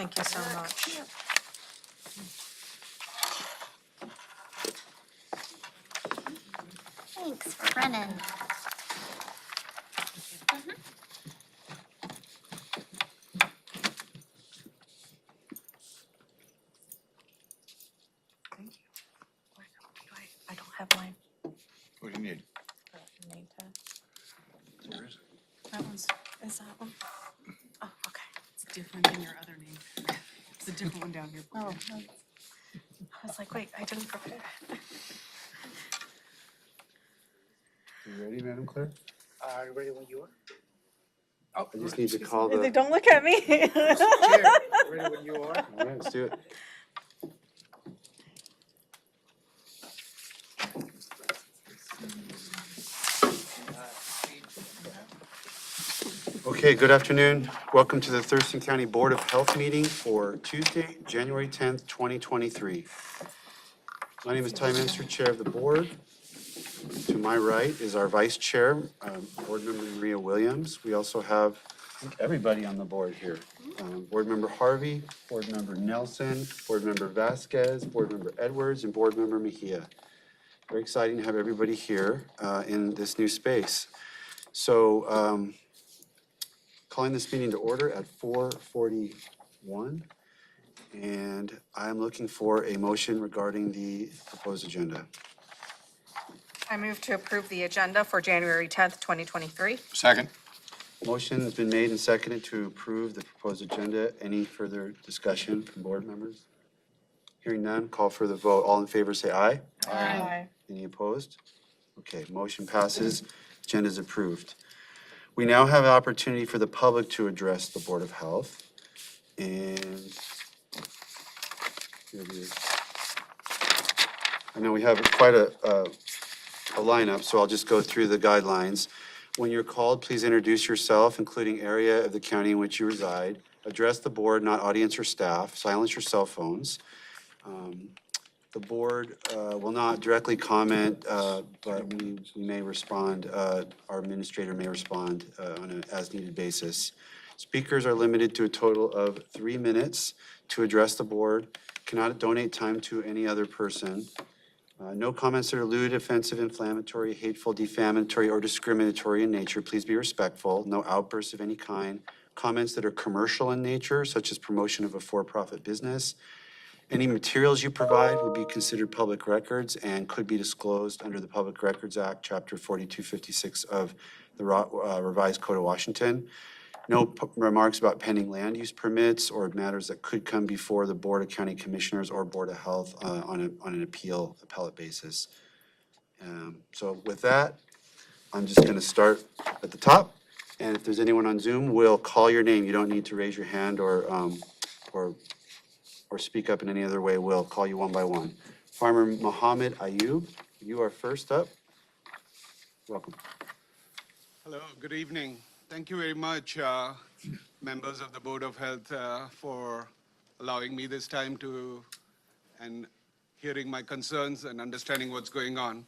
Thank you so much. Thanks for running. Thank you. I don't have mine. What do you need? Name tag. Where is it? That one's, is that one? Oh, okay. It's different than your other name. It's a different one down here. Oh, I was like, wait, I didn't prepare. You ready, Madam Clerk? Ready when you are? I just need to call the, Don't look at me. Chair, ready when you are? all right, let's do it. Okay, good afternoon. Welcome to the Thurston County Board of Health meeting for Tuesday, January 10th, 2023. My name is Ty Minster, Chair of the Board. To my right is our Vice Chair, Board Member Maria Williams. We also have, I think, everybody on the board here. Board Member Harvey, Board Member Nelson, Board Member Vasquez, Board Member Edwards, and Board Member Mejia. Very exciting to have everybody here in this new space. So calling this meeting to order at 4:41. And I'm looking for a motion regarding the proposed agenda. I move to approve the agenda for January 10th, 2023. Second. Motion has been made and seconded to approve the proposed agenda. Any further discussion from board members? Hearing none, call for the vote. All in favor, say aye. Aye. Any opposed? Okay, motion passes. Agenda is approved. We now have an opportunity for the public to address the Board of Health. And here it is. I know we have quite a lineup, so I'll just go through the guidelines. When you're called, please introduce yourself, including area of the county in which you reside. Address the board, not audience or staff. Silence your cell phones. The board will not directly comment, but we may respond, our administrator may respond on an as-needed basis. Speakers are limited to a total of 3 minutes to address the board. Cannot donate time to any other person. No comments that are lewd, offensive, inflammatory, hateful, defamatory, or discriminatory in nature. Please be respectful. No outbursts of any kind. Comments that are commercial in nature, such as promotion of a for-profit business. Any materials you provide would be considered public records and could be disclosed under the Public Records Act, Chapter 4256 of the Revised Code of Washington. No remarks about pending land use permits or matters that could come before the Board of County Commissioners or Board of Health on an appellate basis. So with that, I'm just going to start at the top. And if there's anyone on Zoom, we'll call your name. You don't need to raise your hand or speak up in any other way. We'll call you one by one. Farmer Mohammed Ayub, you are first up. Welcome. Hello, good evening. Thank you very much, members of the Board of Health, for allowing me this time to and hearing my concerns and understanding what's going on.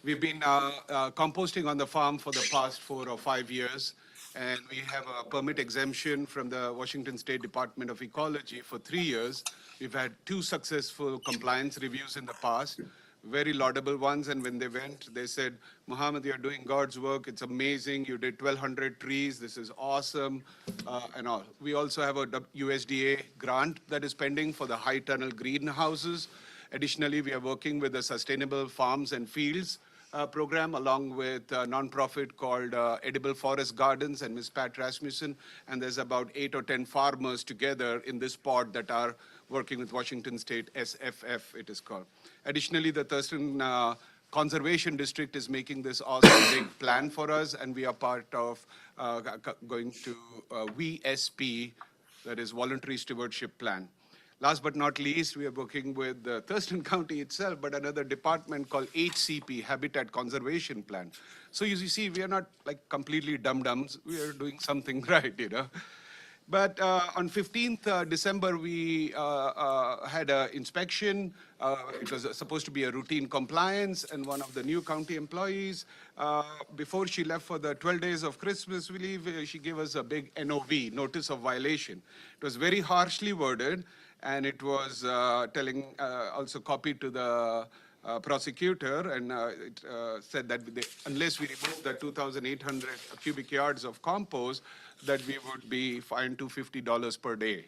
We've been composting on the farm for the past 4 or 5 years, and we have a permit exemption from the Washington State Department of Ecology for 3 years. We've had 2 successful compliance reviews in the past, very laudable ones, and when they went, they said, Mohammed, you're doing God's work, it's amazing, you did 1,200 trees, this is awesome, and all. We also have a USDA grant that is pending for the high tunnel greenhouses. Additionally, we are working with the Sustainable Farms and Fields program along with a nonprofit called Edible Forest Gardens and Ms. Pat Rasmussen, and there's about 8 or 10 farmers together in this pod that are working with Washington State, SFF it is called. Additionally, the Thurston Conservation District is making this awesome big plan for us, and we are part of going to VSP, that is Voluntary Stewardship Plan. Last but not least, we are working with the Thurston County itself, but another department called HCP, Habitat Conservation Plan. So you see, we are not like completely dum-dums. We are doing something right, you know. But on 15th December, we had an inspection. It was supposed to be a routine compliance, and one of the new county employees, before she left for the 12 days of Christmas leave, she gave us a big NOV, notice of violation. It was very harshly worded, and it was telling, also copied to the prosecutor, and it said that unless we remove the 2,800 cubic yards of compost, that we would be fined $250 per day.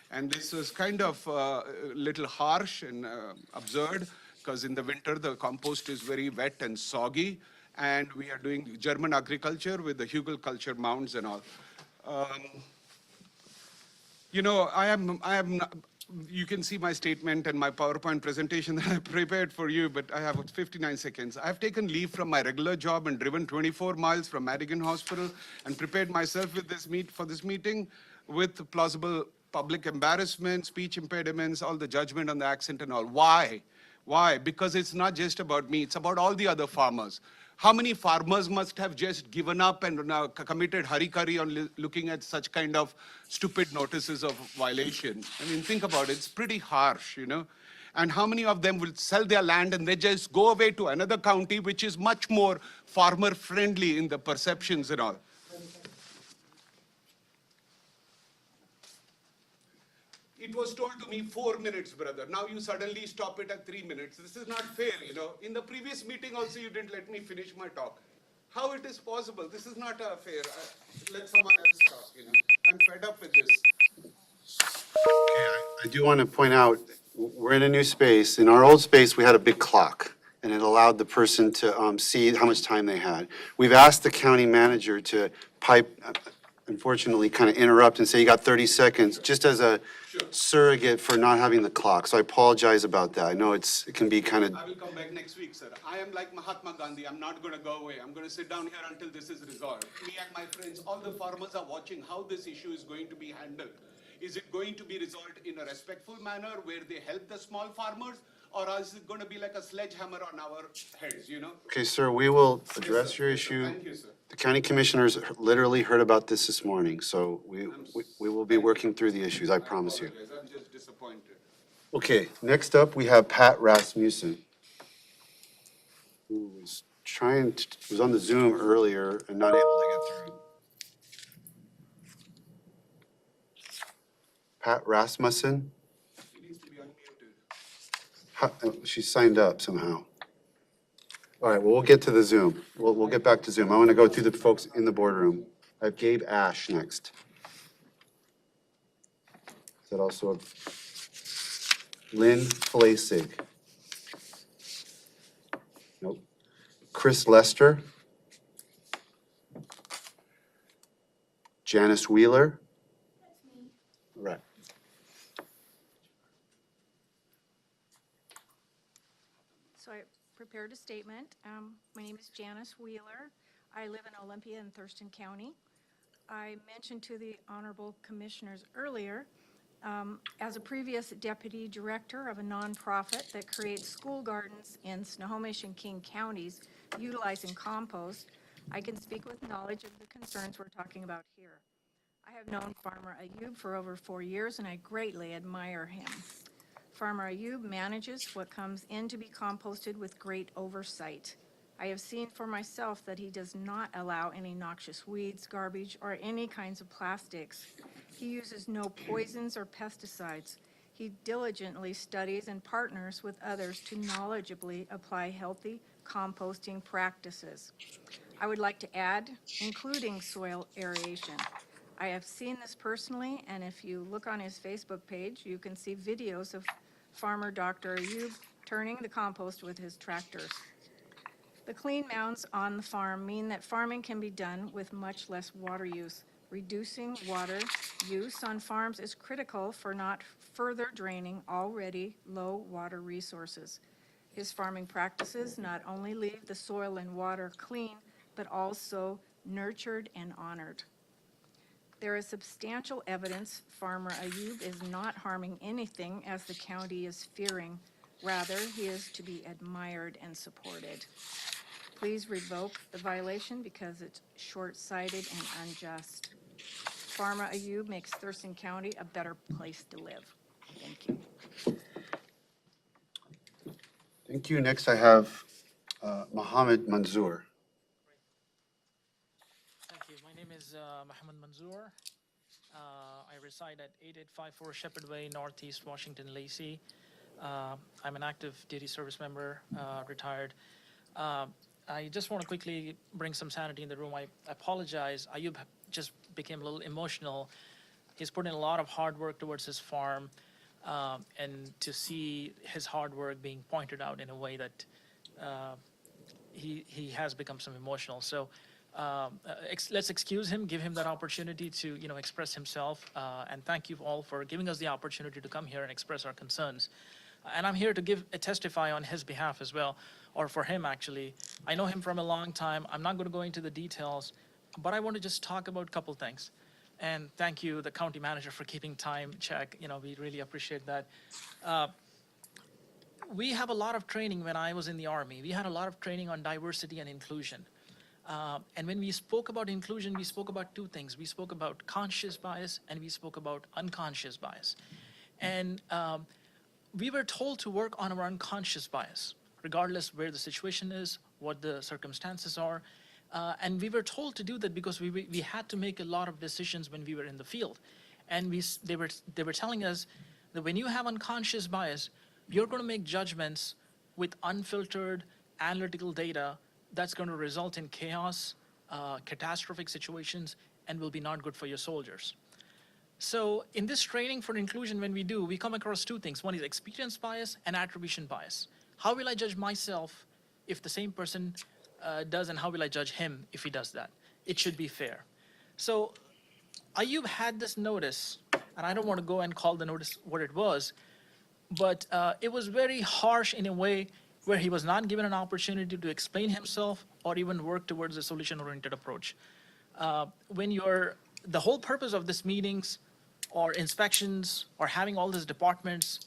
And this was kind of a little harsh and absurd, because in the winter the compost is very wet and soggy, and we are doing German agriculture with the hugel culture mounds and all. You know, you can see my statement and my PowerPoint presentation that I prepared for you, but I have 59 seconds. I've taken leave from my regular job and driven 24 miles from Madigan Hospital and prepared myself with for this meeting with plausible public embarrassment, speech impediments, all the judgment on the accent and all. Why? Why? Because it's not just about me, it's about all the other farmers. How many farmers must have just given up and now committed harikari on looking at such kind of stupid notices of violation? I mean, think about it, it's pretty harsh, you know? And how many of them will sell their land and they just go away to another county which is much more farmer friendly in the perceptions and all? It was told to me 4 minutes, brother. Now you suddenly stop it at 3 minutes. This is not fair, you know. In the previous meeting also, you didn't let me finish my talk. How it is possible? This is not fair. Let someone else talk, you know. I'm fed up with this. I do want to point out, we're in a new space. In our old space, we had a big clock, and it allowed the person to see how much time they had. We've asked the county manager to unfortunately, kind of interrupt and say, you got 30 seconds, just as a surrogate for not having the clock. So I apologize about that. I know it can be kind of. I will come back next week, sir. I am like Mahatma Gandhi. I'm not going to go away. I'm going to sit down here until this is resolved. Me and my friends, all the farmers are watching how this issue is going to be handled. Is it going to be resolved in a respectful manner where they help the small farmers? Or is it going to be like a sledgehammer on our heads, you know? Okay, sir, we will address your issue. Thank you, sir. The county commissioners literally heard about this morning, so we will be working through the issues, I promise you. I'm just disappointed. Okay, next up, we have Pat Rasmussen, who was on the Zoom earlier and not able to get through. Pat Rasmussen? He needs to be unmuted. She signed up somehow. All right, well, we'll get to the Zoom. We'll get back to Zoom. I want to go through the folks in the boardroom. I have Gabe Ash next. Is that also Lynn Flasig? Nope. Chris Lester? Janice Wheeler? Right. So I prepared a statement. My name is Janice Wheeler. I live in Olympia in Thurston County. I mentioned to the honorable commissioners earlier, as a previous deputy director of a nonprofit that creates school gardens in Snohomish and King counties utilizing compost, I can speak with knowledge of the concerns we're talking about here. I have known Farmer Ayub for over 4 years, and I greatly admire him. Farmer Ayub manages what comes in to be composted with great oversight. I have seen for myself that he does not allow any noxious weeds, garbage, or any kinds of plastics. He uses no poisons or pesticides. He diligently studies and partners with others to knowledgeably apply healthy composting practices. I would like to add, including soil aeration. I have seen this personally, and if you look on his Facebook page, you can see videos of farmer Dr. Ayub turning the compost with his tractors. The clean mounds on the farm mean that farming can be done with much less water use. Reducing water use on farms is critical for not further draining already low water resources. His farming practices not only leave the soil and water clean, but also nurtured and honored. There is substantial evidence Farmer Ayub is not harming anything as the county is fearing. Rather, he is to be admired and supported. Please revoke the violation because it's short-sighted and unjust. Farmer Ayub makes Thurston County a better place to live. Thank you. Thank you. Next, I have Mohammed Manzoor. Thank you. My name is Mohammed Manzoor. I reside at 8854 Shepherd Way, Northeast Washington, Lacey. I'm an active duty service member, retired. I just want to quickly bring some sanity in the room. I apologize. Ayub just became a little emotional. He's put in a lot of hard work towards his farm, and to see his hard work being pointed out in a way that he has become some emotional. So let's excuse him, give him that opportunity to express himself, and thank you all for giving us the opportunity to come here and express our concerns. And I'm here to testify on his behalf as well, or for him actually. I know him from a long time. I'm not going to go into the details, but I want to just talk about a couple things. And thank you, the county manager, for keeping time check. We really appreciate that. We have a lot of training. When I was in the Army, we had a lot of training on diversity and inclusion. And when we spoke about inclusion, we spoke about two things. We spoke about conscious bias and we spoke about unconscious bias. And we were told to work on our unconscious bias, regardless where the situation is, what the circumstances are. And we were told to do that because we had to make a lot of decisions when we were in the field. And they were telling us that when you have unconscious bias, you're going to make judgments with unfiltered analytical data that's going to result in chaos, catastrophic situations, and will be not good for your soldiers. So in this training for inclusion, when we come across two things. One is experience bias and attribution bias. How will I judge myself if the same person does, and how will I judge him if he does that? It should be fair. So Ayub had this notice, and I don't want to go and call the notice what it was, but it was very harsh in a way where he was not given an opportunity to explain himself or even work towards a solution-oriented approach. The whole purpose of these meetings or inspections or having all these departments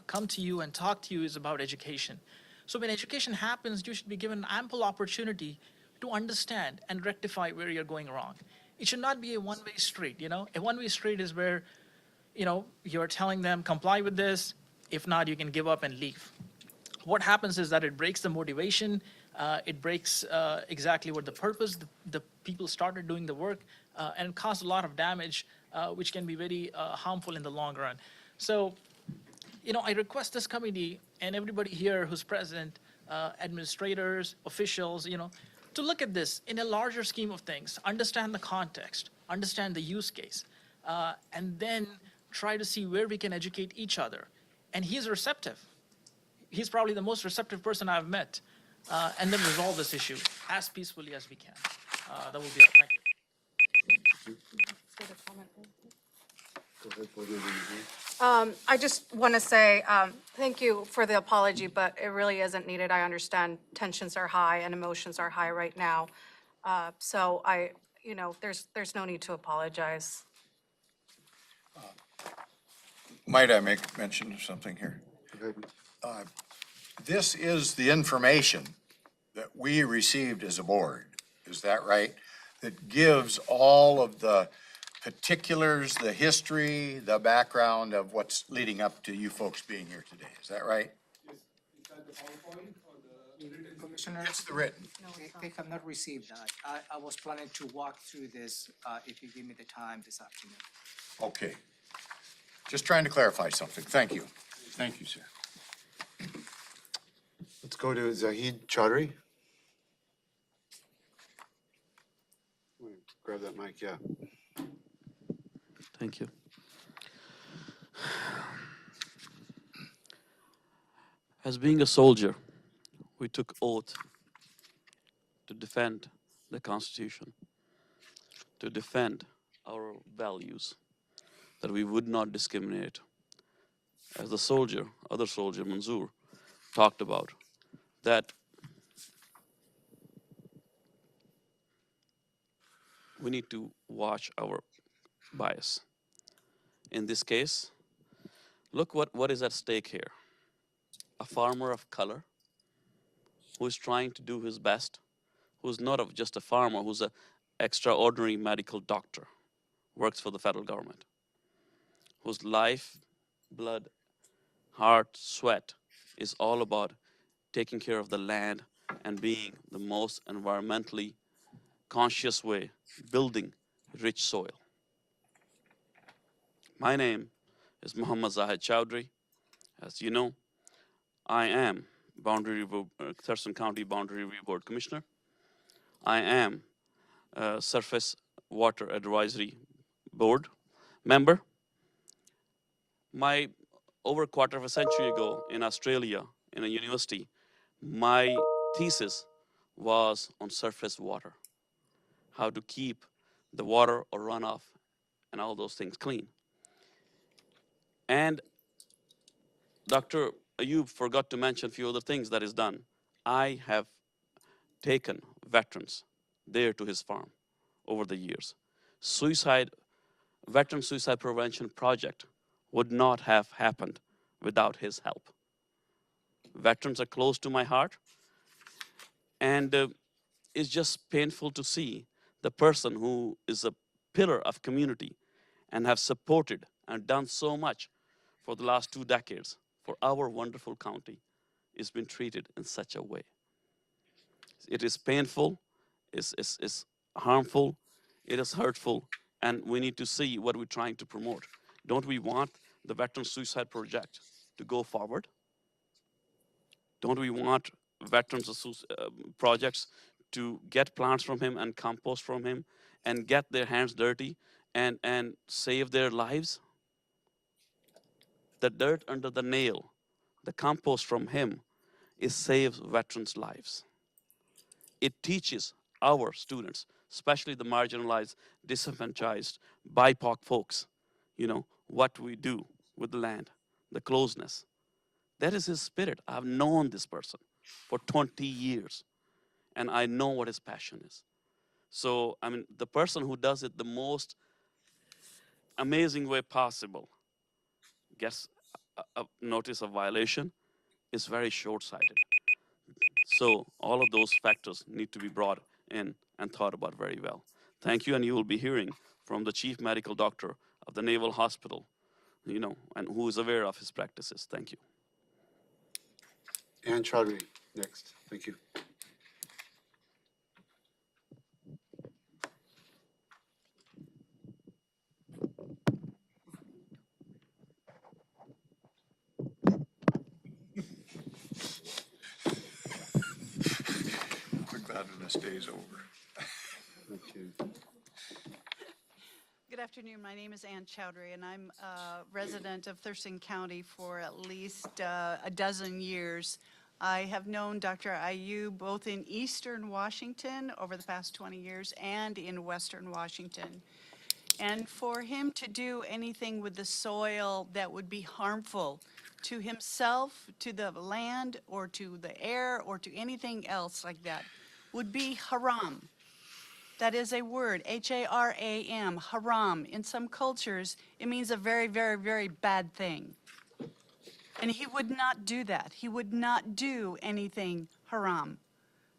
come to you and talk to you is about education. So when education happens, you should be given ample opportunity to understand and rectify where you're going wrong. It should not be a one-way street, A one-way street is where, you're telling them, comply with this. If not, you can give up and leave. What happens is that it breaks the motivation. It breaks exactly what the purpose, the people started doing the work, and caused a lot of damage, which can be very harmful in the long run. So, I request this committee and everybody here who's present, administrators, officials, to look at this in a larger scheme of things, understand the context, understand the use case, and then try to see where we can educate each other. And he's receptive. He's probably the most receptive person I've met, and then resolve this issue as peacefully as we can. That will be all. Thank you. Go ahead, Board Member Manzoor. I just want to say, thank you for the apology, but it really isn't needed. I understand tensions are high and emotions are high right now. So there's no need to apologize. Might I make mention of something here? Go ahead. This is the information that we received as a board, is that right? That gives all of the particulars, the history, the background of what's leading up to you folks being here today, is that right? Commissioners, It's the written. they have not received that. I was planning to walk through this, if you give me the time this afternoon. Okay. Just trying to clarify something. Thank you. Thank you, sir. Let's go to Zahid Chaudhry. Grab that mic, yeah. Thank you. As being a soldier, we took oath to defend the Constitution, to defend our values, that we would not discriminate. As the soldier, other soldier, Manzoor, talked about, that we need to watch our bias. In this case, look what is at stake here. A farmer of color who is trying to do his best, who's not just a farmer, who's an extraordinary medical doctor, works for the federal government, whose life, blood, heart, sweat is all about taking care of the land and being the most environmentally conscious way, building rich soil. My name is Muhammad Zahid Chowdhury. As you know, I am Thurston County Boundary Review Board Commissioner. I am Surface Water Advisory Board member. Over a quarter of a century ago in Australia, in a university, my thesis was on surface water, how to keep the water or runoff and all those things clean. And Dr. Ayub forgot to mention a few other things that is done. I have taken veterans there to his farm over the years. Veteran suicide prevention project would not have happened without his help. Veterans are close to my heart, and it's just painful to see the person who is a pillar of community and have supported and done so much for the last 2 decades for our wonderful county is been treated in such a way. It is painful, it's harmful, it is hurtful, and we need to see what we're trying to promote. Don't we want the Veteran Suicide Project to go forward? Don't we want veterans projects to get plants from him and compost from him and get their hands dirty and save their lives? The dirt under the nail, the compost from him, it saves veterans' lives. It teaches our students, especially the marginalized, disenfranchised, BIPOC folks, what we do with the land, the closeness. That is his spirit. I've known this person for 20 years, and I know what his passion is. So, the person who does it the most amazing way possible gets a notice of violation is very short-sighted. So all of those factors need to be brought in and thought about very well. Thank you, and you will be hearing from the chief medical doctor of the Naval Hospital, and who is aware of his practices. Thank you. Ann Chaudhry, next. Thank you. We're glad when this day's over. Thank you. Good afternoon. My name is Ann Chowdhury, and I'm a resident of Thurston County for at least a dozen years. I have known Dr. Ayub both in Eastern Washington over the past 20 years and in Western Washington. And for him to do anything with the soil that would be harmful to himself, to the land, or to the air, or to anything else like that would be haram. That is a word, H-A-R-A-M, haram. In some cultures, it means a very, very, very bad thing. And he would not do that. He would not do anything haram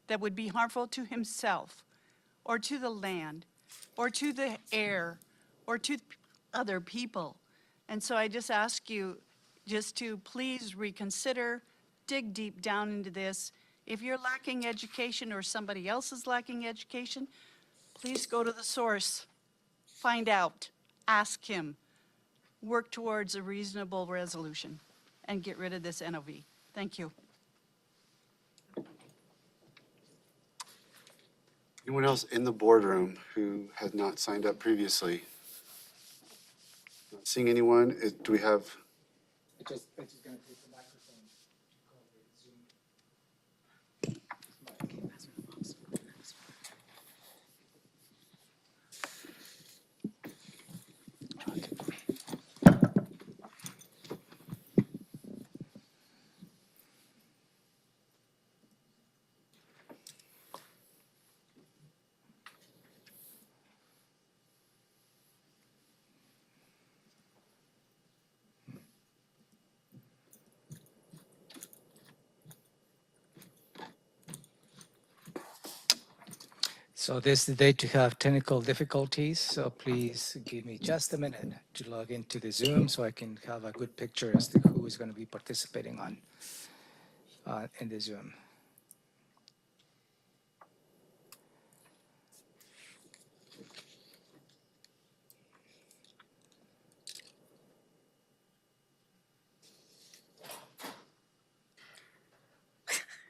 that would be harmful to himself or to the land or to the air or to other people. And so I just ask you just to please reconsider, dig deep down into this. If you're lacking education or somebody else is lacking education, please go to the source, find out, ask him, work towards a reasonable resolution, and get rid of this NOV. Thank you. Anyone else in the boardroom who had not signed up previously? Not seeing anyone, do we have? It's just gonna take the microphone. So this is the day to have technical difficulties, so please give me just a minute to log into the Zoom so I can have a good picture as to who is going to be participating in the Zoom.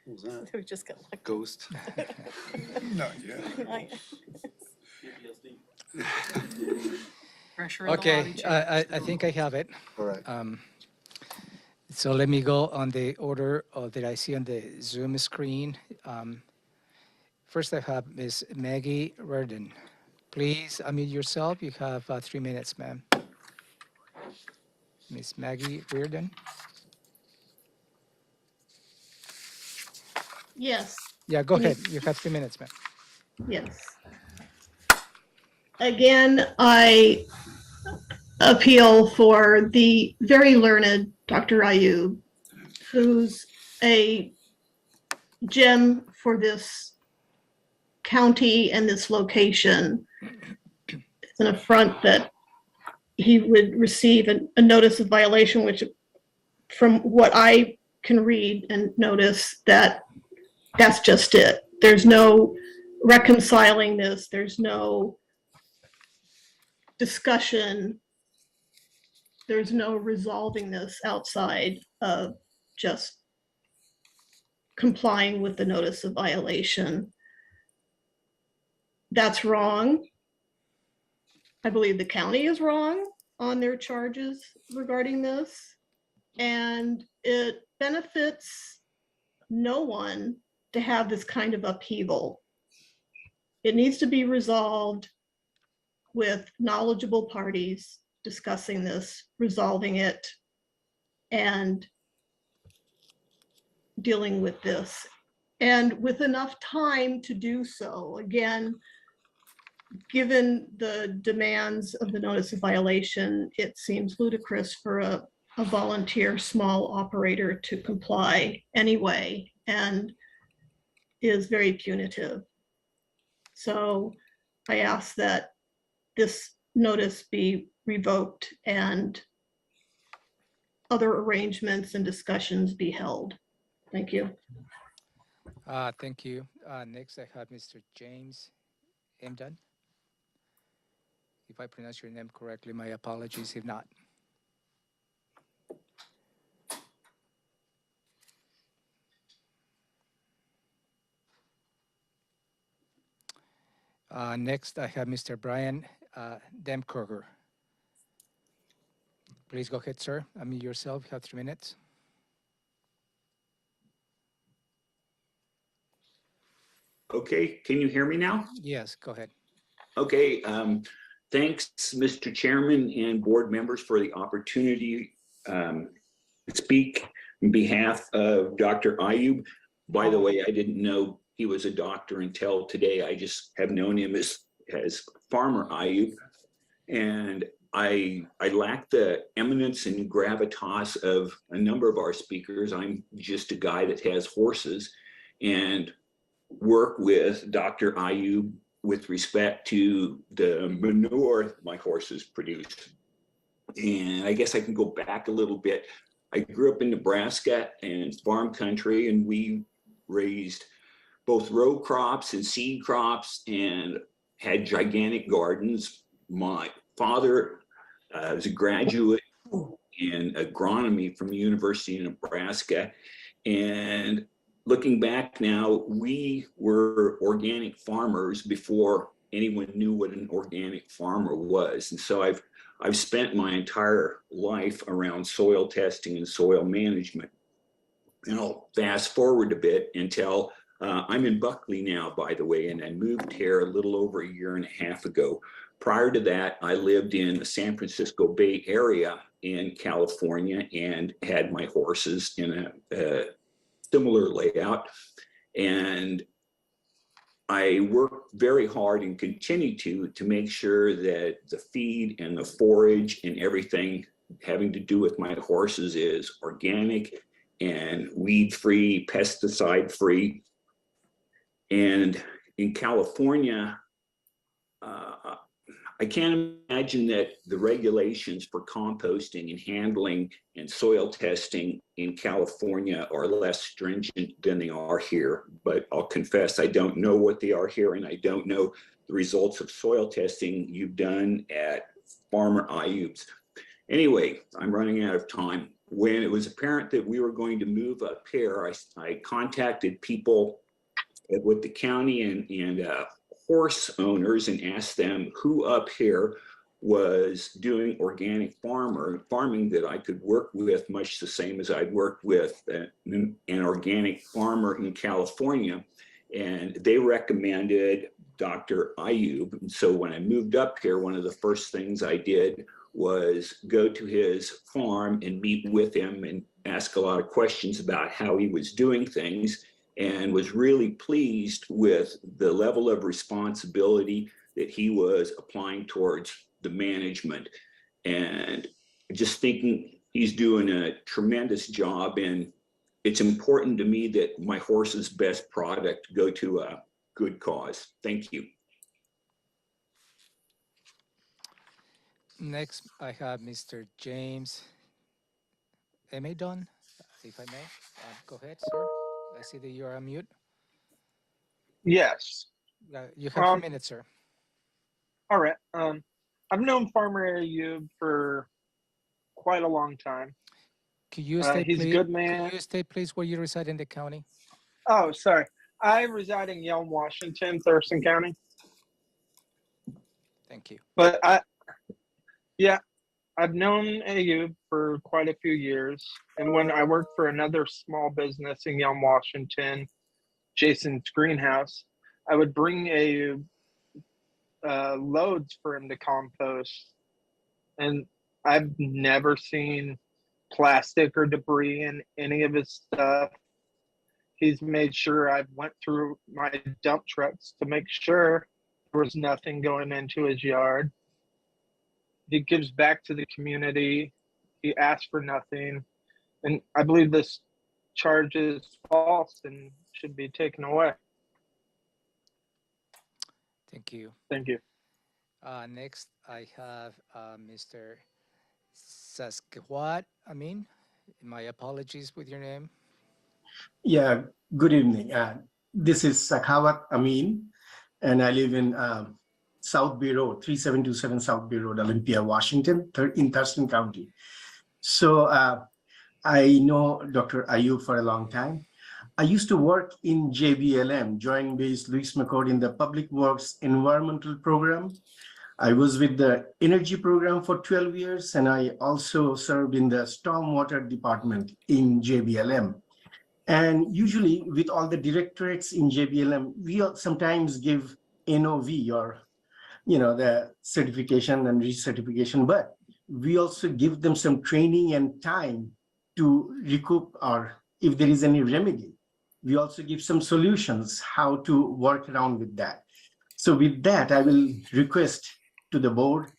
What was that? We just got lucky. Ghost? Not yet. Pressure in the lobby Okay, chair. I think I have it. All right. So let me go on the order that I see on the Zoom screen. First I have Ms. Maggie Reardon. Please unmute yourself. You have 3 minutes, ma'am. Ms. Maggie Reardon. Yes, Yeah, go Can you- ahead. You have 3 minutes, ma'am. yes. Again, I appeal for the very learned Dr. Ayub, who's a gem for this county and this location. It's an affront that he would receive a notice of violation, which from what I can read and notice, that's just it. There's no reconciling this. There's no discussion. There's no resolving this outside of just complying with the notice of violation. That's wrong. I believe the county is wrong on their charges regarding this. And it benefits no one to have this kind of upheaval. It needs to be resolved with knowledgeable parties discussing this, resolving it, and dealing with this. And with enough time to do so. Again, given the demands of the notice of violation, it seems ludicrous for a volunteer small operator to comply anyway, and is very punitive. So I ask that this notice be revoked and other arrangements and discussions be held. Thank you. Thank you. Next, I have Mr. James Imdan. If I pronounce your name correctly, my apologies if not. Next, I have Mr. Brian Demkerger. Please go ahead, sir. Unmute yourself. You have 3 minutes. Okay, can you hear me now? Yes, go ahead. Okay, thanks, Mr. Chairman and board members for the opportunity to speak on behalf of Dr. Ayub. By the way, I didn't know he was a doctor until today. I just have known him as Farmer Ayub. And I lack the eminence and gravitas of a number of our speakers. I'm just a guy that has horses and work with Dr. Ayub with respect to the manure my horses produce. And I guess I can go back a little bit. I grew up in Nebraska and farm country, and we raised both row crops and seed crops and had gigantic gardens. My father was a graduate in agronomy from the University of Nebraska. And looking back now, we were organic farmers before anyone knew what an organic farmer was. And so I've spent my entire life around soil testing and soil management. And I'll fast forward a bit until I'm in Buckley now, by the way, and I moved here a little over a year and a half ago. Prior to that, I lived in the San Francisco Bay Area in California and had my horses in a similar layout. And I worked very hard and continue to make sure that the feed and the forage and everything having to do with my horses is organic and weed-free, pesticide-free. And in California, I can't imagine that the regulations for composting and handling and soil testing in California are less stringent than they are here. But I'll confess, I don't know what they are here, and I don't know the results of soil testing you've done at Farmer Ayub's. Anyway, I'm running out of time. When it was apparent that we were going to move up here, I contacted people with the county and horse owners and asked them who up here was doing organic farming that I could work with, much the same as I'd worked with an organic farmer in California. And they recommended Dr. Ayub. And so when I moved up here, one of the first things I did was go to his farm and meet with him and ask a lot of questions about how he was doing things, and was really pleased with the level of responsibility that he was applying towards the management. And just thinking he's doing a tremendous job, and it's important to me that my horse's best product go to a good cause. Thank you. Next, I have Mr. James Emedon, if I may. Go ahead, sir. I see that you are on mute. Yes. You have 2 minutes, sir. All right. I've known Farmer Ayub for quite a long time. Could you state, he's please, a good man. Could you state, please, where you reside in the county? Oh, sorry. I reside in Yelm, Washington, Thurston County. Thank you. But I've known Ayub for quite a few years. And when I worked for another small business in Yelm, Washington, Jason's Greenhouse, I would bring Ayub loads for him to compost. And I've never seen plastic or debris in any of his stuff. He's made sure I went through my dump trucks to make sure there was nothing going into his yard. He gives back to the community. He asks for nothing. And I believe this charge is false and should be taken away. Thank you. Thank you. Next, I have Mr. Saskawat Amin. My apologies with your name. Yeah, good evening. This is Sakhawat Amin, and I live in South Bay Road, 3727 South Bay Road, Olympia, Washington, in Thurston County. So I know Dr. Ayub for a long time. I used to work in JBLM, Joint Base Louis McCord, in the Public Works Environmental Program. I was with the Energy Program for 12 years, and I also served in the Stormwater Department in JBLM. And usually with all the directorates in JBLM, we sometimes give NOV, or the certification and recertification, but we also give them some training and time to recoup, or if there is any remedy, we also give some solutions how to work around with that. So with that, I will request to the board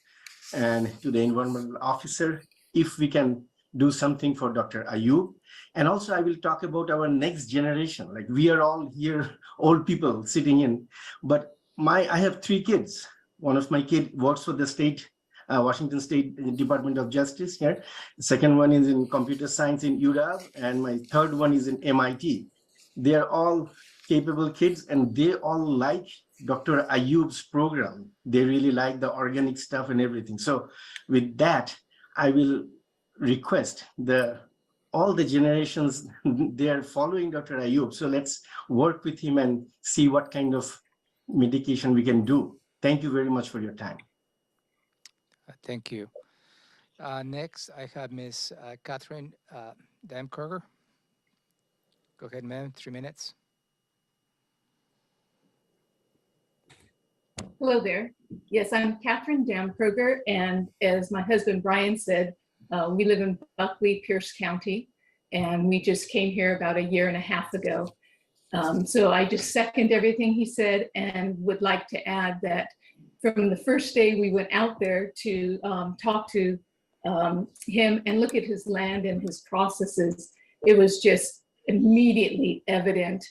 and to the environmental officer if we can do something for Dr. Ayub. And also I will talk about our next generation. Like, we are all here, old people sitting in, but I have 3 kids. One of my kids works for the Washington State Department of Justice here. The second one is in computer science in UW, and my third one is in MIT. They are all capable kids, and they all like Dr. Ayub's program. They really like the organic stuff and everything. So with that, I will request all the generations, they are following Dr. Ayub. So let's work with him and see what kind of medication we can do. Thank you very much for your time. Thank you. Next, I have Ms. Catherine Damkruger. Go ahead, ma'am, 3 minutes. Hello there. Yes, I'm Catherine Damkruger, and as my husband Brian said, we live in Buckley, Pierce County, and we just came here about 1.5 years ago. So I just second everything he said, and would like to add that from the first day we went out there to talk to him and look at his land and his processes, it was just immediately evident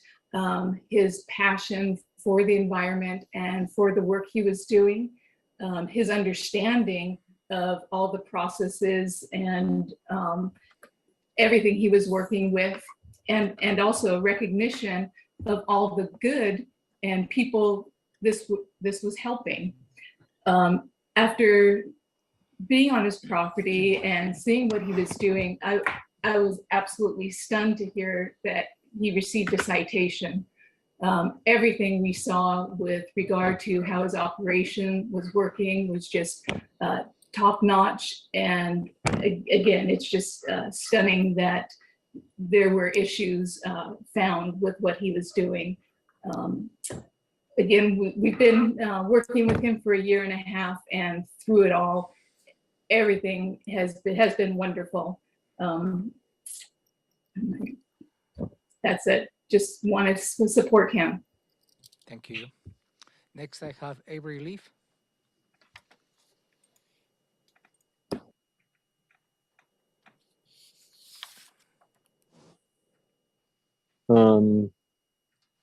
his passion for the environment and for the work he was doing. His understanding of all the processes and everything he was working with, and also recognition of all the good and people this was helping. After being on his property and seeing what he was doing, I was absolutely stunned to hear that he received a citation. Everything we saw with regard to how his operation was working was just top notch. And again, it's just stunning that there were issues found with what he was doing. Again, we've been working with him for a year and a half, and through it all, everything has been wonderful. That's it. Just wanted to support him. Thank you. Next, I have Avery Leaf.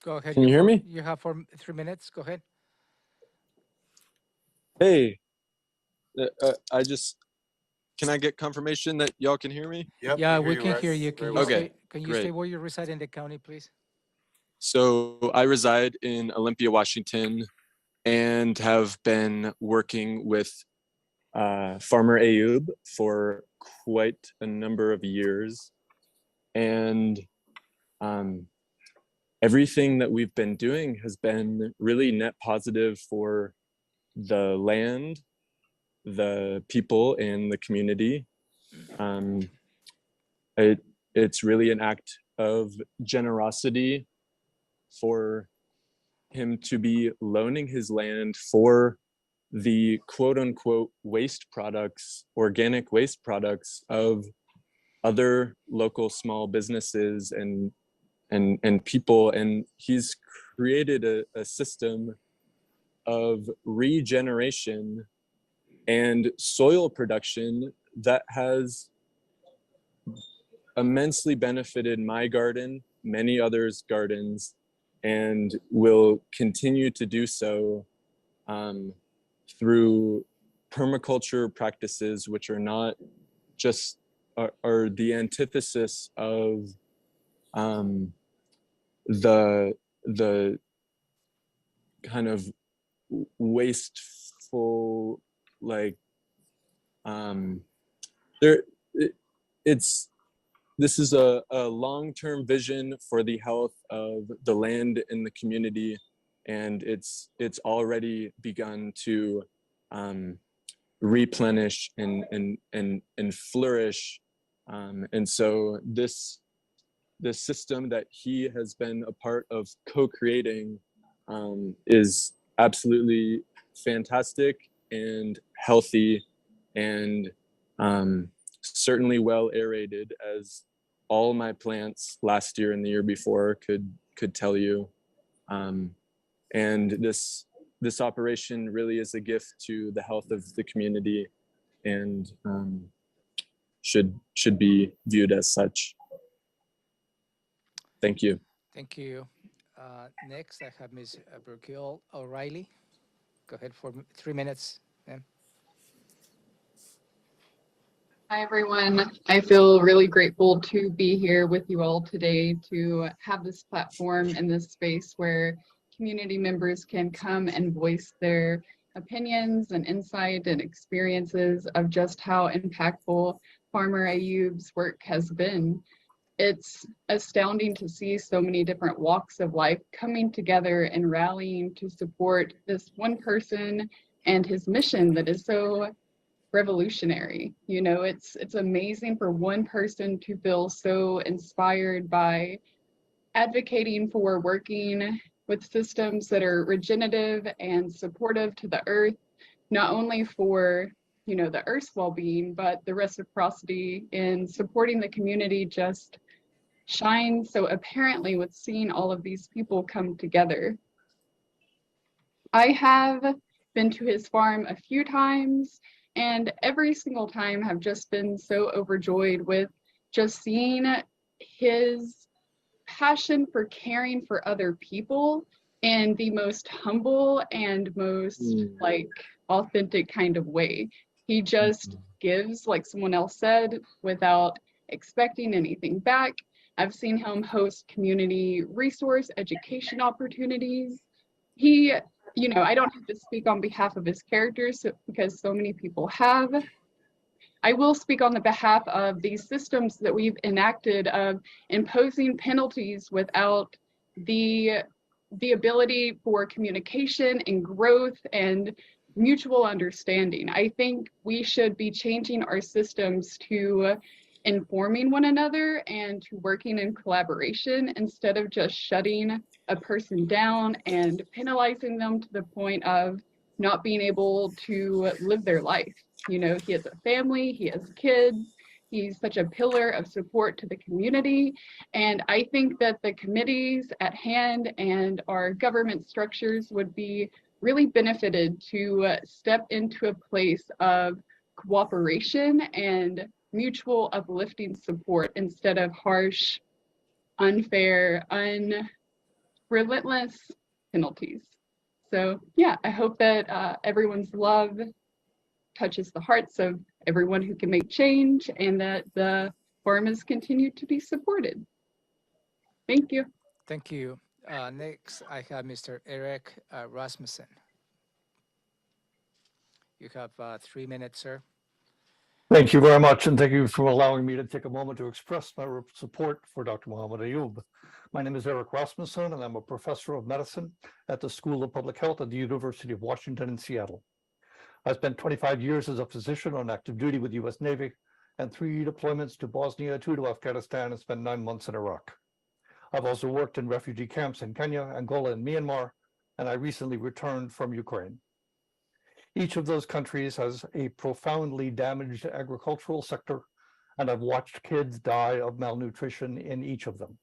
Go ahead. Can you hear me? You have 3 minutes. Go ahead. Hey, can I get confirmation that y'all can hear me? Yep, Yeah, we we hear can you hear right- you. very Can you well. stay? Okay, Can you great. stay where you reside in the county, please? So I reside in Olympia, Washington, and have been working with Farmer Ayub for quite a number of years. And everything that we've been doing has been really net positive for the land, the people, and the community. It's really an act of generosity for him to be loaning his land for the quote unquote waste products, organic waste products of other local small businesses and people. And he's created a system of regeneration and soil production that has immensely benefited my garden, many others' gardens, and will continue to do so through permaculture practices, which are not just are the antithesis of the kind of wasteful, like this is a long-term vision for the health of the land in the community, and it's already begun to replenish and flourish. And so this system that he has been a part of co-creating is absolutely fantastic and healthy, and certainly well aerated, as all my plants last year and the year before could tell you. And this operation really is a gift to the health of the community, and should be viewed as such. Thank you. Thank you. Next, I have Ms. Burkill O'Reilly. Go ahead for 3 minutes, ma'am. Hi, everyone. I feel really grateful to be here with you all today to have this platform and this space where community members can come and voice their opinions and insight and experiences of just how impactful Farmer Ayub's work has been. It's astounding to see so many different walks of life coming together and rallying to support this one person and his mission that is so revolutionary. You know, it's amazing for one person to feel so inspired by advocating for working with systems that are regenerative and supportive to the earth, not only for, you know, the earth's well-being, but the reciprocity in supporting the community just shines so apparently with seeing all of these people come together. I have been to his farm a few times, and every single time have just been so overjoyed with just seeing his passion for caring for other people in the most humble and most like authentic kind of way. He just gives, like someone else said, without expecting anything back. I've seen him host community resource education opportunities. He, you know, I don't have to speak on behalf of his characters because so many people have. I will speak on the behalf of these systems that we've enacted of imposing penalties without the ability for communication and growth and mutual understanding. I think we should be changing our systems to informing one another and to working in collaboration instead of just shutting a person down and penalizing them to the point of not being able to live their life. You know, he has a family, he has kids, he's such a pillar of support to the community. And I think that the committees at hand and our government structures would be really benefited to step into a place of cooperation and mutual uplifting support instead of harsh, unfair, relentless penalties. So yeah, I hope that everyone's love touches the hearts of everyone who can make change and that the farmers continue to be supported. Thank you. Thank you. Next, I have Mr. Eric Rasmussen. You have 3 minutes, sir. Thank you very much, and thank you for allowing me to take a moment to express my support for Dr. Muhammad Ayub. My name is Eric Rasmussen, and I'm a professor of medicine at the School of Public Health at the University of Washington in Seattle. I spent 25 years as a physician on active duty with the U.S. Navy and 3 deployments to Bosnia, 2 to Afghanistan, and spent 9 months in Iraq. I've also worked in refugee camps in Kenya, Angola, and Myanmar, and I recently returned from Ukraine. Each of those countries has a profoundly damaged agricultural sector, and I've watched kids die of malnutrition in each of them.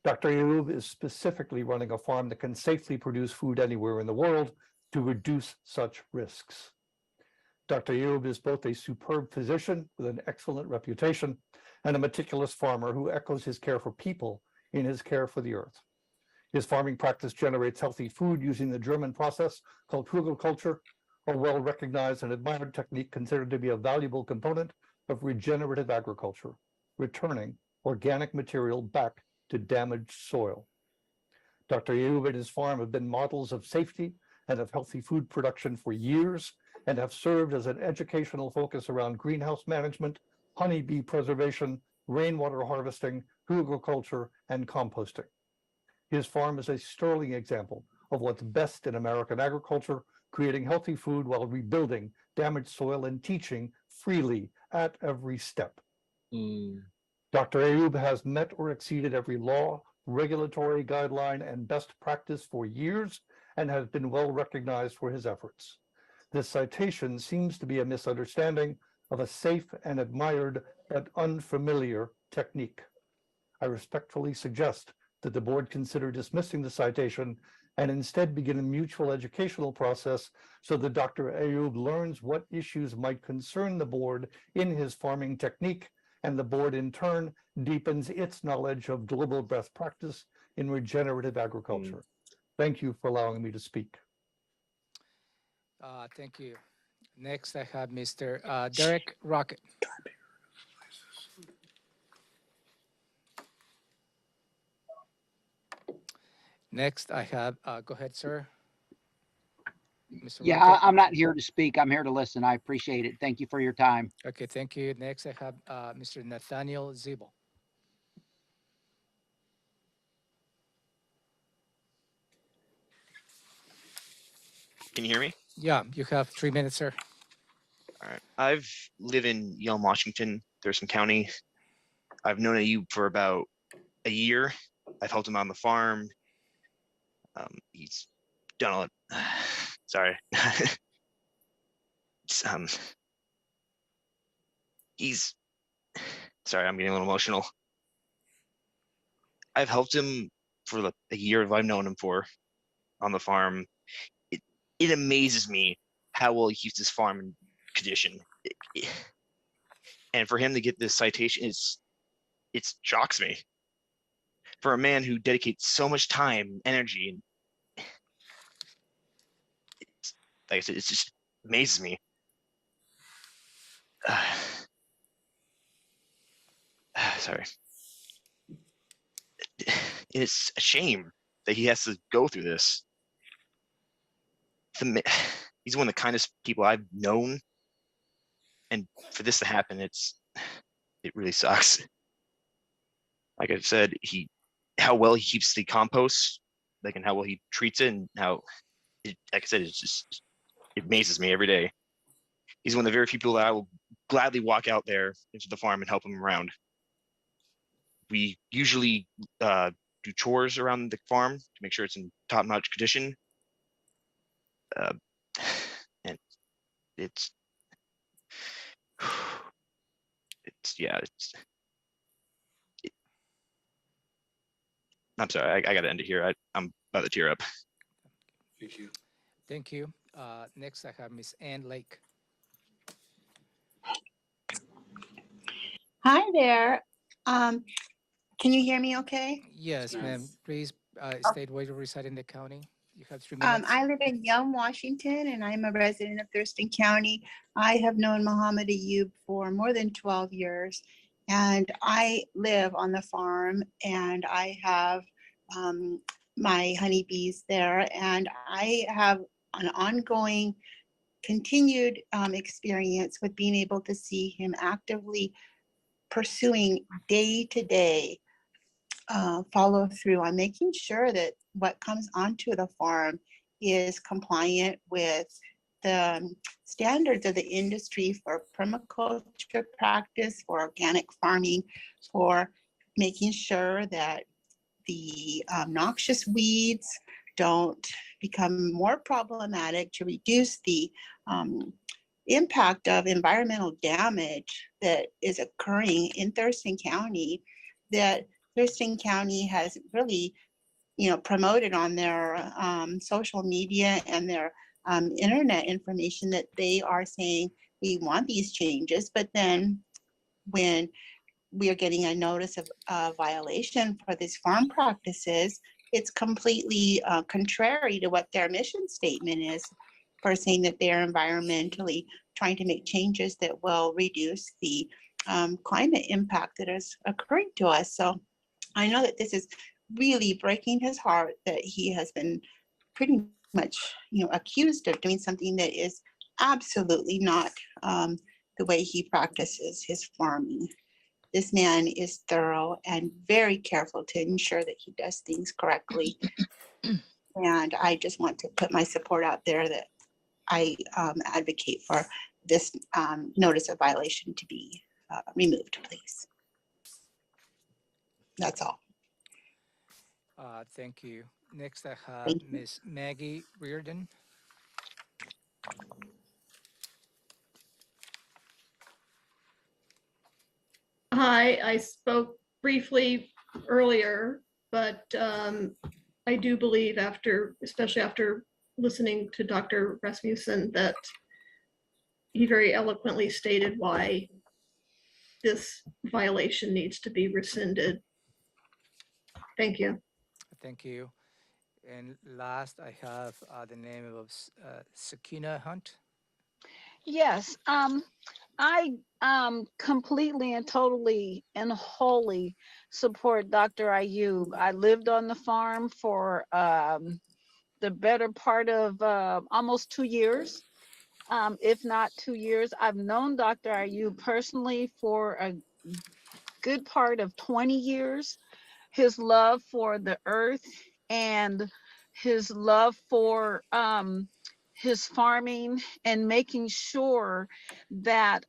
Dr. Ayub is specifically running a farm that can safely produce food anywhere in the world to reduce such risks. Dr. Ayub is both a superb physician with an excellent reputation and a meticulous farmer who echoes his care for people in his care for the earth. His farming practice generates healthy food using the German process called hugelkultur, a well-recognized and admired technique considered to be a valuable component of regenerative agriculture, returning organic material back to damaged soil. Dr. Ayub and his farm have been models of safety and of healthy food production for years and have served as an educational focus around greenhouse management, honeybee preservation, rainwater harvesting, hugelkultur, and composting. His farm is a sterling example of what's best in American agriculture, creating healthy food while rebuilding damaged soil and teaching freely at every step. Dr. Ayub has met or exceeded every law, regulatory guideline, and best practice for years and has been well recognized for his efforts. This citation seems to be a misunderstanding of a safe and admired but unfamiliar technique. I respectfully suggest that the board consider dismissing the citation and instead begin a mutual educational process so that Dr. Ayub learns what issues might concern the board in his farming technique, and the board in turn deepens its knowledge of global best practice in regenerative agriculture. Thank you for allowing me to speak. Thank you. Next, I have Mr. Derek Rocket. Next, I have, go ahead, sir. Mr. Yeah, Rocket. I'm not here to speak. I'm here to listen. I appreciate it. Thank you for your time. Okay, thank you. Next, I have Mr. Nathaniel Zibel. Can you hear me? Yeah, you have 3 minutes, sir. All right. I've live in Yelm, Washington, Thurston County. I've known Ayub for about a year. I've helped him on the farm. He's done a lot. Sorry. He's sorry, I'm getting a little emotional. I've helped him for a year I've known him for on the farm. It amazes me how well he keeps his farm in condition. And for him to get this citation it shocks me. For a man who dedicates so much time, energy, and like I said, it just amazes me. Sorry. It's a shame that he has to go through this. He's one of the kindest people I've known, and for this to happen, it really sucks. Like I said, how well he keeps the compost, like, and how well he treats it, and how, like I said, it amazes me every day. He's one of the very few people that I will gladly walk out there into the farm and help him around. We usually do chores around the farm to make sure it's in top-notch condition. And I'm sorry, I gotta end it here. I'm about to tear up. Thank you. Thank you. Next, I have Miss Ann Lake. Hi there. Can you hear me okay? Yes, ma'am. Please state where you reside in the county. You have 3 minutes. I live in Yelm, Washington, and I'm a resident of Thurston County. I have known Muhammad Ayub for more than 12 years, and I live on the farm, and I have my honeybees there, and I have an ongoing, continued experience with being able to see him actively pursuing day to day follow through on making sure that what comes onto the farm is compliant with the standards of the industry for permaculture practice, for organic farming, for making sure that the noxious weeds don't become more problematic, to reduce the impact of environmental damage that is occurring in Thurston County, that Thurston County has really, promoted on their social media and their internet information that they are saying we want these changes, but then when we are getting a notice of violation for these farm practices, it's completely contrary to what their mission statement is, for saying that they're environmentally trying to make changes that will reduce the climate impact that is occurring to us. So I know that this is really breaking his heart, that he has been pretty much, accused of doing something that is absolutely not the way he practices his farming. This man is thorough and very careful to ensure that he does things correctly. And I just want to put my support out there that I advocate for this notice of violation to be removed, please. That's all. Thank you. Next, I have Miss Maggie Reardon. Hi, I spoke briefly earlier, but I do believe especially after listening to Dr. Rasmussen, that he very eloquently stated why this violation needs to be rescinded. Thank you. Thank you. And last, I have the name of Sakina Hunt. Yes, I completely and totally and wholly support Dr. Ayub. I lived on the farm for the better part of almost 2 years, if not 2 years. I've known Dr. Ayub personally for a good part of 20 years. His love for the earth and his love for his farming and making sure that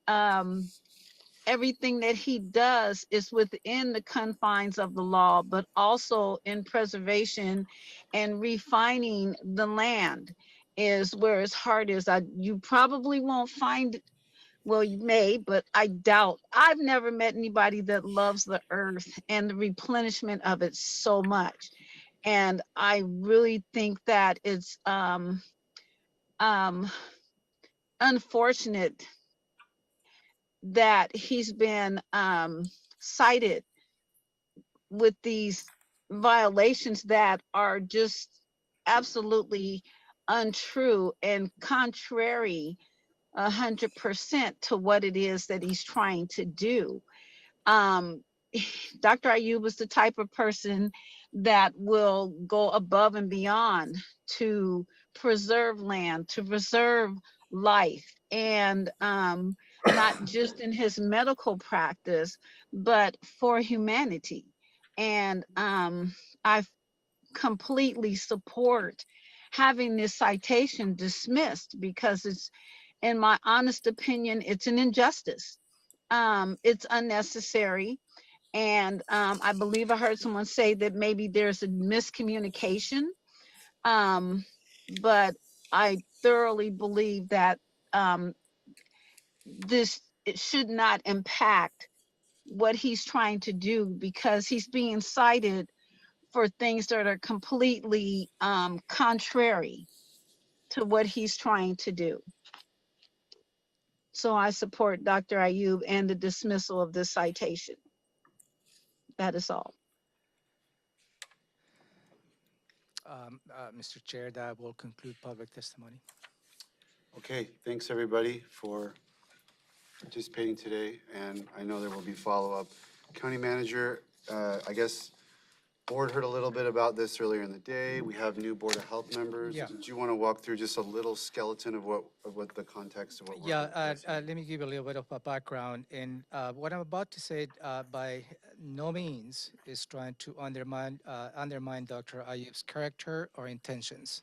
everything that he does is within the confines of the law, but also in preservation and refining the land is where his heart is. You probably won't find, well, you may, but I doubt. I've never met anybody that loves the earth and the replenishment of it so much. And I really think that it's unfortunate that he's been cited with these violations that are just absolutely untrue and contrary 100% to what it is that he's trying to do. Um, Dr. Ayub is the type of person that will go above and beyond to preserve land, to preserve life, and not just in his medical practice, but for humanity. And I completely support having this citation dismissed because it's, in my honest opinion, it's an injustice. It's unnecessary. And I believe I heard someone say that maybe there's a miscommunication. But I thoroughly believe that this, it should not impact what he's trying to do, because he's being cited for things that are completely contrary to what he's trying to do. So I support Dr. Ayub and the dismissal of this citation. That is all. Mr. Chair, that will conclude public testimony. Okay, thanks everybody for participating today, and I know there will be follow-up. County Manager, I guess board heard a little bit about this earlier in the day. We have new Board of Health members. Yeah. Did you want to walk through just a little skeleton of what the context of what we're Yeah, addressing? let me give a little bit of a background. And what I'm about to say, by no means is trying to undermine Dr. Ayub's character or intentions.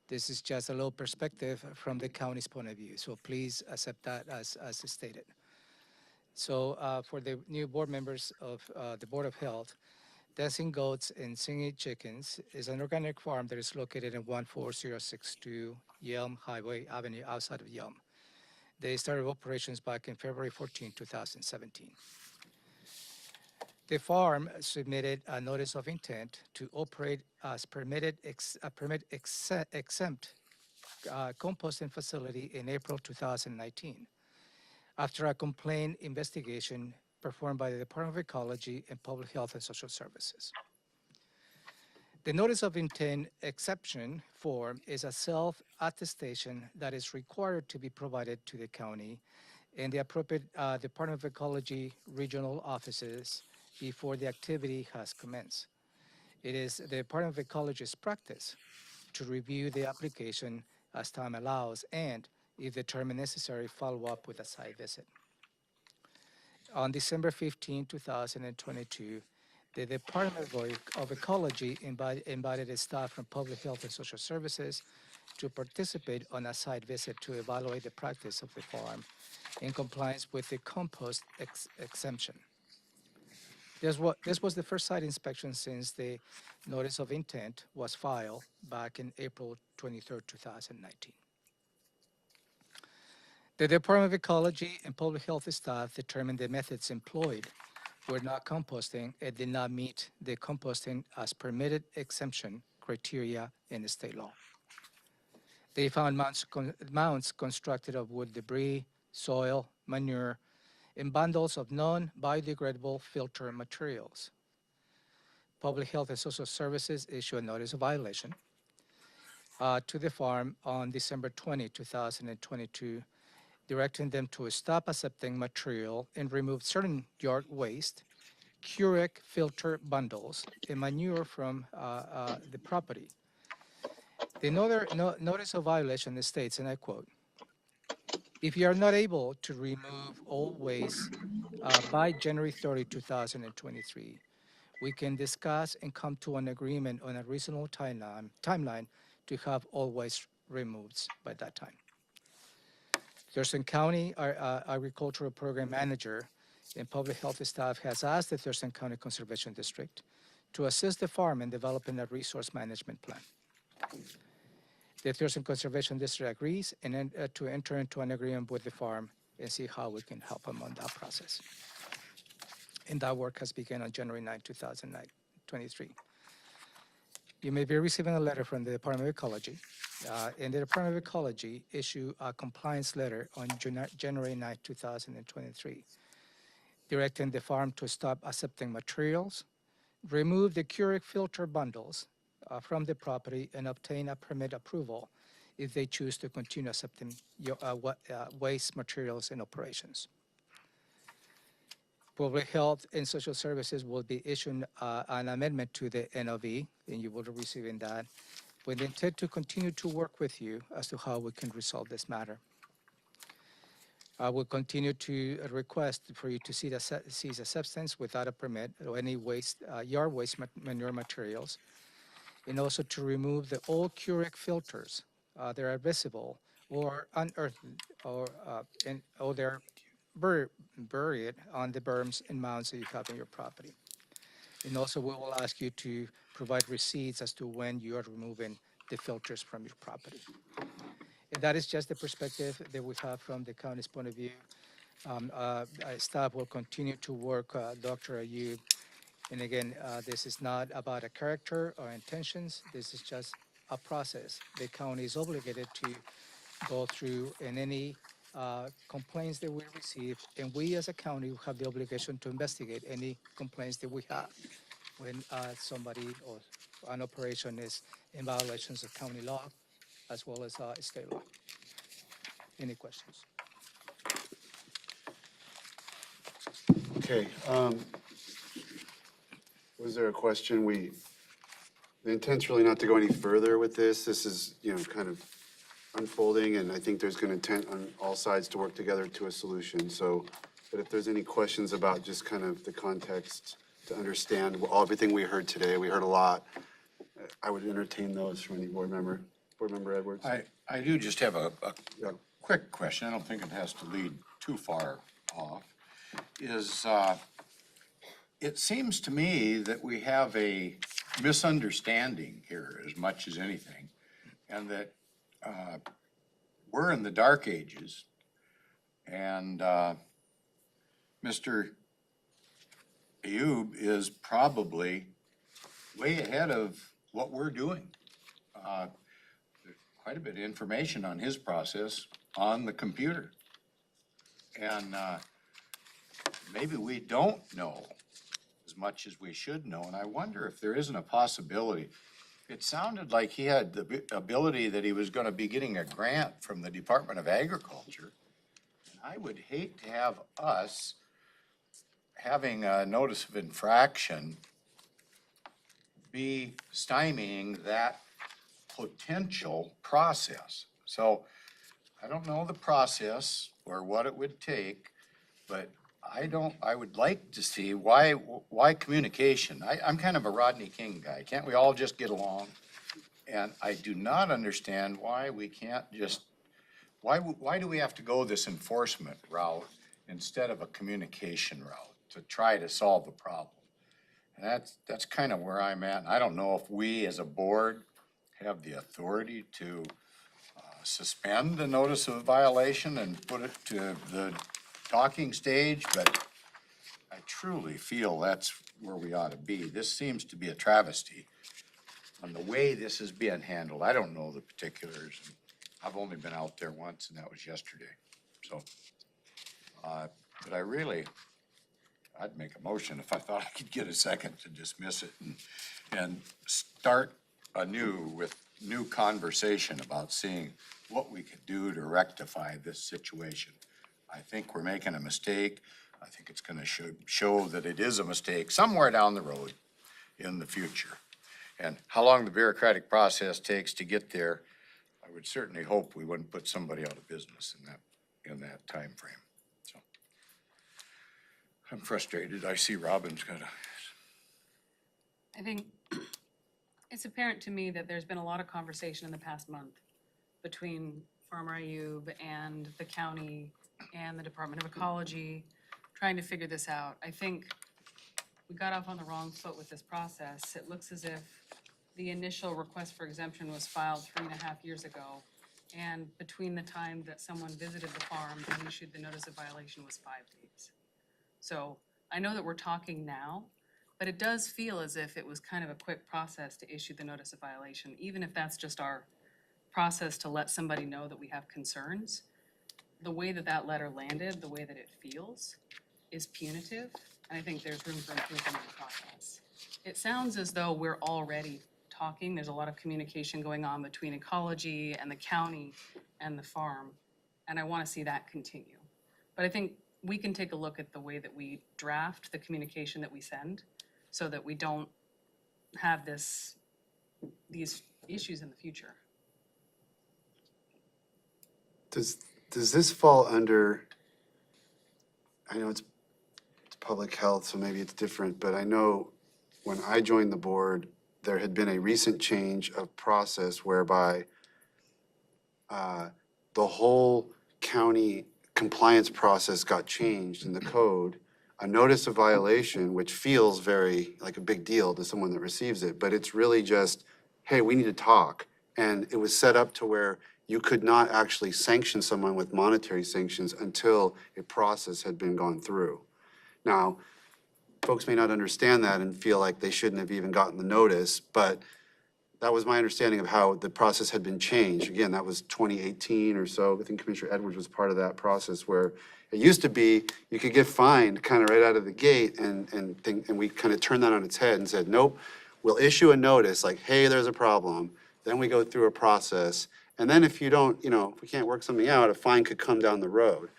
This is just a little perspective from the county's point of view. So please accept that as stated. So for the new board members of the Board of Health, Dancing Goats and Singing Chickens is an organic farm that is located in 14062 Yelm Highway Avenue outside of Yelm. They started operations back in February 14, 2017. The farm submitted a notice of intent to operate as exempt composting facility in April 2019 after a complaint investigation performed by the Department of Ecology and Public Health and Social Services. The notice of intent exception form is a self-attestation that is required to be provided to the county and the appropriate Department of Ecology regional offices before the activity has commenced. It is the Department of Ecology's practice to review the application as time allows and, if determined necessary, follow up with a site visit. On December 15, 2022, the Department of Ecology invited its staff from Public Health and Social Services to participate on a site visit to evaluate the practice of the farm in compliance with the compost exemption. This was the first site inspection since the notice of intent was filed back in April 23, 2019. The Department of Ecology and Public Health staff determined the methods employed were not composting and did not meet the composting as permitted exemption criteria in the state law. They found mounds constructed of wood debris, soil, manure, and bundles of non-biodegradable filter materials. Public Health and Social Services issued a notice of violation to the farm on December 20, 2022, directing them to stop accepting material and remove certain yard waste, Keurig filter bundles, and manure from the property. The notice of violation states, and I quote, "If you are not able to remove all waste by January 30, 2023, we can discuss and come to an agreement on a reasonable timeline to have all waste removed by that time." Thurston County Agricultural Program Manager and Public Health staff has asked the Thurston County Conservation District to assist the farm in developing a resource management plan. The Thurston Conservation District agrees and to enter into an agreement with the farm and see how we can help them on that process. And that work has begun on January 9, 2023. You may be receiving a letter from the Department of Ecology, and the Department of Ecology issued a compliance letter on January 9, 2023, directing the farm to stop accepting materials, remove the Keurig filter bundles from the property, and obtain a permit approval if they choose to continue accepting waste materials and operations. Public Health and Social Services will be issuing an amendment to the NOV, and you will be receiving that, with the intent to continue to work with you as to how we can resolve this matter. I will continue to request for you to seize a substance without a permit or any yard waste manure materials, and also to remove the old Keurig filters that are visible or unearthed or they're buried on the berms and mounds that you have in your property. And also we will ask you to provide receipts as to when you are removing the filters from your property. And that is just the perspective that we have from the county's point of view. Staff will continue to work, Dr. Ayub. And again, this is not about a character or intentions. This is just a process. The county is obligated to go through in any complaints that we receive, and we as a county have the obligation to investigate any complaints that we have when somebody or an operation is in violations of county law as well as state law. Any questions? Okay, was there a question? The intent's really not to go any further with this. This is, kind of unfolding, and I think there's an intent on all sides to work together to a solution. So, but if there's any questions about just kind of the context to understand everything we heard today, we heard a lot. I would entertain those from any board member. Board Member Edwards? I do just have a quick question. I don't think it has to lead too far off. It seems to me that we have a misunderstanding here as much as anything, and that we're in the dark ages, and Mr. Ayub is probably way ahead of what we're doing. There's quite a bit of information on his process on the computer. And maybe we don't know as much as we should know, and I wonder if there isn't a possibility. It sounded like he had the ability that he was going to be getting a grant from the Department of Agriculture. And I would hate to have us having a notice of infraction be stymieing that potential process. So I don't know the process or what it would take, but I would like to see why communication. I'm kind of a Rodney King guy. Can't we all just get along? And I do not understand why we can't just, why do we have to go this enforcement route instead of a communication route to try to solve the problem? And that's kind of where I'm at. And I don't know if we as a board have the authority to suspend a notice of violation and put it to the talking stage, but I truly feel that's where we ought to be. This seems to be a travesty on the way this is being handled. I don't know the particulars. I've only been out there once, and that was yesterday. So, but I'd make a motion if I thought I could get a second to dismiss it and start anew with new conversation about seeing what we could do to rectify this situation. I think we're making a mistake. I think it's going to show that it is a mistake somewhere down the road in the future. And how long the bureaucratic process takes to get there, I would certainly hope we wouldn't put somebody out of business in that time frame. So I'm frustrated. I see Robin's got a. I think it's apparent to me that there's been a lot of conversation in the past month between Farmer Ayub and the county and the Department of Ecology, trying to figure this out. I think we got off on the wrong foot with this process. It looks as if the initial request for exemption was filed 3.5 years ago, and between the time that someone visited the farm and issued the notice of violation was 5 days. So I know that we're talking now, but it does feel as if it was kind of a quick process to issue the notice of violation, even if that's just our process to let somebody know that we have concerns. The way that that letter landed, the way that it feels, is punitive, and I think there's room for improvement in the process. It sounds as though we're already talking. There's a lot of communication going on between ecology and the county and the farm. And I want to see that continue. But I think we can take a look at the way that we draft the communication that we send so that we don't have these issues in the future. Does this fall under, I know it's public health, so maybe it's different, but I know when I joined the board, there had been a recent change of process whereby the whole county compliance process got changed in the code. A notice of violation, which feels very like a big deal to someone that receives it, but it's really just, hey, we need to talk. And it was set up to where you could not actually sanction someone with monetary sanctions until a process had been gone through. Now, folks may not understand that and feel like they shouldn't have even gotten the notice, but that was my understanding of how the process had been changed. Again, that was 2018 or so. I think Commissioner Edwards was part of that process where it used to be you could get fined kind of right out of the gate, and we kind of turned that on its head and said, nope, we'll issue a notice like, hey, there's a problem. Then we go through a process. And then if you don't, if we can't work something out, a fine could come down the road.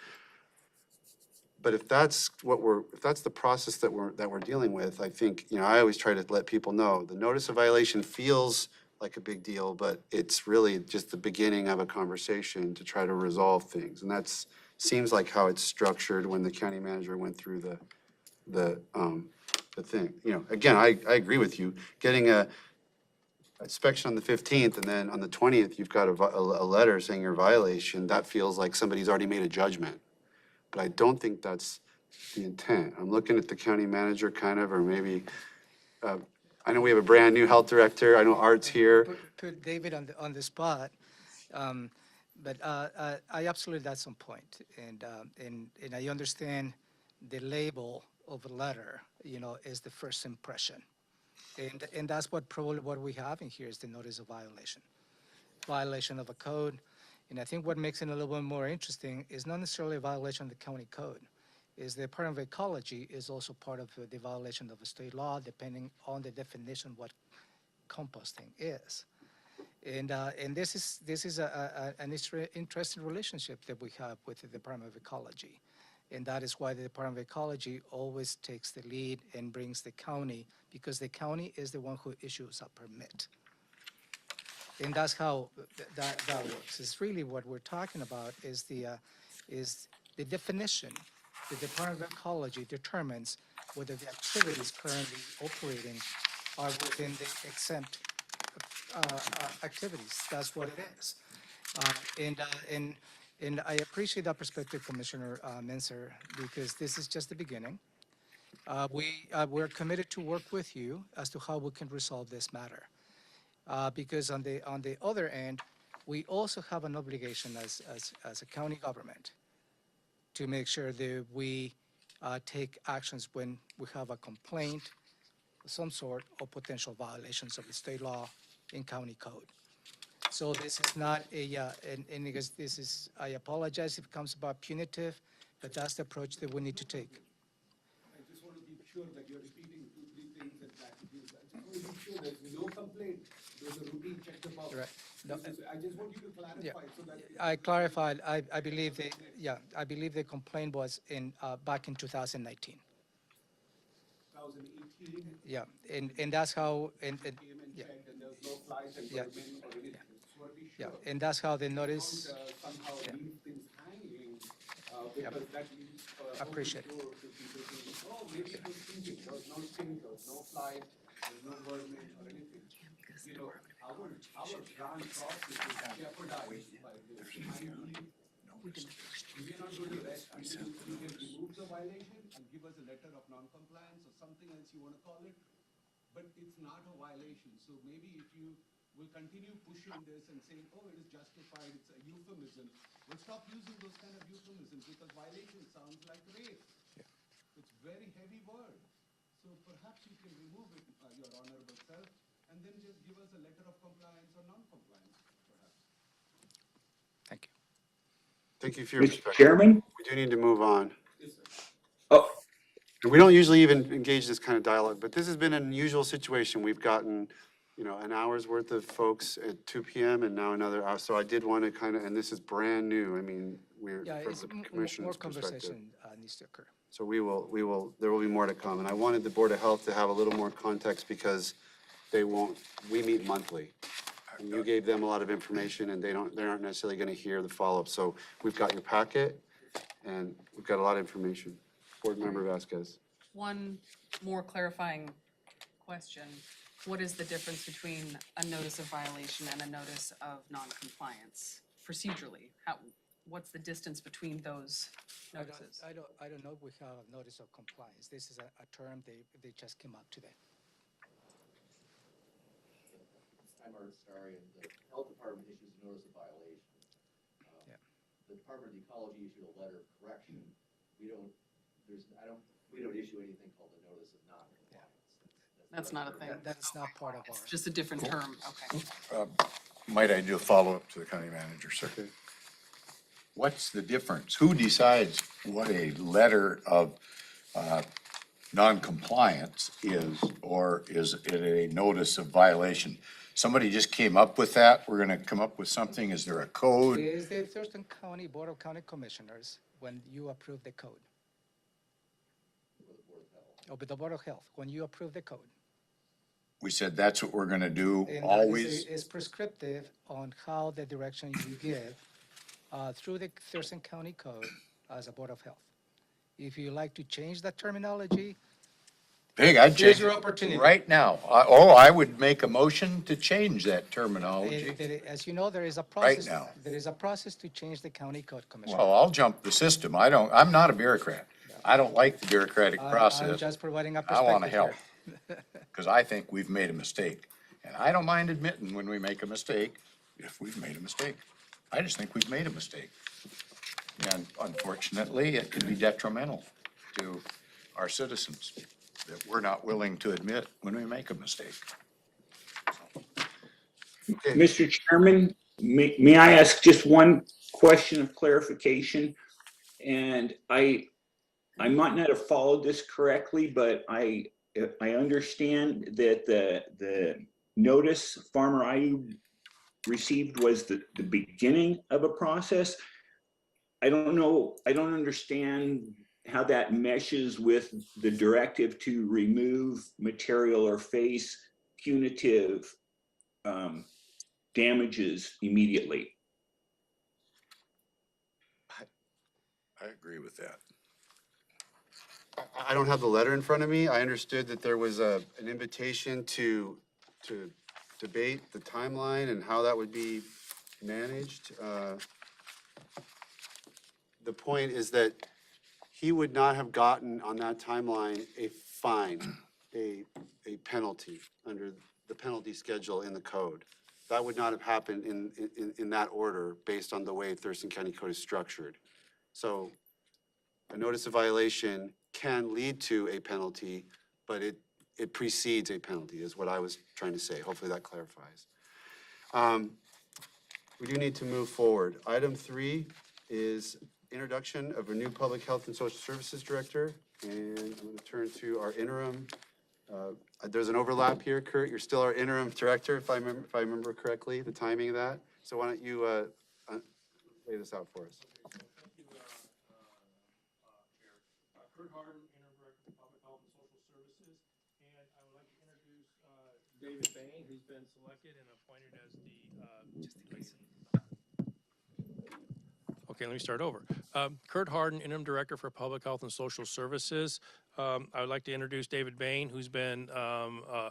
But if that's the process that we're dealing with, I think, I always try to let people know the notice of violation feels like a big deal, but it's really just the beginning of a conversation to try to resolve things. And that's seems like how it's structured when the county manager went through the thing. Again, I agree with you. Getting a inspection on the 15th and then on the 20th, you've got a letter saying your violation, that feels like somebody's already made a judgment. But I don't think that's the intent. I'm looking at the county manager kind of, or maybe, I know we have a brand new health director. I know Art's here. Put David on the spot, but I absolutely that's on point, and I understand the label of a letter, is the first impression, and that's probably what we have in here is the notice of violation of a code. And I think what makes it a little bit more interesting is not necessarily a violation of the county code, is the Department of Ecology is also part of the violation of a state law, depending on the definition what composting is. And this is an interesting relationship that we have with the Department of Ecology. And that is why the Department of Ecology always takes the lead and brings the county, because the county is the one who issues a permit. And that's how that works. It's really what we're talking about is the definition. The Department of Ecology determines whether the activities currently operating are within the exempt activities. That's what it is. And I appreciate that perspective, Commissioner Menser, because this is just the beginning. We're committed to work with you as to how we can resolve this matter. Because on the other end, we also have an obligation as a county government to make sure that we take actions when we have a complaint of some sort or potential violations of the state law in county code. So this is not and because this is, I apologize if it comes about punitive, but that's the approach that we need to take. I just want to be sure that you're repeating 2-3 things and platitudes. I just want to be sure there's no complaint. There's a routine check the box. Right. No, I just want you to clarify so that. I clarified. I believe I believe the complaint was in back in 2019. 2018. Yeah, and that's how Came and checked and there was no flies and permit or anything. Just want to be sure. and that's how the notice. Don't somehow leave things hanging because that leaves Appreciate open door to people thinking, oh, maybe it was easy. There was no stinkers, no flies, there's no vermin or anything. Our brand process is jeopardized by this. We're not going to rest until you can remove the violation and give us a letter of non-compliance or something else you want to call it. But it's not a violation. So maybe if you will continue pushing this and saying, oh, it is justified, it's a euphemism, we'll stop using those kind of euphemisms because violation sounds like rape. It's very heavy word. So perhaps you can remove it, your honorable self, and then just give us a letter of compliance or non-compliance, perhaps. Thank you. Thank you for your Mr. perspective. Chairman? We do need to move on. Yes, sir. Oh, And we don't usually even engage this kind of dialogue, but this has been an unusual situation. We've gotten an hour's worth of folks at 2 PM and now another hour. So I did want to kind of, and this is brand new. I mean, we're Yeah, from it's the more commission's perspective. conversation needs to occur. So there will be more to come. And I wanted the Board of Health to have a little more context because we meet monthly. And you gave them a lot of information and they aren't necessarily going to hear the follow-up. So we've got your packet and we've got a lot of information. Board Member Vasquez. One more clarifying question. What is the difference between a notice of violation and a notice of non-compliance procedurally? What's the distance between those notices? I don't know if we have a notice of compliance. This is a term they just came up today. I'm Art Starian. The health department issues a notice of violation. Yeah. The Department of Ecology issued a letter of correction. We don't issue anything called a notice of non-compliance. That's not a thing. That's not part of our. It's just a different term, okay. Might I do a follow-up to the county manager, sir? What's the difference? Who decides what a letter of non-compliance is, or is it a notice of violation? Somebody just came up with that? We're gonna come up with something? Is there a code? It is the Thurston County Board of County Commissioners when you approve the code. Oh, but the Board of Health, when you approve the code. We said that's what we're gonna do, And that always. is prescriptive on how the direction you give through the Thurston County Code as a Board of Health. If you like to change that terminology, Hey, I'd here's change your it opportunity. right now. I would make a motion to change that terminology. As you know, there is a process. now. There is a process to change the county code, Commissioner. Well, I'll jump the system. I'm not a bureaucrat. I don't like the bureaucratic I'm process. just providing a I perspective wanna help, here. because I think we've made a mistake. And I don't mind admitting when we make a mistake, if we've made a mistake. I just think we've made a mistake. And unfortunately, it can be detrimental to our citizens that we're not willing to admit when we make a mistake. Mr. Chairman, may I ask just one question of clarification? And I might not have followed this correctly, but I understand that the notice Farmer Ayub received was the beginning of a process. I don't know, I don't understand how that meshes with the directive to remove material or face punitive damages immediately. I agree with that. I don't have the letter in front of me. I understood that there was an invitation to debate the timeline and how that would be managed. The point is that he would not have gotten on that timeline a fine, a penalty under the penalty schedule in the code. That would not have happened in that order based on the way Thurston County Code is structured. So a notice of violation can lead to a penalty, but it precedes a penalty is what I was trying to say. Hopefully that clarifies. We do need to move forward. Item 3 is introduction of a new Public Health and Social Services Director. And I'm going to turn to our interim. There's an overlap here, Kurt. You're still our interim director, if I remember correctly, the timing of that. So why don't you lay this out for us? Kurt Harden, Interim Director of Public Health and Social Services, and I would like to introduce David Bain, who's been selected and appointed as the. Okay, let me start over. Kurt Harden, Interim Director for Public Health and Social Services. I would like to introduce David Bain, who's been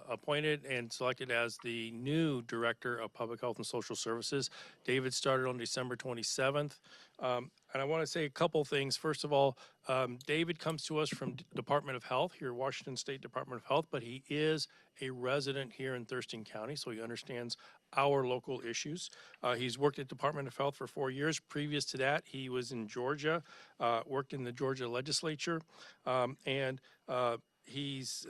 appointed and selected as the new Director of Public Health and Social Services. David started on December 27th. And I want to say a couple things. First of all, David comes to us from Department of Health here, Washington State Department of Health, but he is a resident here in Thurston County, so he understands our local issues. He's worked at Department of Health for 4 years. Previous to that, he was in Georgia, worked in the Georgia legislature, and he's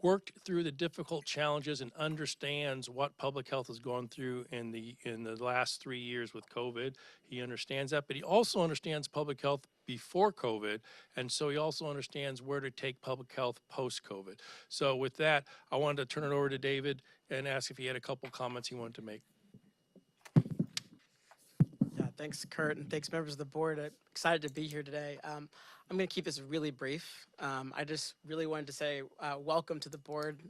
worked through the difficult challenges and understands what public health has gone through in the last 3 years with COVID. He understands that, but he also understands public health before COVID, and so he also understands where to take public health post-COVID. So with that, I wanted to turn it over to David and ask if he had a couple comments he wanted to make. Yeah, thanks, Kurt, and thanks, members of the board. I'm excited to be here today. I'm going to keep this really brief. I just really wanted to say welcome to the board.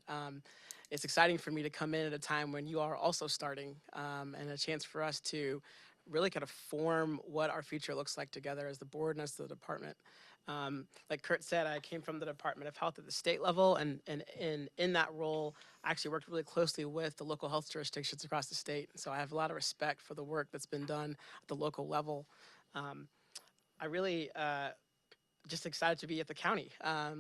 It's exciting for me to come in at a time when you are also starting, and a chance for us to really kind of form what our future looks like together as the board and as the department. Like Kurt said, I came from the Department of Health at the state level, and in that role, I actually worked really closely with the local health jurisdictions across the state. So I have a lot of respect for the work that's been done at the local level. I really just excited to be at the county.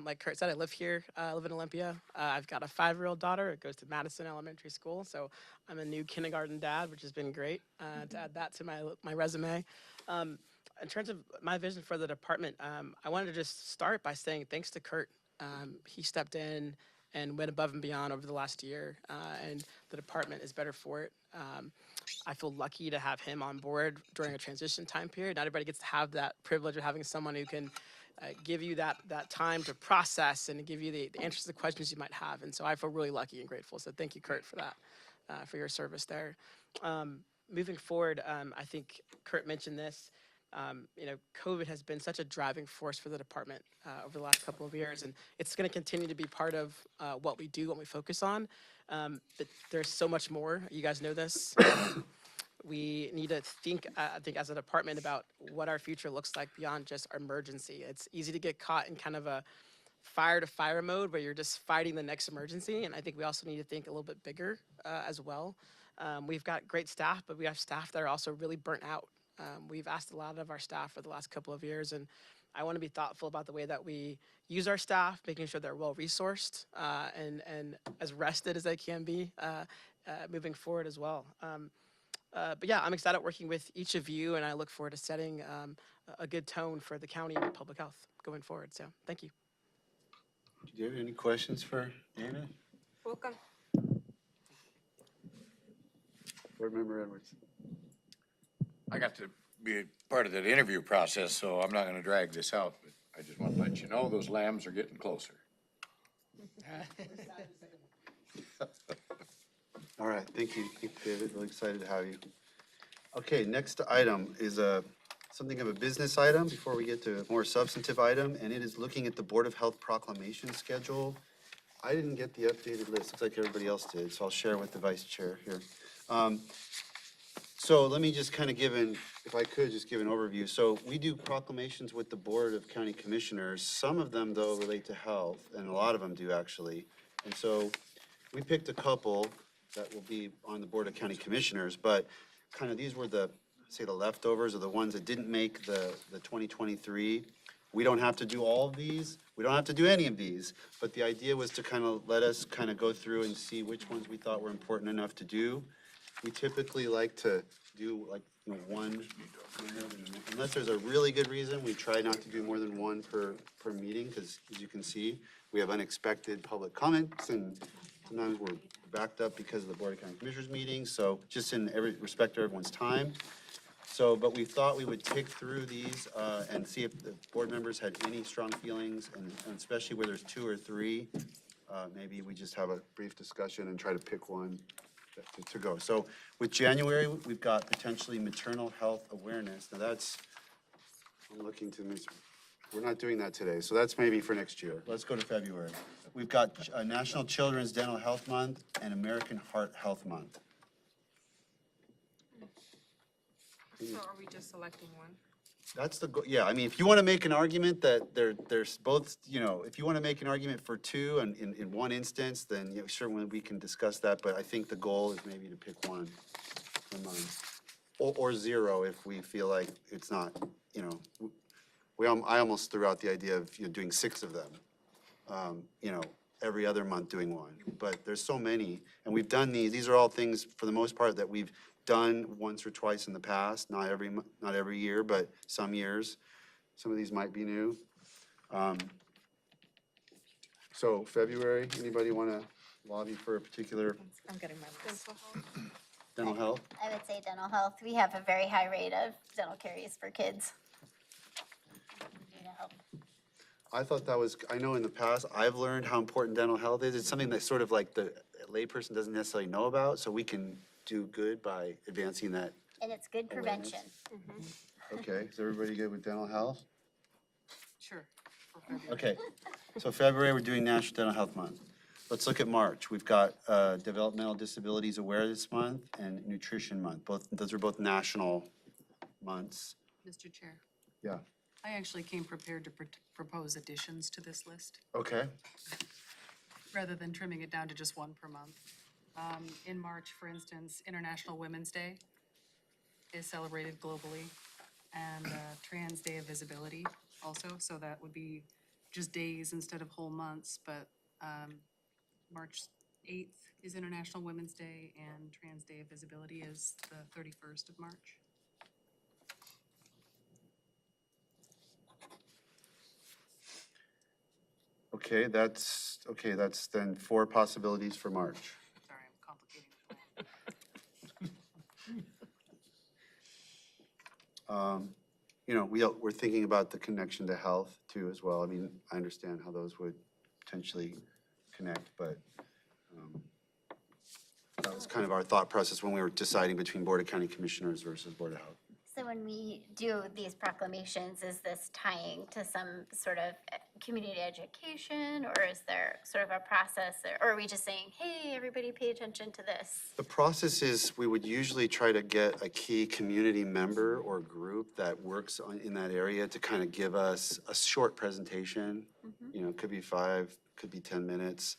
Like Kurt said, I live here, I live in Olympia. I've got a 5-year-old daughter. It goes to Madison Elementary School. So I'm a new kindergarten dad, which has been great to add that to my resume. In terms of my vision for the department, I wanted to just start by saying thanks to Kurt. He stepped in and went above and beyond over the last year, and the department is better for it. I feel lucky to have him on board during a transition time period. Not everybody gets to have that privilege of having someone who can give you that time to process and to give you the answers to the questions you might have. And so I feel really lucky and grateful. So thank you, Kurt, for that, for your service there. Moving forward, I think Kurt mentioned this. COVID has been such a driving force for the department over the last couple of years, and it's going to continue to be part of what we do, what we focus on. But there's so much more. You guys know this. We need to think, I think, as a department about what our future looks like beyond just emergency. It's easy to get caught in kind of a fire-to-fire mode where you're just fighting the next emergency, and I think we also need to think a little bit bigger as well. We've got great staff, but we have staff that are also really burnt out. We've asked a lot of our staff for the last couple of years, and I want to be thoughtful about the way that we use our staff, making sure they're well-resourced and as rested as they can be moving forward as well. But yeah, I'm excited working with each of you, and I look forward to setting a good tone for the county and public health going forward. So thank you. Do you have any questions for Anna? Welcome. Board Member Edwards. I got to be a part of that interview process, so I'm not going to drag this out, but I just want to let you know those lambs are getting closer. All right, thank you, David. Really excited to have you. Okay, next item is something of a business item before we get to a more substantive item, and it is looking at the Board of Health proclamation schedule. I didn't get the updated list. Looks like everybody else did, so I'll share with the vice chair here. So let me just kind of if I could, just give an overview. So we do proclamations with the Board of County Commissioners. Some of them, though, relate to health, and a lot of them do, actually. And so we picked a couple that will be on the Board of County Commissioners, but kind of these were the leftovers, or the ones that didn't make the 2023. We don't have to do all of these. We don't have to do any of these, but the idea was to kind of let us kind of go through and see which ones we thought were important enough to do. We typically like to do one, unless there's a really good reason, we try not to do more than one per meeting, because as you can see, we have unexpected public comments, and sometimes we're backed up because of the Board of County Commissioners meetings, so just in every respect to everyone's time. So, but we thought we would tick through these and see if the board members had any strong feelings, and especially where there's 2 or 3, maybe we just have a brief discussion and try to pick one to go. So with January, we've got potentially maternal health awareness. Now that's, I'm looking to miss, we're not doing that today, so that's maybe for next year. Let's go to February. We've got National Children's Dental Health Month and American Heart Health Month. So are we just selecting one? That's the, yeah, I mean, if you want to make an argument that there's both, if you want to make an argument for 2 and in one instance, then certainly we can discuss that, but I think the goal is maybe to pick one or 0 if we feel like it's not, I almost threw out the idea of doing 6 of them, every other month doing one, but there's so many, and we've done these are all things for the most part that we've done once or twice in the past, not every year, but some years. Some of these might be new. So February, anybody want to lobby for a particular I'm getting my list. dental health? I would say dental health. We have a very high rate of dental caries for kids. I thought that was, I know in the past, I've learned how important dental health is. It's something that sort of like the layperson doesn't necessarily know about, so we can do good by advancing that. And it's good Awareness. prevention. Okay, is everybody good with dental health? Sure. for February. Okay, so February, we're doing National Dental Health Month. Let's look at March. We've got Developmental Disabilities Awareness Month and Nutrition Month. Those are both national months. Mr. Chair, Yeah, I actually came prepared to propose additions to this list, okay. rather than trimming it down to just one per month. In March, for instance, International Women's Day is celebrated globally, and Trans Day of Visibility also, so that would be just days instead of whole months, but March 8th is International Women's Day, and Trans Day of Visibility is the 31st of March. Okay, that's then 4 possibilities for March. Sorry, I'm complicating the plan. You know, we're thinking about the connection to health too as well. I mean, I understand how those would potentially connect, but that was kind of our thought process when we were deciding between Board of County Commissioners versus Board of Health. So when we do these proclamations, is this tying to some sort of community education, or is there sort of a process, or are we just saying, hey, everybody pay attention to this? The process is, we would usually try to get a key community member or group that works in that area to kind of give us a short presentation. You know, it could be 5, could be 10 minutes.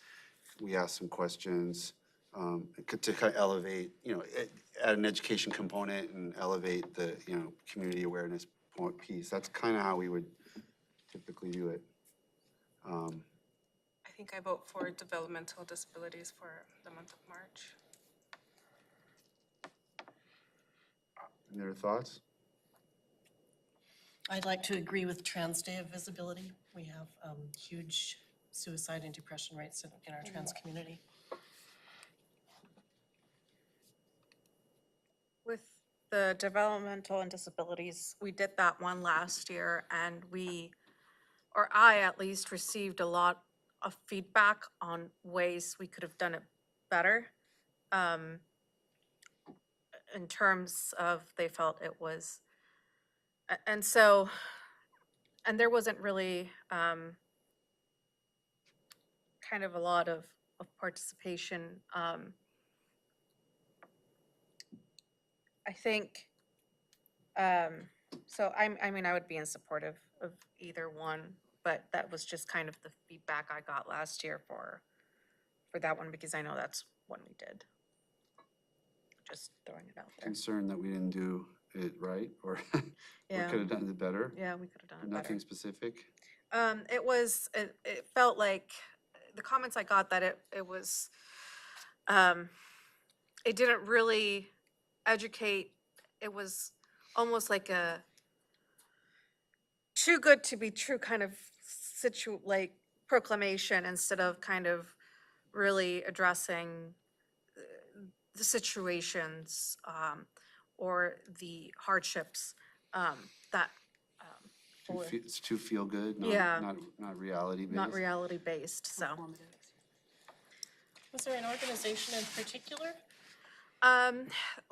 We ask some questions to kind of elevate, you know, add an education component and elevate the, you know, community awareness piece. That's kind of how we would typically do it. I think I vote for developmental disabilities for the month of March. Any other thoughts? I'd like to agree with Trans Day of Visibility. We have huge suicide and depression rates in our trans community. With the developmental and disabilities, we did that one last year, and I at least received a lot of feedback on ways we could have done it better. In terms of, they felt it was, and there wasn't really kind of a lot of participation. I think, so I mean, I would be in support of either one, but that was just kind of the feedback I got last year for that one, because I know that's one we did. Just throwing it out there. Concerned that we didn't do it right, or Yeah. could have done it better? Yeah, we could have done it better. Nothing specific? It felt like, the comments I got, that it was, it didn't really educate. It was almost like a too good to be true kind of proclamation, instead of kind of really addressing the situations or the hardships that It's too feel good, Yeah. not reality based. not reality based. So Was there an organization in particular?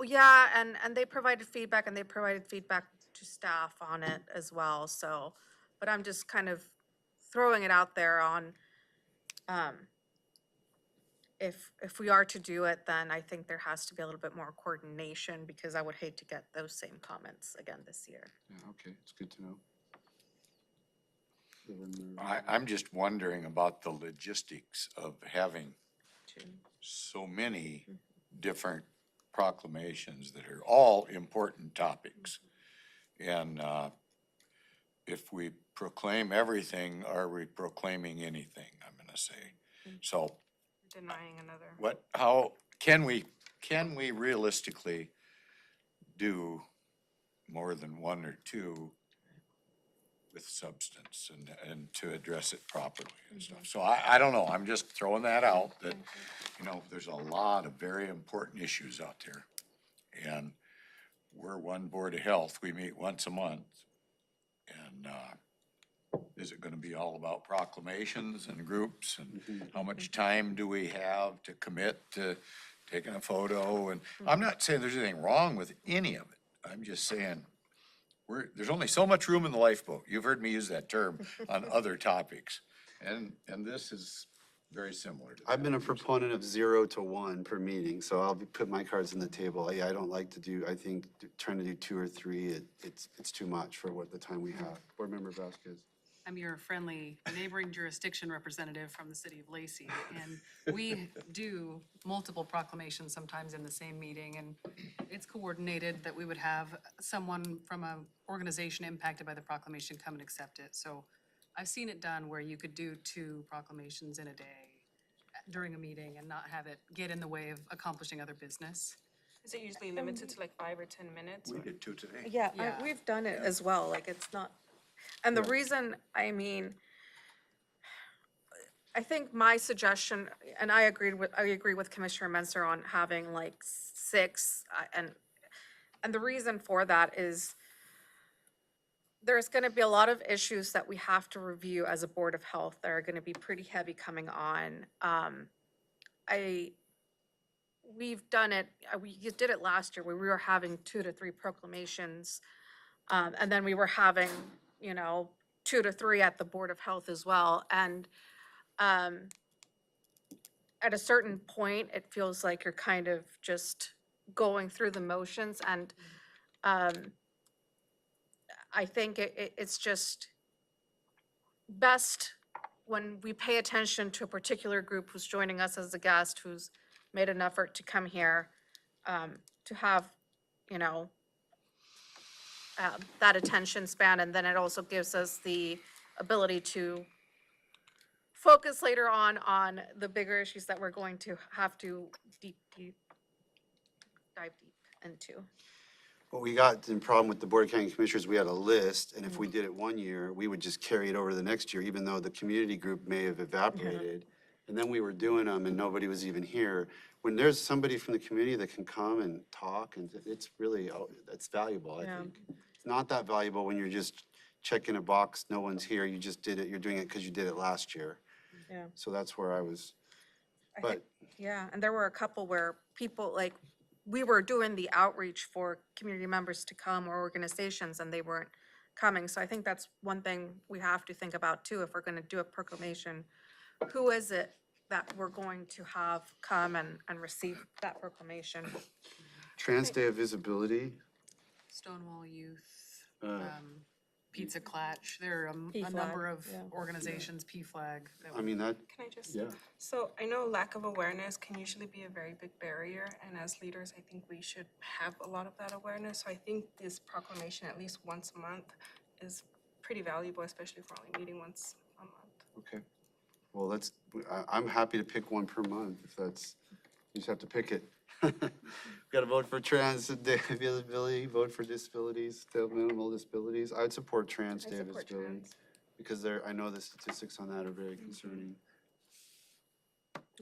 yeah, and they provided feedback, and they provided feedback to staff on it as well. So, but I'm just kind of throwing it out there on if we are to do it, then I think there has to be a little bit more coordination, because I would hate to get those same comments again this year. Yeah, okay, it's good to know. I'm just wondering about the logistics of having so many different proclamations that are all important topics. And if we proclaim everything, are we proclaiming anything, I'm gonna say. So Denying another. how can we realistically do more than 1 or 2 with substance and to address it properly and stuff. So I don't know, I'm just throwing that out, that, you know, there's a lot of very important issues out there. And we're one Board of Health, we meet once a month. And, is it gonna be all about proclamations and groups, and how much time do we have to commit to taking a photo? And I'm not saying there's anything wrong with any of it, I'm just saying, there's only so much room in the lifeboat. You've heard me use that term on other topics. And this is very similar to that. I've been a proponent of 0 to 1 per meeting, so I'll put my cards on the table. I don't like to do, I think trying to do 2 or 3, it's too much for what the time we have. Board Member Vasquez. I'm your friendly neighboring jurisdiction representative from the city of Lacey, and we do multiple proclamations sometimes in the same meeting, and it's coordinated that we would have someone from an organization impacted by the proclamation come and accept it. So I've seen it done where you could do 2 proclamations in a day during a meeting and not have it get in the way of accomplishing other business. Is it usually limited to like 5 or 10 minutes? We did 2 today. Yeah, Yeah. we've done it as well, like it's not, and the reason, I mean, I think my suggestion, and I agree with Commissioner Menser on having like 6, and the reason for that is there's gonna be a lot of issues that we have to review as a Board of Health that are gonna be pretty heavy coming on. We've done it, we did it last year where we were having 2 to 3 proclamations. And then we were having, 2 to 3 at the Board of Health as well. And at a certain point, it feels like you're kind of just going through the motions. And I think it's just best when we pay attention to a particular group who's joining us as a guest, who's made an effort to come here, to have, that attention span, and then it also gives us the ability to focus later on the bigger issues that we're going to have to dive deep into. What we got in problem with the Board of County Commissioners, we had a list, and if we did it one year, we would just carry it over to the next year, even though the community group may have evaporated. And then we were doing them and nobody was even here. When there's somebody from the community that can come and talk, and it's really, it's valuable, I think. It's not that valuable when you're just checking a box, no one's here, you just did it, you're doing it because you did it last year. Yeah. So that's where I was, but. Yeah, and there were a couple where people, like, we were doing the outreach for community members to come or organizations and they weren't coming. So I think that's one thing we have to think about too, if we're gonna do a proclamation. Who is it that we're going to have come and receive that proclamation? Trans Day of Visibility. Stonewall Youth, Pizza Clatch, there are a PFLAG, number of yeah. organizations, PFLAG. I mean, that, Can I just? yeah. So I know lack of awareness can usually be a very big barrier, and as leaders, I think we should have a lot of that awareness. So I think this proclamation, at least once a month, is pretty valuable, especially if we're only meeting once a month. Okay. Well, I'm happy to pick one per month if that's, you just have to pick it. Got to vote for trans day of visibility, vote for disabilities, minimal disabilities. I'd support trans day of visibility because I know the statistics on that are very concerning.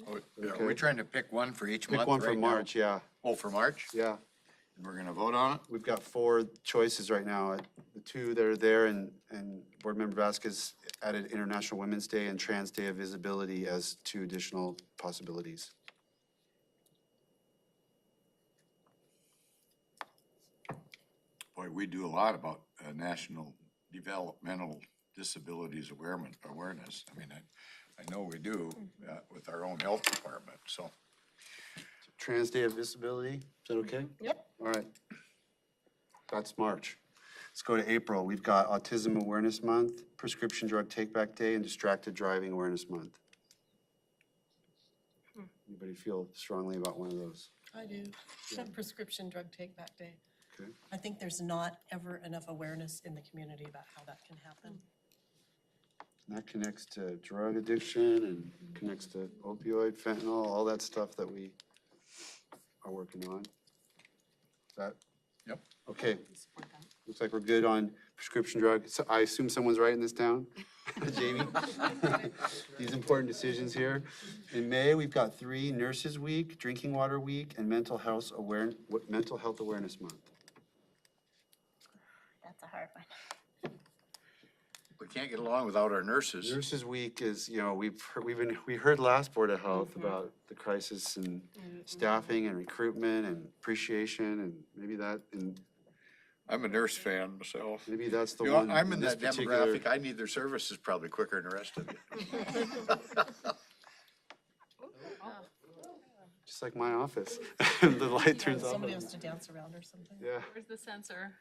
Are we trying to pick one for each month? Pick one for right now? March, yeah. Oh, for March? Yeah. And we're gonna vote on it? We've got 4 choices right now. The 2 that are there and Board Member Vasquez added International Women's Day and Trans Day of Visibility as 2 additional possibilities. Boy, we do a lot about National Developmental Disabilities Awareness. I mean, I know we do with our own health department, so. Trans Day of Visibility, is that okay? Yep. All right. That's March. Let's go to April. We've got Autism Awareness Month, Prescription Drug Take-Back Day, and Distracted Driving Awareness Month. Anybody feel strongly about one of those? I do. Yeah. Prescription drug take back day. Okay. I think there's not ever enough awareness in the community about how that can happen. And that connects to drug addiction and connects to opioid, fentanyl, all that stuff that we are working on. Is that? Yep. Okay. Looks like we're good on prescription drug. So I assume someone's writing this down? Jamie? These important decisions here. In May, we've got 3, Nurses Week, Drinking Water Week, and Mental Health Awareness Month. That's a hard one. We can't get along without our nurses. Nurses Week is, you know, we heard last Board of Health about the crisis and staffing and recruitment and appreciation and maybe that, and I'm a nurse fan myself. maybe that's the You know, one. I'm in this that particular- demographic. I need their services probably quicker than the rest of you. Just like my office. The light turns off. Somebody has to dance around or something. Yeah. Where's the sensor?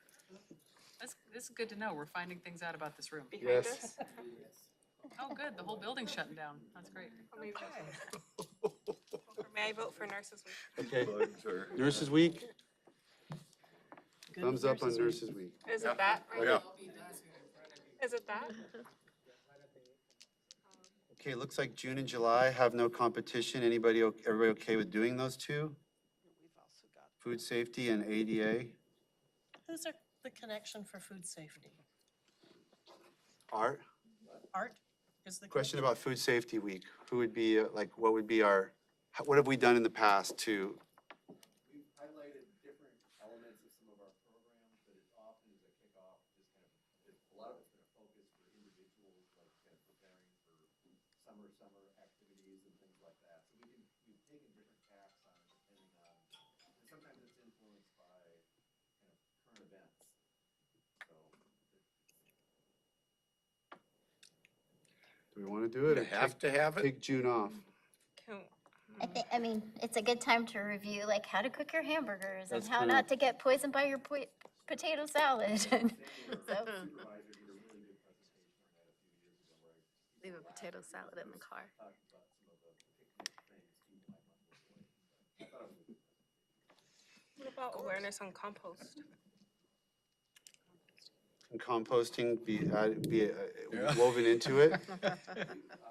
This is good to know. We're finding things out about this room. Yes. Oh, good. The whole building's shutting down. That's great. May I vote for Nurses Week? Okay. Nurses Week. Thumbs up on Nurses Nurses Week. Is it that? right? Yeah. Is it that? Okay, looks like June and July have no competition. Everybody okay with doing those two? Food safety and ADA. Who's the connection for food safety? Art? Art is the. Question about Food Safety Week. Who would be, what would be what have we done in the past to, We've highlighted different elements of some of our programs, but it often is a kickoff, just kind of, a lot of it's been a focus for individuals, like kind of preparing for summer activities and things like that. So we've taken different tacks on it depending on, and sometimes it's influenced by kind of current events. So do we want to do it? You have to have it? Take June off. I mean, it's a good time to review like how to cook your hamburgers and That's how kinda- not to get poisoned by your potato salad. And so, Leave a potato salad in the car. What about awareness on compost? And composting be woven into it? Would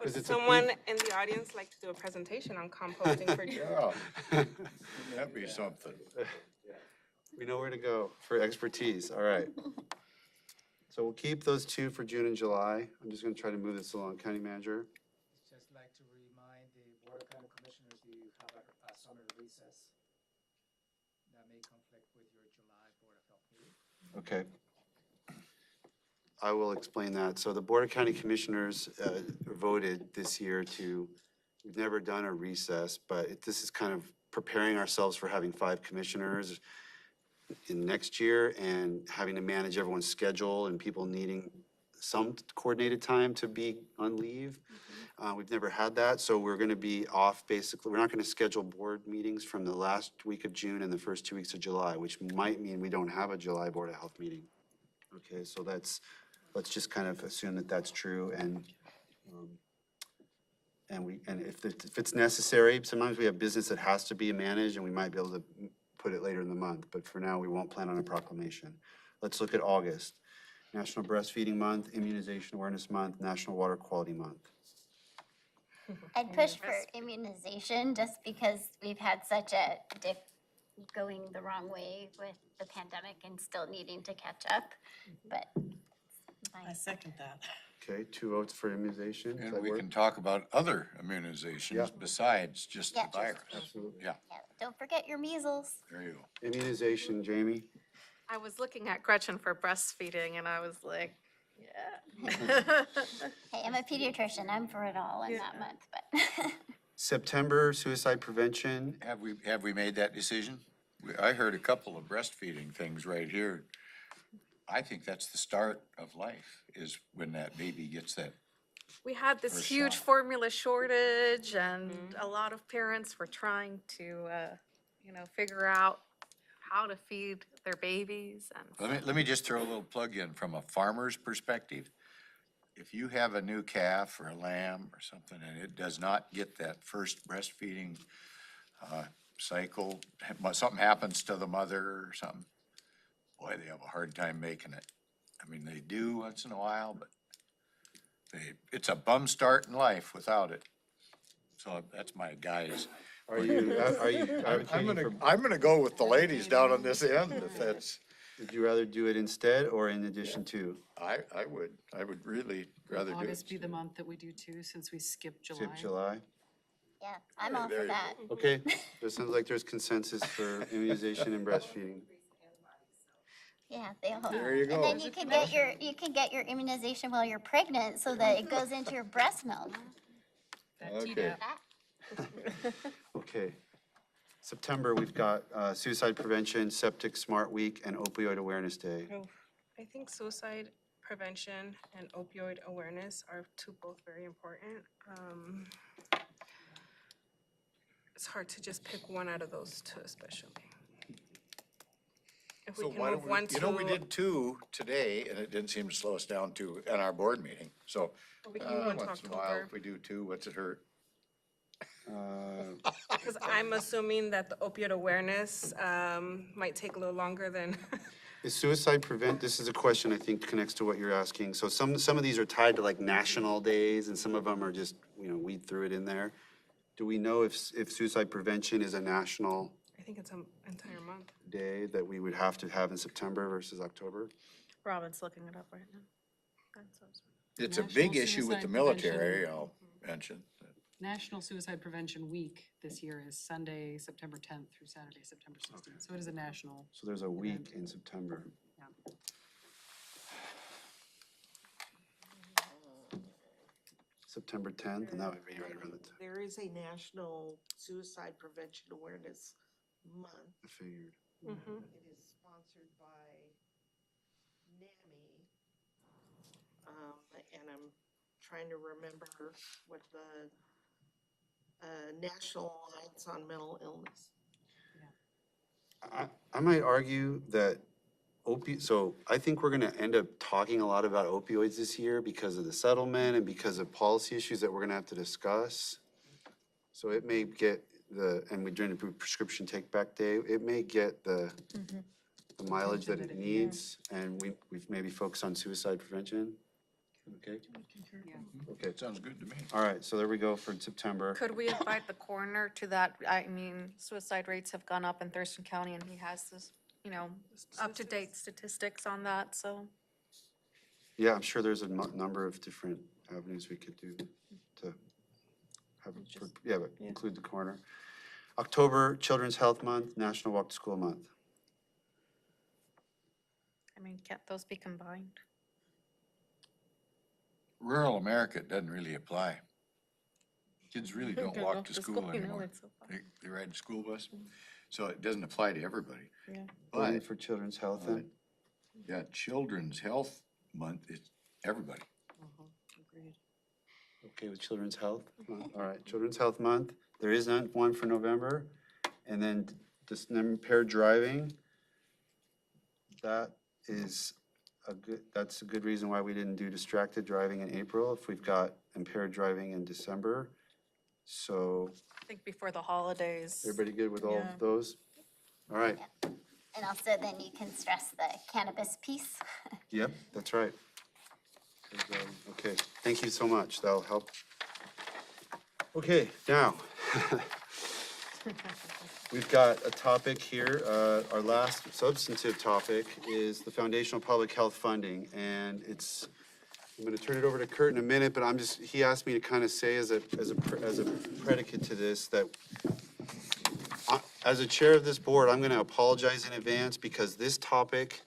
'Cause it's a someone in the audience like to do a presentation on composting for June? Yeah. Wouldn't that be something? We know where to go for expertise. All right. So we'll keep those 2 for June and July. I'm just going to try to move this along. County Manager. Just like to remind the Board of County Commissioners, you have a summer recess that may conflict with your July Board of Health meeting. Okay. I will explain that. So the Board of County Commissioners voted this year we've never done a recess, but this is kind of preparing ourselves for having 5 commissioners in next year and having to manage everyone's schedule and people needing some coordinated time to be on leave. We've never had that, so we're going to be off basically. We're not going to schedule board meetings from the last week of June and the first 2 weeks of July, which might mean we don't have a July Board of Health meeting. Okay, so let's just kind of assume that that's true and if it's necessary, sometimes we have business that has to be managed and we might be able to put it later in the month, but for now, we won't plan on a proclamation. Let's look at August. National Breastfeeding Month, Immunization Awareness Month, National Water Quality Month. I'd push for immunization just because we've had such a dip going the wrong way with the pandemic and still needing to catch up, but. I second that. Okay, 2 votes for immunization. Does And that we work? can talk about other immunizations besides just the Yeah. virus. Absolutely. Yeah, Don't forget your measles. there you go. Immunization, Jamie. I was looking at Gretchen for breastfeeding and I was like, yeah. Hey, I'm a pediatrician. I'm for it all in that month, but. September, suicide prevention. Have we made that decision? I heard a couple of breastfeeding things right here. I think that's the start of life, is when that baby gets that. We had this First huge shot. formula shortage and a lot of parents were trying to, figure out how to feed their babies and. Let me just throw a little plug in from a farmer's perspective. If you have a new calf or a lamb or something and it does not get that first breastfeeding cycle, something happens to the mother or something, boy, they have a hard time making it. I mean, they do once in a while, but it's a bum start in life without it. So that's my guys. Are you I'm advocating gonna, for? I'm gonna go with the ladies down on this end if that's. Would you rather do it instead or in addition to? I would really rather do it. August be the month that we do two, since we skipped July. Skip July? Yeah, I'm all for that. Okay, there sounds like there's consensus for immunization and breastfeeding. Yeah, they'll. There you And go. then you can get your immunization while you're pregnant so that it goes into your breast milk. Okay. Okay. September, we've got Suicide Prevention, Septic Smart Week, and Opioid Awareness Day. I think suicide prevention and opioid awareness are both very important. It's hard to just pick one out of those two, especially. If we So can why move don't one we, you know, we to- did two today, and it didn't seem to slow us down to, at our board meeting, so. We can move on to once in a while, October. if we do two, what's it hurt? Because I'm assuming that the opioid awareness might take a little longer than. Is suicide this is a question I think connects to what you're asking. So some of these are tied to like national days and some of them are just, weed through it in there. Do we know if suicide prevention is a national I think it's an entire month. day that we would have to have in September versus October? Robin's looking it up right now. That's It's a National big issue with the Suicide military, Prevention. I'll mention. National Suicide Prevention Week this year is Sunday, September 10th through Saturday, September 16th. So it is a national. So there's a week in September. Yeah. September 10th, and that would be right around the time. There is a National Suicide Prevention Awareness Month. I figured. Mhm. It is sponsored by NAMI. And I'm trying to remember what the National Alliance on Mental Illness. I might argue that so I think we're gonna end up talking a lot about opioids this year because of the settlement and because of policy issues that we're gonna have to discuss. So it may get and we're doing a prescription take-back day, it may get the mileage that it needs, and we've maybe focused on suicide prevention. Okay? Okay. Sounds good to me. All right, so there we go for September. Could we invite the coroner to that? I mean, suicide rates have gone up in Thurston County and he has this, up-to-date statistics on that, so. Yeah, I'm sure there's a number of different avenues we could do to have, but include the coroner. October, Children's Health Month, National Walk to School Month. I mean, can't those be combined? Rural America, it doesn't really apply. Kids really don't Don't walk go to to school school, anymore. it's so far. They ride the school bus, so it doesn't apply to everybody. Yeah. Voting But, for Children's Health then? yeah, Children's Health Month is everybody. Agreed. Okay with Children's Health? All right, Children's Health Month. There is not one for November. And then just impaired driving. That is that's a good reason why we didn't do distracted driving in April if we've got impaired driving in December. So I think before the holidays. everybody good with all Yeah. of those? All right. And also then you can stress the cannabis piece. Yep, that's right. Okay, thank you so much. That'll help. Okay, now, we've got a topic here. Our last substantive topic is the foundational public health funding. And I'm gonna turn it over to Kurt in a minute, but he asked me to kind of say as a predicate to this that as a chair of this board, I'm gonna apologize in advance because this topic,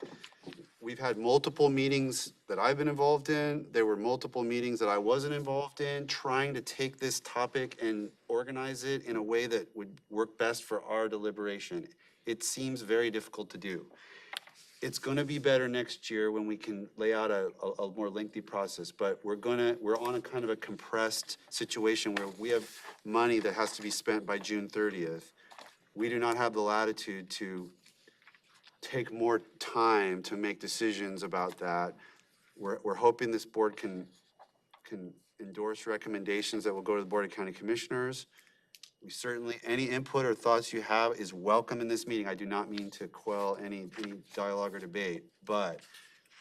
we've had multiple meetings that I've been involved in. There were multiple meetings that I wasn't involved in, trying to take this topic and organize it in a way that would work best for our deliberation. It seems very difficult to do. It's gonna be better next year when we can lay out a more lengthy process, but we're on a kind of a compressed situation where we have money that has to be spent by June 30th. We do not have the latitude to take more time to make decisions about that. We're hoping this board can endorse recommendations that will go to the Board of County Commissioners. We certainly, any input or thoughts you have is welcome in this meeting. I do not mean to quell any dialogue or debate, but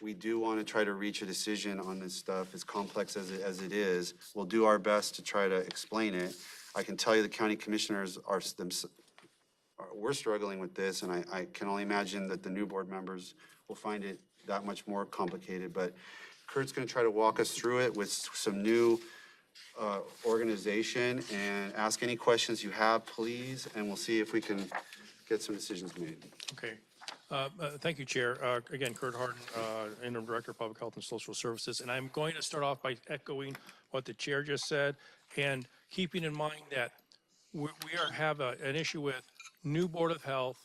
we do want to try to reach a decision on this stuff, as complex as it is. We'll do our best to try to explain it. I can tell you the county commissioners we're struggling with this, and I can only imagine that the new board members will find it that much more complicated. But Kurt's going to try to walk us through it with some new organization, and ask any questions you have, please, and we'll see if we can get some decisions made. Okay. Thank you, Chair. Again, Kurt Harden, Interim Director of Public Health and Social Services. And I'm going to start off by echoing what the Chair just said, and keeping in mind that we have an issue with new Board of Health,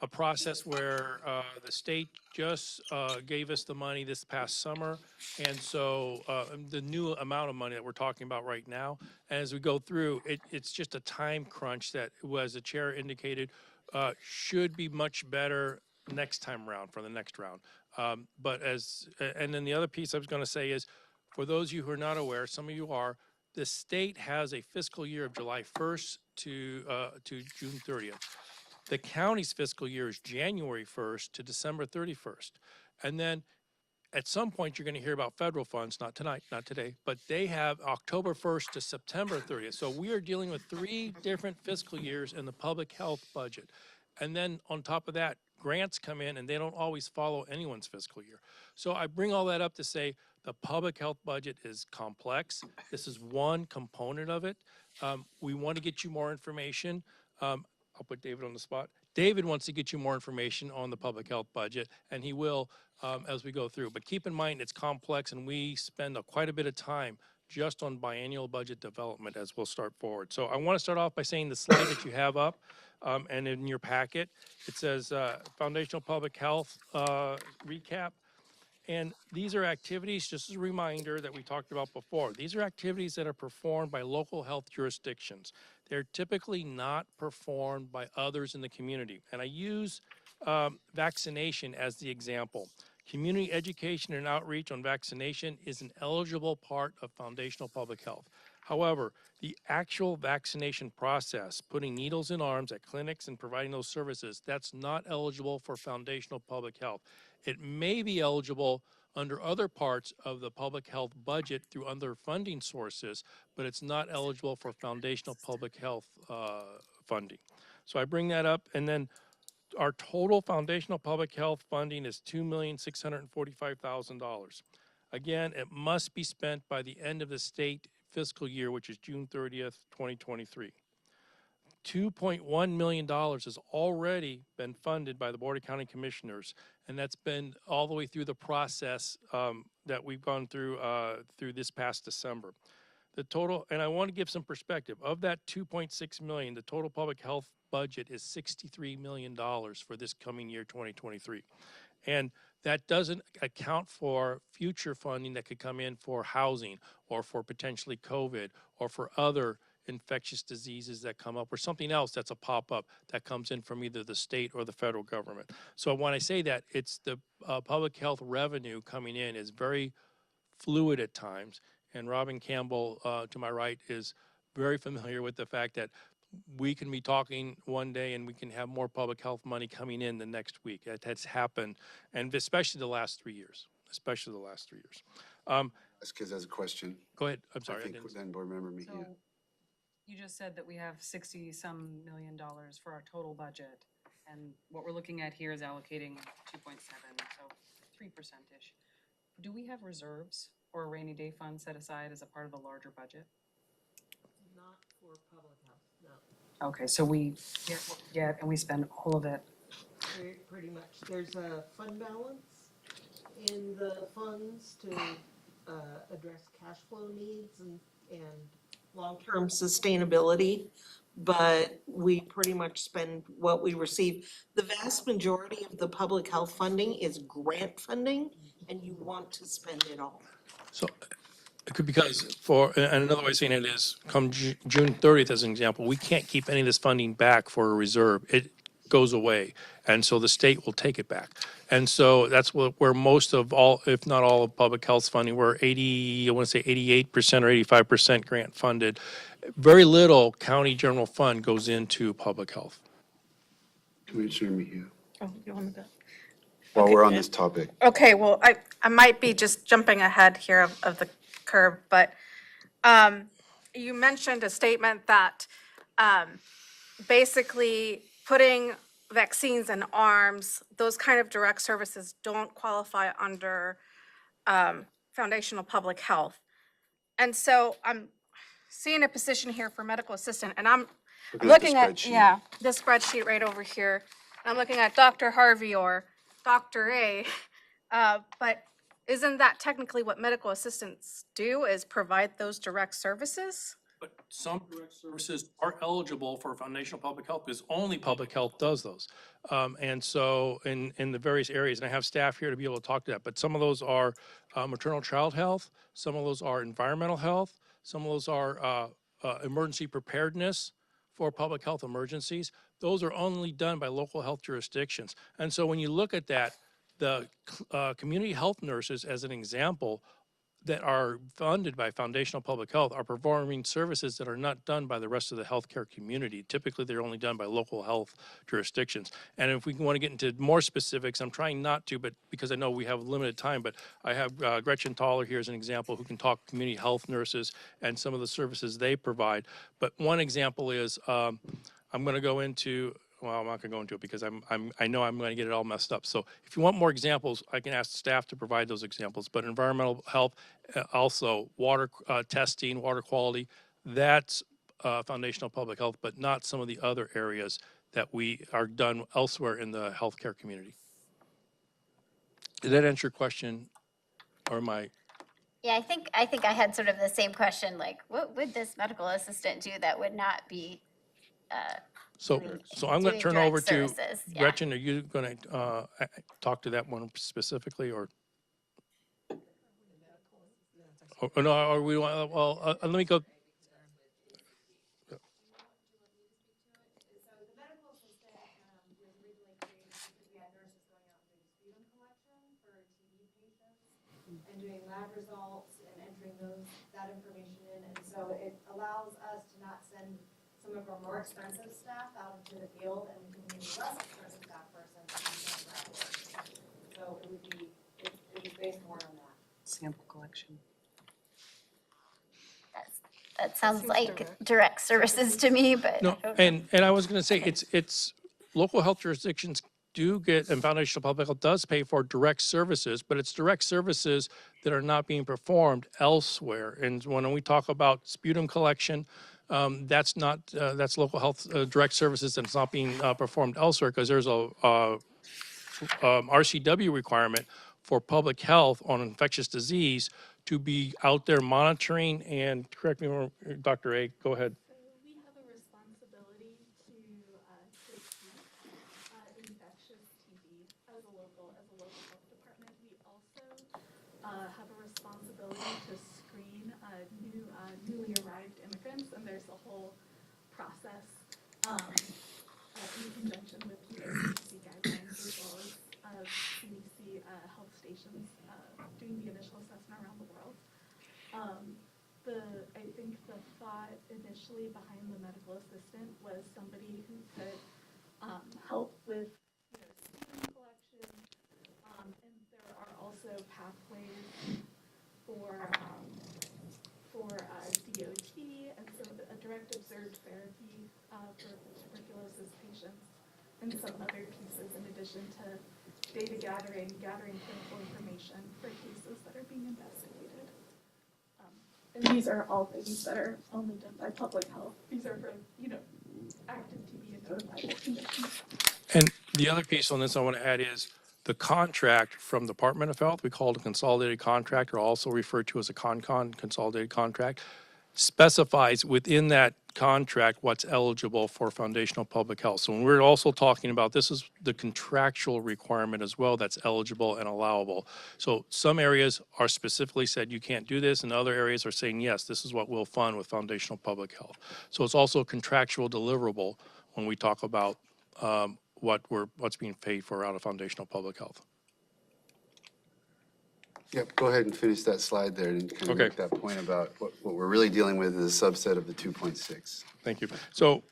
a process where the state just gave us the money this past summer. And so the new amount of money that we're talking about right now, as we go through, it's just a time crunch that, as the chair indicated, should be much better next time around for the next round. And then the other piece I was going to say is, for those of you who are not aware, some of you are, the state has a fiscal year of July 1st to June 30th. The county's fiscal year is January 1st to December 31st. And then at some point, you're going to hear about federal funds, not tonight, not today, but they have October 1st to September 30th. So we are dealing with 3 different fiscal years in the public health budget. And then on top of that, grants come in and they don't always follow anyone's fiscal year. So I bring all that up to say the public health budget is complex. This is one component of it. We want to get you more information. I'll put David on the spot. David wants to get you more information on the public health budget, and he will as we go through. But keep in mind, it's complex, and we spend quite a bit of time just on biennial budget development as we'll start forward. So I want to start off by saying the slide that you have up and in your packet, it says Foundational Public Health recap. And these are activities, just as a reminder that we talked about before, these are activities that are performed by local health jurisdictions. They're typically not performed by others in the community. And I use vaccination as the example. Community education and outreach on vaccination is an eligible part of foundational public health. However, the actual vaccination process, putting needles in arms at clinics and providing those services, that's not eligible for foundational public health. It may be eligible under other parts of the public health budget through other funding sources, but it's not eligible for foundational public health funding. So I bring that up, and then our total foundational public health funding is $2,645,000. Again, it must be spent by the end of the state fiscal year, which is June 30th, 2023. $2.1 million has already been funded by the Board of County Commissioners, and that's been all the way through the process that we've gone through through this past December. The total, and I want to give some perspective, of that 2.6 million, the total public health budget is $63 million for this coming year, 2023. And that doesn't account for future funding that could come in for housing or for potentially COVID or for other infectious diseases that come up, or something else that's a pop-up that comes in from either the state or the federal government. So when I say that, it's the public health revenue coming in is very fluid at times. And Robin Campbell, to my right, is very familiar with the fact that we can be talking one day and we can have more public health money coming in the next week. That has happened, and especially the last 3 years, especially the last 3 years. That's because that's a question. Go ahead, I'm sorry. I think then board member Mejia. So you just said that we have $60-some million for our total budget, and what we're looking at here is allocating 2.7, so 3%-ish. Do we have reserves or a rainy day fund set aside as a part of the larger budget? Not for public health, no. Okay, so we get what we get and we spend all of it. Pretty much. There's a fund balance in the funds to address cash flow needs and long-term sustainability, but we pretty much spend what we receive. The vast majority of the public health funding is grant funding, and you want to spend it all. So it could, because and another way of saying it is, come June 30th as an example, we can't keep any of this funding back for a reserve. It goes away, and so the state will take it back. And so that's where most of all, if not all of public health funding, we're 88% or 85% grant funded. Very little county general fund goes into public health. Commissioner Mejia, Oh, you wanted to? while we're on this topic. Okay, well, I might be just jumping ahead here of the curve, but you mentioned a statement that basically putting vaccines and arms, those kind of direct services don't qualify under foundational public health. And so I'm seeing a position here for medical assistant, and I'm looking at, yeah, this spreadsheet right over here. I'm looking at Dr. Harvey or Dr. A, but isn't that technically what medical assistants do, is provide those direct services? But some direct services are eligible for foundational public health because only public health does those. And so in the various areas, and I have staff here to be able to talk to that, but some of those are maternal child health, some of those are environmental health, some of those are emergency preparedness for public health emergencies. Those are only done by local health jurisdictions. And so when you look at that, the community health nurses, as an example, that are funded by foundational public health are performing services that are not done by the rest of the healthcare community. Typically, they're only done by local health jurisdictions. And if we want to get into more specifics, I'm trying not to, but because I know we have limited time, but I have Gretchen Thaler here as an example who can talk community health nurses and some of the services they provide. But one example is, I'm going to go into, well, I'm not going to go into it because I know I'm going to get it all messed up. So if you want more examples, I can ask staff to provide those examples. But environmental health, also water testing, water quality, that's foundational public health, but not some of the other areas that we are done elsewhere in the healthcare community. Did that answer your question, or am I? Yeah, I think I had sort of the same question, like, what would this medical assistant do that would not be So I'm going to turn over to services? Yeah. Gretchen. Are you going to talk to that one specifically, or? Oh, no, or we want, well, let me go. And doing lab results and entering that information in. And so it allows us to not send some of our more expensive staff out into the field, and we can use less expensive staff person to do some of that work. So it would be, it was based more on that. Sample collection. That sounds like direct services to me, but No, and I was going to say, it's local health jurisdictions do get, and foundational public health does pay for direct services, but it's direct services that are not being performed elsewhere. And when we talk about sputum collection, that's not, that's local health direct services that's not being performed elsewhere, because there's a RCW requirement for public health on infectious disease to be out there monitoring, and correct me, Dr. A, go ahead. We have a responsibility to treat infectious TB as a local health department. We also have a responsibility to screen newly arrived immigrants, and there's a whole process in conjunction with CDC guidelines as well as CDC health stations doing the initial assessment around the world. I think the thought initially behind the medical assistant was somebody who could help with sputum collection, and there are also pathways for DOT and so a direct observed therapy for tuberculosis patients, and some other pieces in addition to data gathering clinical information for cases that are being investigated. And these are all things that are only done by public health. These are for, active TB and notifiable conditions. And the other piece on this I want to add is the contract from Department of Health, we call it a consolidated contract, or also referred to as a consolidated contract, specifies within that contract what's eligible for foundational public health. So when we're also talking about, this is the contractual requirement as well that's eligible and allowable. So some areas are specifically said you can't do this, and other areas are saying, yes, this is what we'll fund with foundational public health. So it's also a contractual deliverable when we talk about what's being paid for out of foundational public health. Yep, go ahead and finish that slide there and kind of make that point about what we're really dealing with is a subset of the 2.6. Thank you. So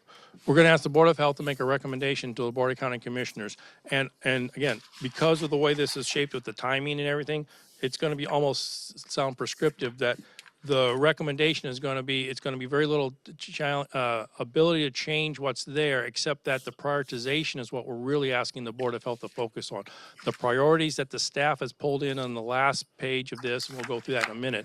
we're going to ask the Board of Health to make a recommendation to the Board of County Commissioners. And again, because of the way this is shaped with the timing and everything, it's going to be almost sound prescriptive that the recommendation is going to be, it's going to be very little ability to change what's there, except that the prioritization is what we're really asking the Board of Health to focus on. The priorities that the staff has pulled in on the last page of this, and we'll go through that in a minute.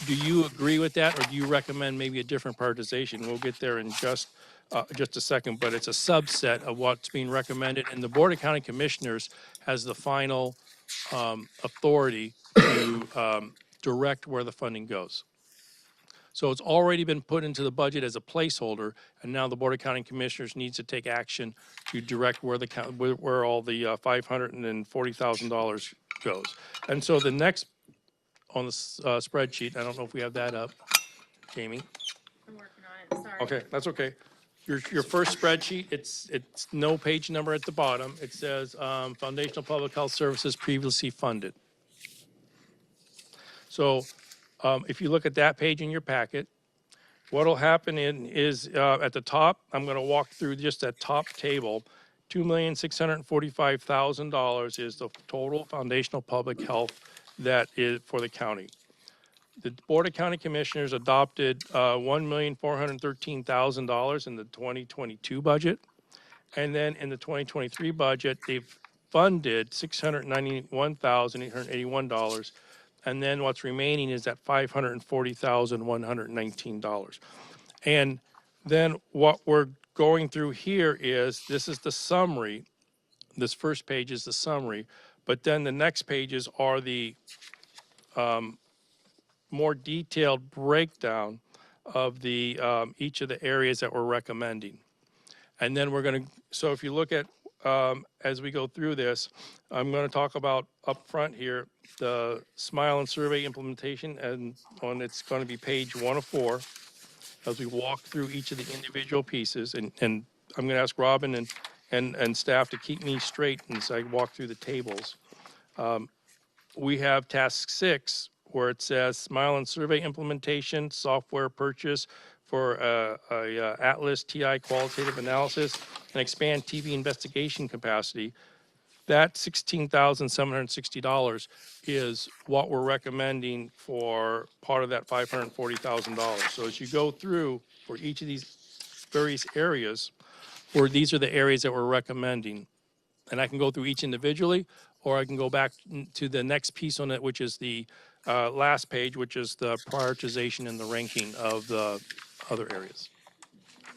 Do you agree with that, or do you recommend maybe a different prioritization? We'll get there in just a second, but it's a subset of what's being recommended, and the Board of County Commissioners has the final authority to direct where the funding goes. So it's already been put into the budget as a placeholder, and now the Board of County Commissioners needs to take action to direct where where all the $540,000 goes. And so the next on the spreadsheet, I don't know if we have that up, Jamie. I'm working on it, sorry. Okay, that's okay. Your first spreadsheet, it's no page number at the bottom. It says Foundational Public Health Services previously funded. So if you look at that page in your packet, what'll happen is at the top, I'm going to walk through just that top table. $2,645,000 is the total foundational public health that is for the county. The Board of County Commissioners adopted $1,413,000 in the 2022 budget. And then in the 2023 budget, they've funded $691,881. And then what's remaining is that $540,119. And then what we're going through here is, this is the summary. This first page is the summary, but then the next pages are the more detailed breakdown of the each of the areas that we're recommending. And then we're going to, so if you look at, as we go through this, I'm going to talk about up front here, the Smile and Survey implementation, and it's going to be page 1 of 4, as we walk through each of the individual pieces. And I'm going to ask Robin and staff to keep me straight as I walk through the tables. We have task 6, where it says Smile and Survey implementation, software purchase for a Atlas TI qualitative analysis, and expand TV investigation capacity. That $16,760 is what we're recommending for part of that $540,000. So as you go through for each of these various areas, or these are the areas that we're recommending. And I can go through each individually, or I can go back to the next piece on it, which is the last page, which is the prioritization and the ranking of the other areas.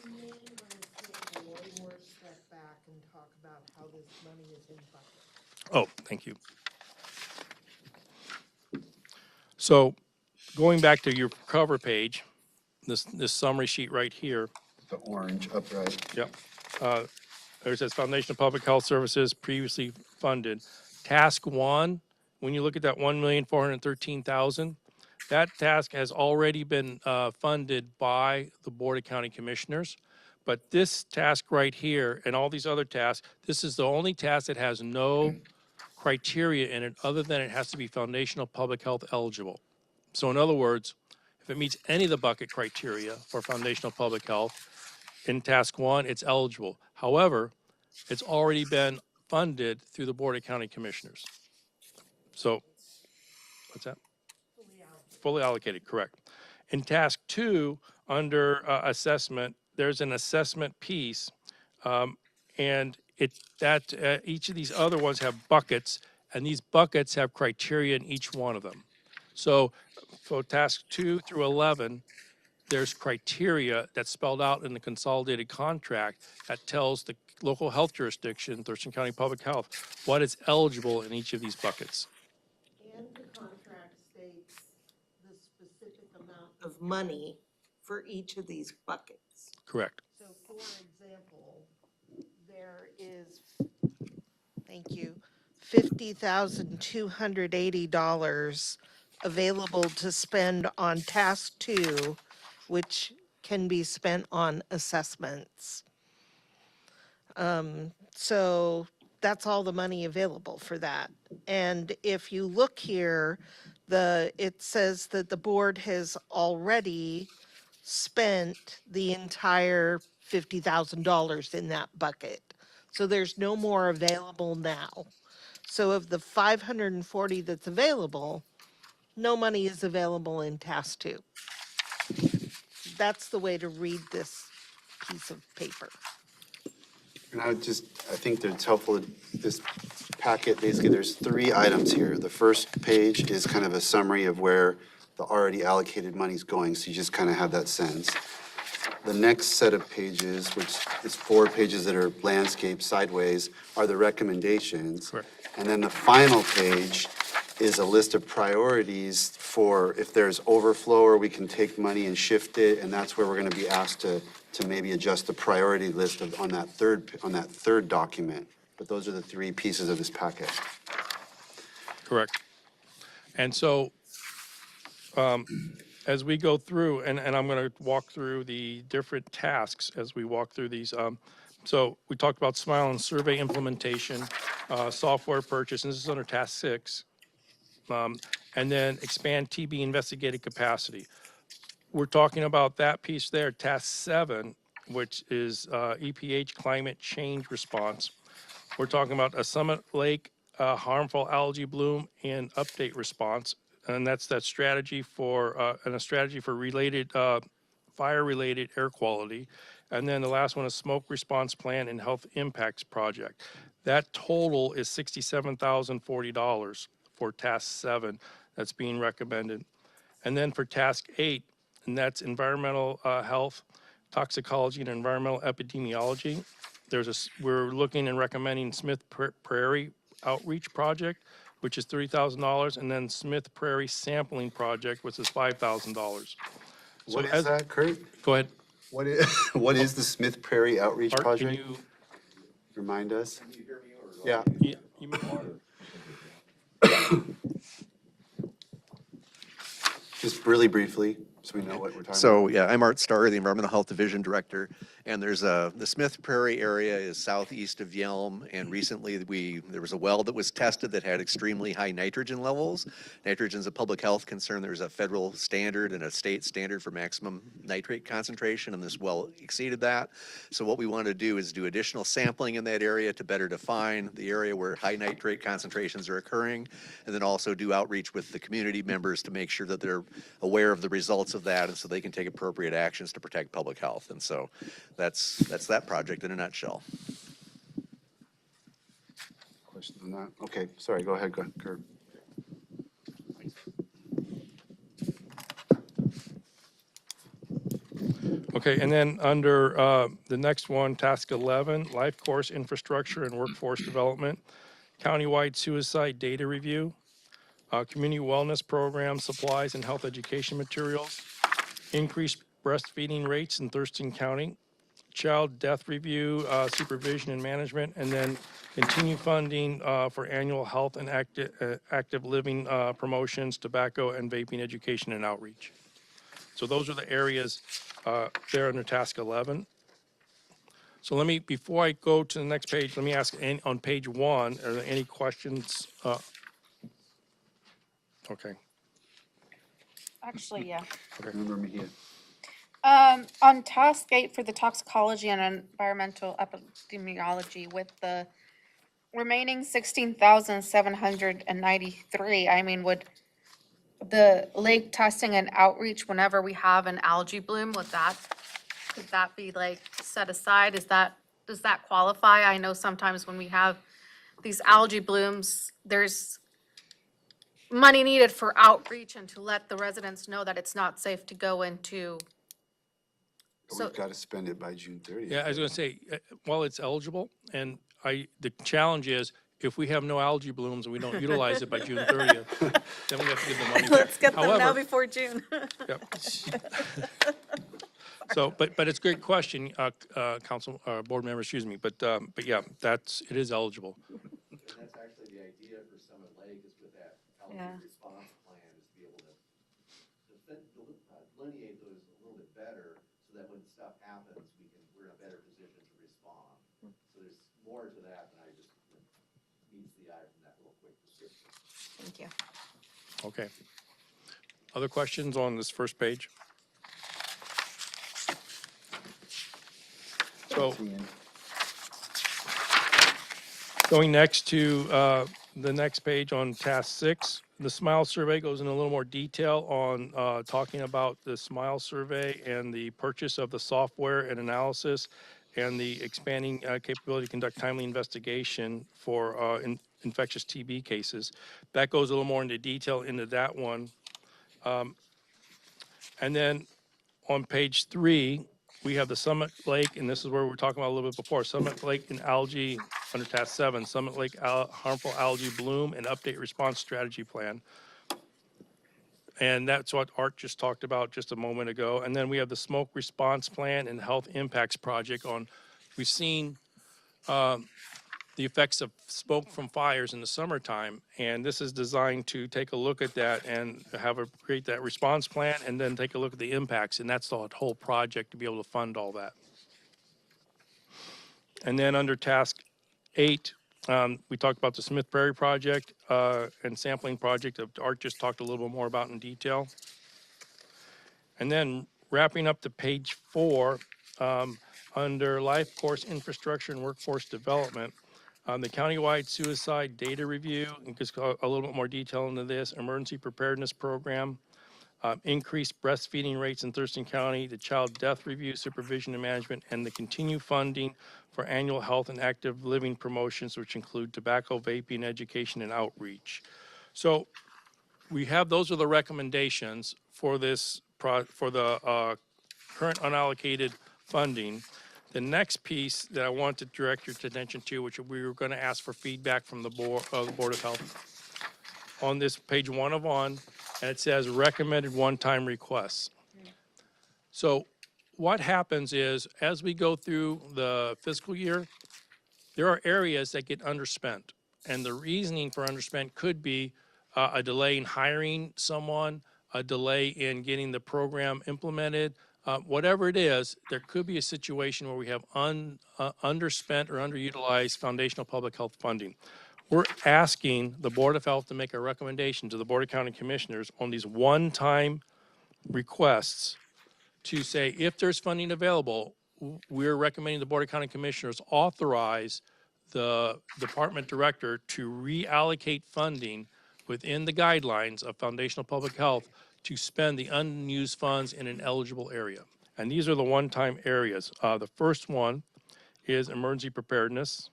You may want to take one more step back and talk about how this money is in buckets. Oh, thank you. So going back to your cover page, this summary sheet right here. The orange upright. Yep. There it says Foundation of Public Health Services previously funded. Task 1, when you look at that $1,413,000, that task has already been funded by the Board of County Commissioners. But this task right here and all these other tasks, this is the only task that has no criteria in it other than it has to be foundational public health eligible. So in other words, if it meets any of the bucket criteria for foundational public health, in task 1, it's eligible. However, it's already been funded through the Board of County Commissioners. So, what's that? Fully allocated, correct. In task 2, under assessment, there's an assessment piece, and each of these other ones have buckets, and these buckets have criteria in each one of them. So, for task 2 through 11, there's criteria that's spelled out in the consolidated contract that tells the local health jurisdiction, Thurston County Public Health, what is eligible in each of these buckets. And the contract states the specific amount of money for each of these buckets. Correct. So for example, there is, thank you, $50,280 available to spend on task 2, which can be spent on assessments. So that's all the money available for that. And if you look here, it says that the board has already spent the entire $50,000 in that bucket. So there's no more available now. So of the 540 that's available, no money is available in task 2. That's the way to read this piece of paper. And I think that it's helpful, this packet, basically, there's 3 items here. The first page is kind of a summary of where the already allocated money's going, so you just kind of have that sense. The next set of pages, which is 4 pages that are landscape sideways, are the recommendations. Correct. And then the final page is a list of priorities for if there's overflow or we can take money and shift it, and that's where we're gonna be asked to maybe adjust the priority list on that third document. But those are the 3 pieces of this packet. Correct. And so, as we go through, and I'm going to walk through the different tasks as we walk through these. So we talked about Smile and survey implementation, software purchase, and this is under task 6. And then expand TB investigative capacity. We're talking about that piece there, task 7, which is EPH climate change response. We're talking about a Summit Lake harmful algae bloom and update response. And that's that strategy for, and a strategy for related, fire-related air quality. And then the last one is smoke response plan and health impacts project. That total is $67,040 for task 7 that's being recommended. And then for task 8, and that's environmental health, toxicology, and environmental epidemiology. We're looking and recommending Smith Prairie Outreach Project, which is $30,000, and then Smith Prairie Sampling Project, which is $5,000. What is that, Kurt? Go ahead. What is the Smith Prairie Outreach Art, Project? can you? Remind us? Can you hear me or? Yeah. You may water. Just really briefly, so we know what we're talking about. So, yeah, I'm Art Starr, the Environmental Health Division Director, and there's the Smith Prairie area is southeast of Yelm, and recently there was a well that was tested that had extremely high nitrogen levels. Nitrogen's a public health concern. There's a federal standard and a state standard for maximum nitrate concentration, and this well exceeded that. So what we want to do is do additional sampling in that area to better define the area where high nitrate concentrations are occurring, and then also do outreach with the community members to make sure that they're aware of the results of that, and so they can take appropriate actions to protect public health. And so that's that project in a nutshell. Question on that? Okay, sorry, go ahead, Kurt. Okay, and then under the next one, task 11, life course infrastructure and workforce development, countywide suicide data review, community wellness program, supplies and health education materials, increased breastfeeding rates in Thurston County, child death review, supervision and management, and then continue funding for annual health and active living promotions, tobacco and vaping education and outreach. So those are the areas there under task 11. So let me, before I go to the next page, let me ask on page 1, are there any questions? Okay. Actually, yeah. Remember me here. On task 8 for the toxicology and environmental epidemiology with the remaining 16,793, I mean, would the lake testing and outreach whenever we have an algae bloom, could that be like set aside? Does that qualify? I know sometimes when we have these algae blooms, there's money needed for outreach and to let the residents know that it's not safe to go into. We've got to spend it by June 30th. Yeah, I was going to say, while it's eligible, and the challenge is, if we have no algae blooms and we don't utilize it by June 30th, then we have to give the money back. Let's get them now However, before June. Yep. So, but it's a great question, council, board member, excuse me, but yeah, it is eligible. And that's actually the idea for Summit Lake is with that algae Yeah. response plan is to be able to delineate those a little bit better so that when stuff happens, we're in a better position to respond. So there's more to that than I just meets the eye from that little quick description. Thank you. Okay. Other questions on this first page? So, going next to the next page on task 6, the SMILE survey goes in a little more detail on talking about the SMILE survey and the purchase of the software and analysis and the expanding capability to conduct timely investigation for infectious TB cases. That goes a little more into detail into that one. And then on page 3, we have the Summit Lake, and this is where we were talking about a little bit before, Summit Lake and algae under task 7, Summit Lake harmful algae bloom and update response strategy plan. And that's what Art just talked about just a moment ago. And then we have the smoke response plan and health impacts project on, we've seen the effects of smoke from fires in the summertime. And this is designed to take a look at that and create that response plan and then take a look at the impacts. And that's the whole project to be able to fund all that. And then under task 8, we talked about the Smith Prairie project and sampling project that Art just talked a little bit more about in detail. And then wrapping up to page 4, under life course infrastructure and workforce development, the countywide suicide data review, and just a little bit more detail into this, emergency preparedness program, increased breastfeeding rates in Thurston County, the child death review, supervision and management, and the continued funding for annual health and active living promotions, which include tobacco, vaping, education, and outreach. So we have, those are the recommendations for this, for the current unallocated funding. The next piece that I want to direct your attention to, which we were going to ask for feedback from the Board of Health, on this page 1 of 1, and it says recommended one-time requests. So what happens is, as we go through the fiscal year, there are areas that get underspent. And the reasoning for underspent could be a delay in hiring someone, a delay in getting the program implemented. Whatever it is, there could be a situation where we have underspent or underutilized foundational public health funding. We're asking the Board of Health to make a recommendation to the Board of County Commissioners on these one-time requests to say, if there's funding available, we're recommending the Board of County Commissioners authorize the department director to reallocate funding within the guidelines of foundational public health to spend the unused funds in an eligible area. And these are the one-time areas. The first one is emergency preparedness.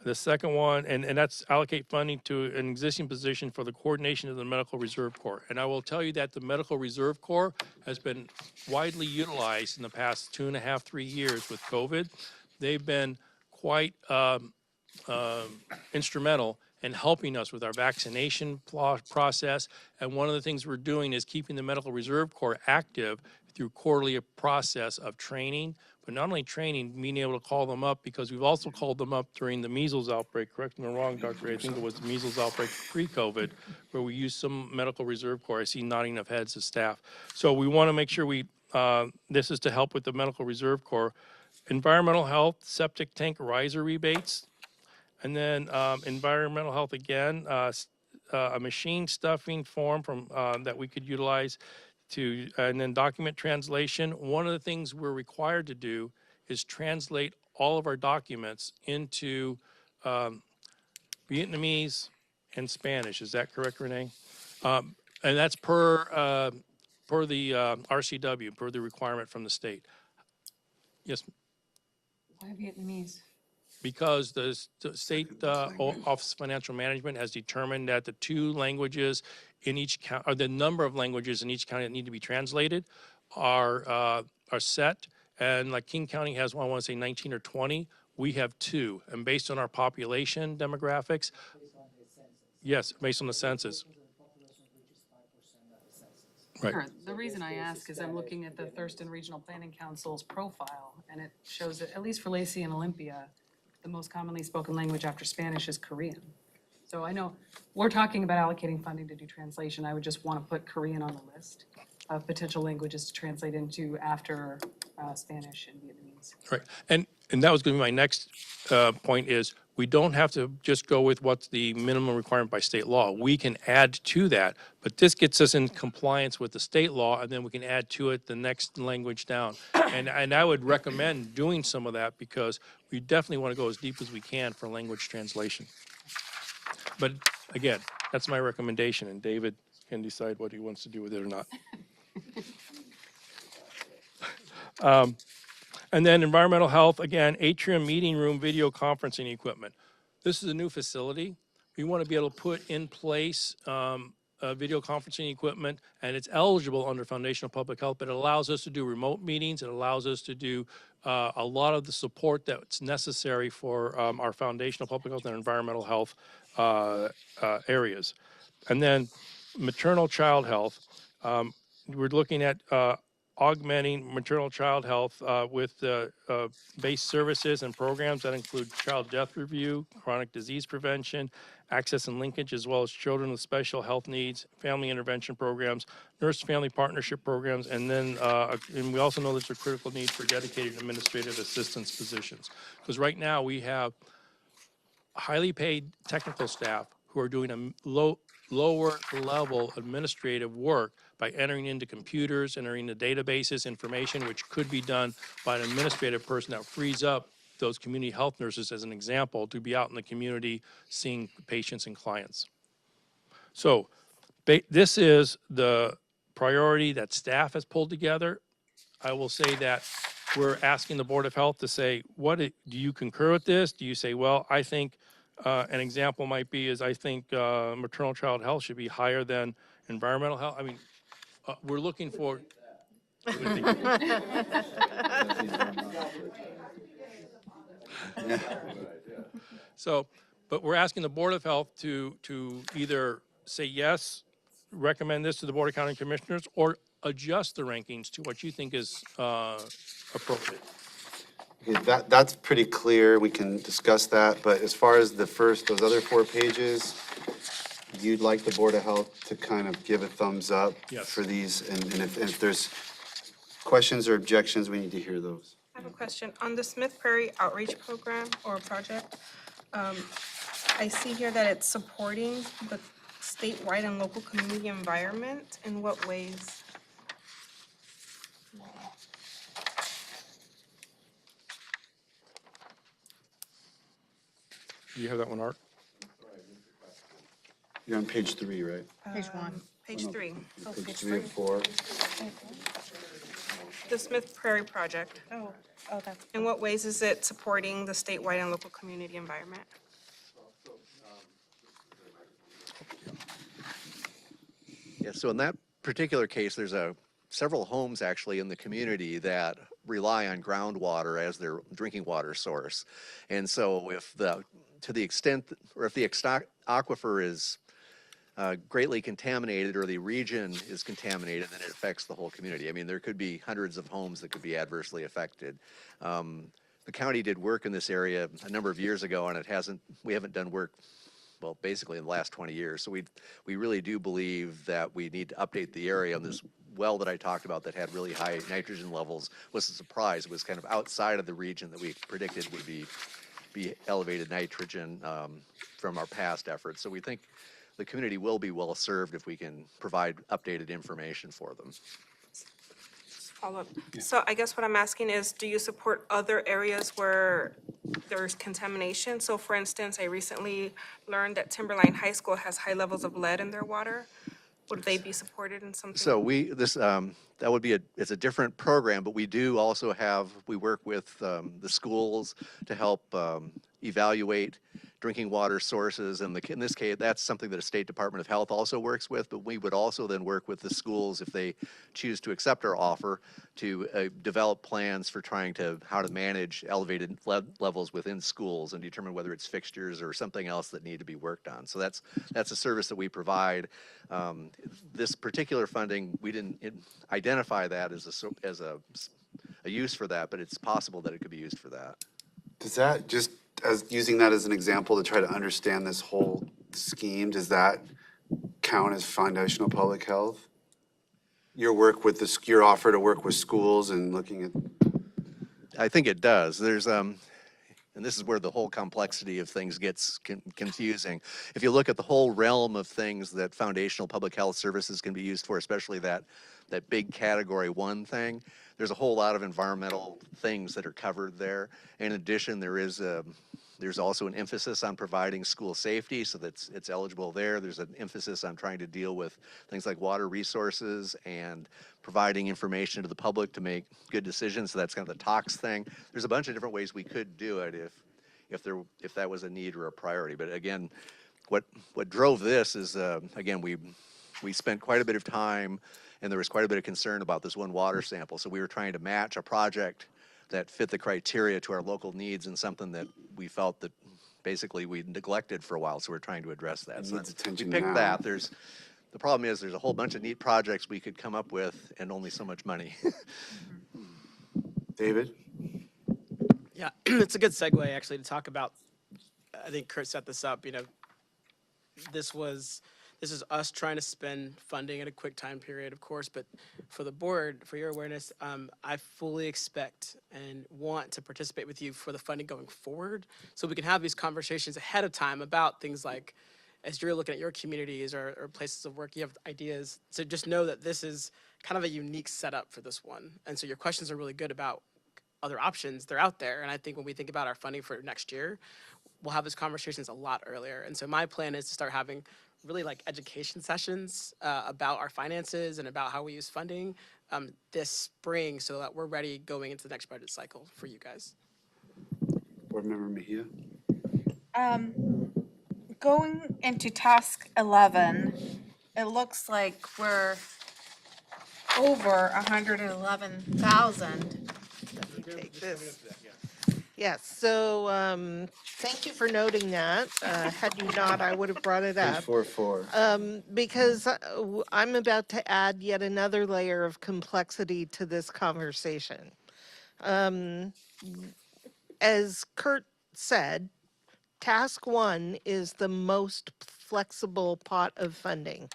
The second one, and that's allocate funding to an existing position for the coordination of the Medical Reserve Corps. And I will tell you that the Medical Reserve Corps has been widely utilized in the past 2.5, 3 years with COVID. They've been quite instrumental in helping us with our vaccination process. And one of the things we're doing is keeping the Medical Reserve Corps active through quarterly process of training, but not only training, being able to call them up, because we've also called them up during the measles outbreak. Correct me if I'm wrong, Dr. Ray, I think it was the measles outbreak pre-COVID, where we used some Medical Reserve Corps. I see nodding of heads of staff. So we want to make sure this is to help with the Medical Reserve Corps. Environmental health, septic tank riser rebates, and then environmental health again, a machine stuffing form from that we could utilize to, and then document translation. One of the things we're required to do is translate all of our documents into Vietnamese and Spanish. Is that correct, Renee? And that's per the RCW, per the requirement from the state. Yes. Why Vietnamese? Because the state Office of Financial Management has determined that the 2 languages in each county, or the number of languages in each county that need to be translated are set. And like King County has one, I want to say 19 or 20. We have 2. And based on our population demographics, yes, based on the census. Right. Sure. The reason I ask is I'm looking at the Thurston Regional Planning Council's profile, and it shows that, at least for Lacey and Olympia, the most commonly spoken language after Spanish is Korean. So I know we're talking about allocating funding to do translation. I would just want to put Korean on the list of potential languages to translate into after Spanish and Vietnamese. Right. And that was going to be my next point is, we don't have to just go with what's the minimum requirement by state law. We can add to that, but this gets us in compliance with the state law, and then we can add to it the next language down. And I would recommend doing some of that, because we definitely want to go as deep as we can for language translation. But again, that's my recommendation, and David can decide what he wants to do with it or not. And then environmental health, again, atrium meeting room video conferencing equipment. This is a new facility. We want to be able to put in place video conferencing equipment, and it's eligible under foundational public health, but it allows us to do remote meetings. It allows us to do a lot of the support that's necessary for our foundational public health and environmental health areas. And then maternal child health. We're looking at augmenting maternal child health with base services and programs that include child death review, chronic disease prevention, access and linkage, as well as children with special health needs, family intervention programs, nurse-family partnership programs, and then and we also know there's a critical need for dedicated administrative assistance positions. Because right now we have highly paid technical staff who are doing a lower level administrative work by entering into computers, entering into databases, information which could be done by an administrative person that frees up those community health nurses, as an example, to be out in the community seeing patients and clients. So this is the priority that staff has pulled together. I will say that we're asking the Board of Health to say, do you concur with this? Do you say, well, I think an example might be is I think maternal child health should be higher than environmental health. I mean, we're looking for. So, but we're asking the Board of Health to either say yes, recommend this to the Board of County Commissioners, or adjust the rankings to what you think is appropriate. Okay, that's pretty clear. We can discuss that. But as far as those other 4 pages, you'd like the Board of Health to kind of give a thumbs up for these, and if there's questions or objections, we need to hear those. I have a question. On the Smith Prairie Outreach Program or project, I see here that it's supporting the statewide and local community environment. In what ways? Do you have that one, Art? You're on page 3, right? Page 1. Page 3. Page 3 of 4. The Smith Prairie Project. Oh, that's. In what ways is it supporting the statewide and local community environment? Yeah, so in that particular case, there's several homes actually in the community that rely on groundwater as their drinking water source. And so if to the extent, or if the aquifer is greatly contaminated or the region is contaminated, then it affects the whole community. I mean, there could be hundreds of homes that could be adversely affected. The county did work in this area a number of years ago, and we haven't done work, well, basically in the last 20 years. So we really do believe that we need to update the area. And this well that I talked about that had really high nitrogen levels was a surprise. It was kind of outside of the region that we predicted would be elevated nitrogen from our past efforts. So we think the community will be well served if we can provide updated information for them. Follow-up. So I guess what I'm asking is, do you support other areas where there's contamination? So for instance, I recently learned that Timberline High School has high levels of lead in their water. Would they be supported in something? So that would be it's a different program, but we do also we work with the schools to help evaluate drinking water sources. And in this case, that's something that a State Department of Health also works with, but we would also then work with the schools if they choose to accept our offer to develop plans for how to manage elevated lead levels within schools and determine whether it's fixtures or something else that need to be worked on. So that's a service that we provide. This particular funding, we didn't identify that as a use for that, but it's possible that it could be used for that. Does that, just as using that as an example to try to understand this whole scheme, does that count as foundational public health? Your offer to work with schools and looking at. I think it does. There's and this is where the whole complexity of things gets confusing. If you look at the whole realm of things that foundational public health services can be used for, especially that big category 1 thing, there's a whole lot of environmental things that are covered there. In addition, there's also an emphasis on providing school safety, so that's it's eligible there. There's an emphasis on trying to deal with things like water resources and providing information to the public to make good decisions. So that's kind of the TOX thing. There's a bunch of different ways we could do it if that was a need or a priority. But again, what drove this is again we spent quite a bit of time, and there was quite a bit of concern about this one water sample. So we were trying to match a project that fit the criteria to our local needs, and something that we felt that basically we neglected for a while. So we're trying to address that. It So needs attention we picked now. that. The problem is there's a whole bunch of neat projects we could come up with, and only so much money. David? Yeah, it's a good segue actually to talk about, I think Kurt set this up, this is us trying to spend funding in a quick time period, of course, but for the board, for your awareness, I fully expect and want to participate with you for the funding going forward, so we can have these conversations ahead of time about things like, as you're looking at your communities or places of work, you have ideas. So just know that this is kind of a unique setup for this one. And so your questions are really good about other options. They're out there. And I think when we think about our funding for next year, we'll have those conversations a lot earlier. And so my plan is to start having really like education sessions about our finances and about how we use funding this spring, so that we're ready going into the next budget cycle for you guys. Board Member Mejia? Going into task 11, it looks like we're over 111,000. Take this. Yes, so thank you for noting that. Had you not, I would have brought it up. 344. Because I'm about to add yet another layer of complexity to this conversation. As Kurt said, task 1 is the most flexible pot of funding.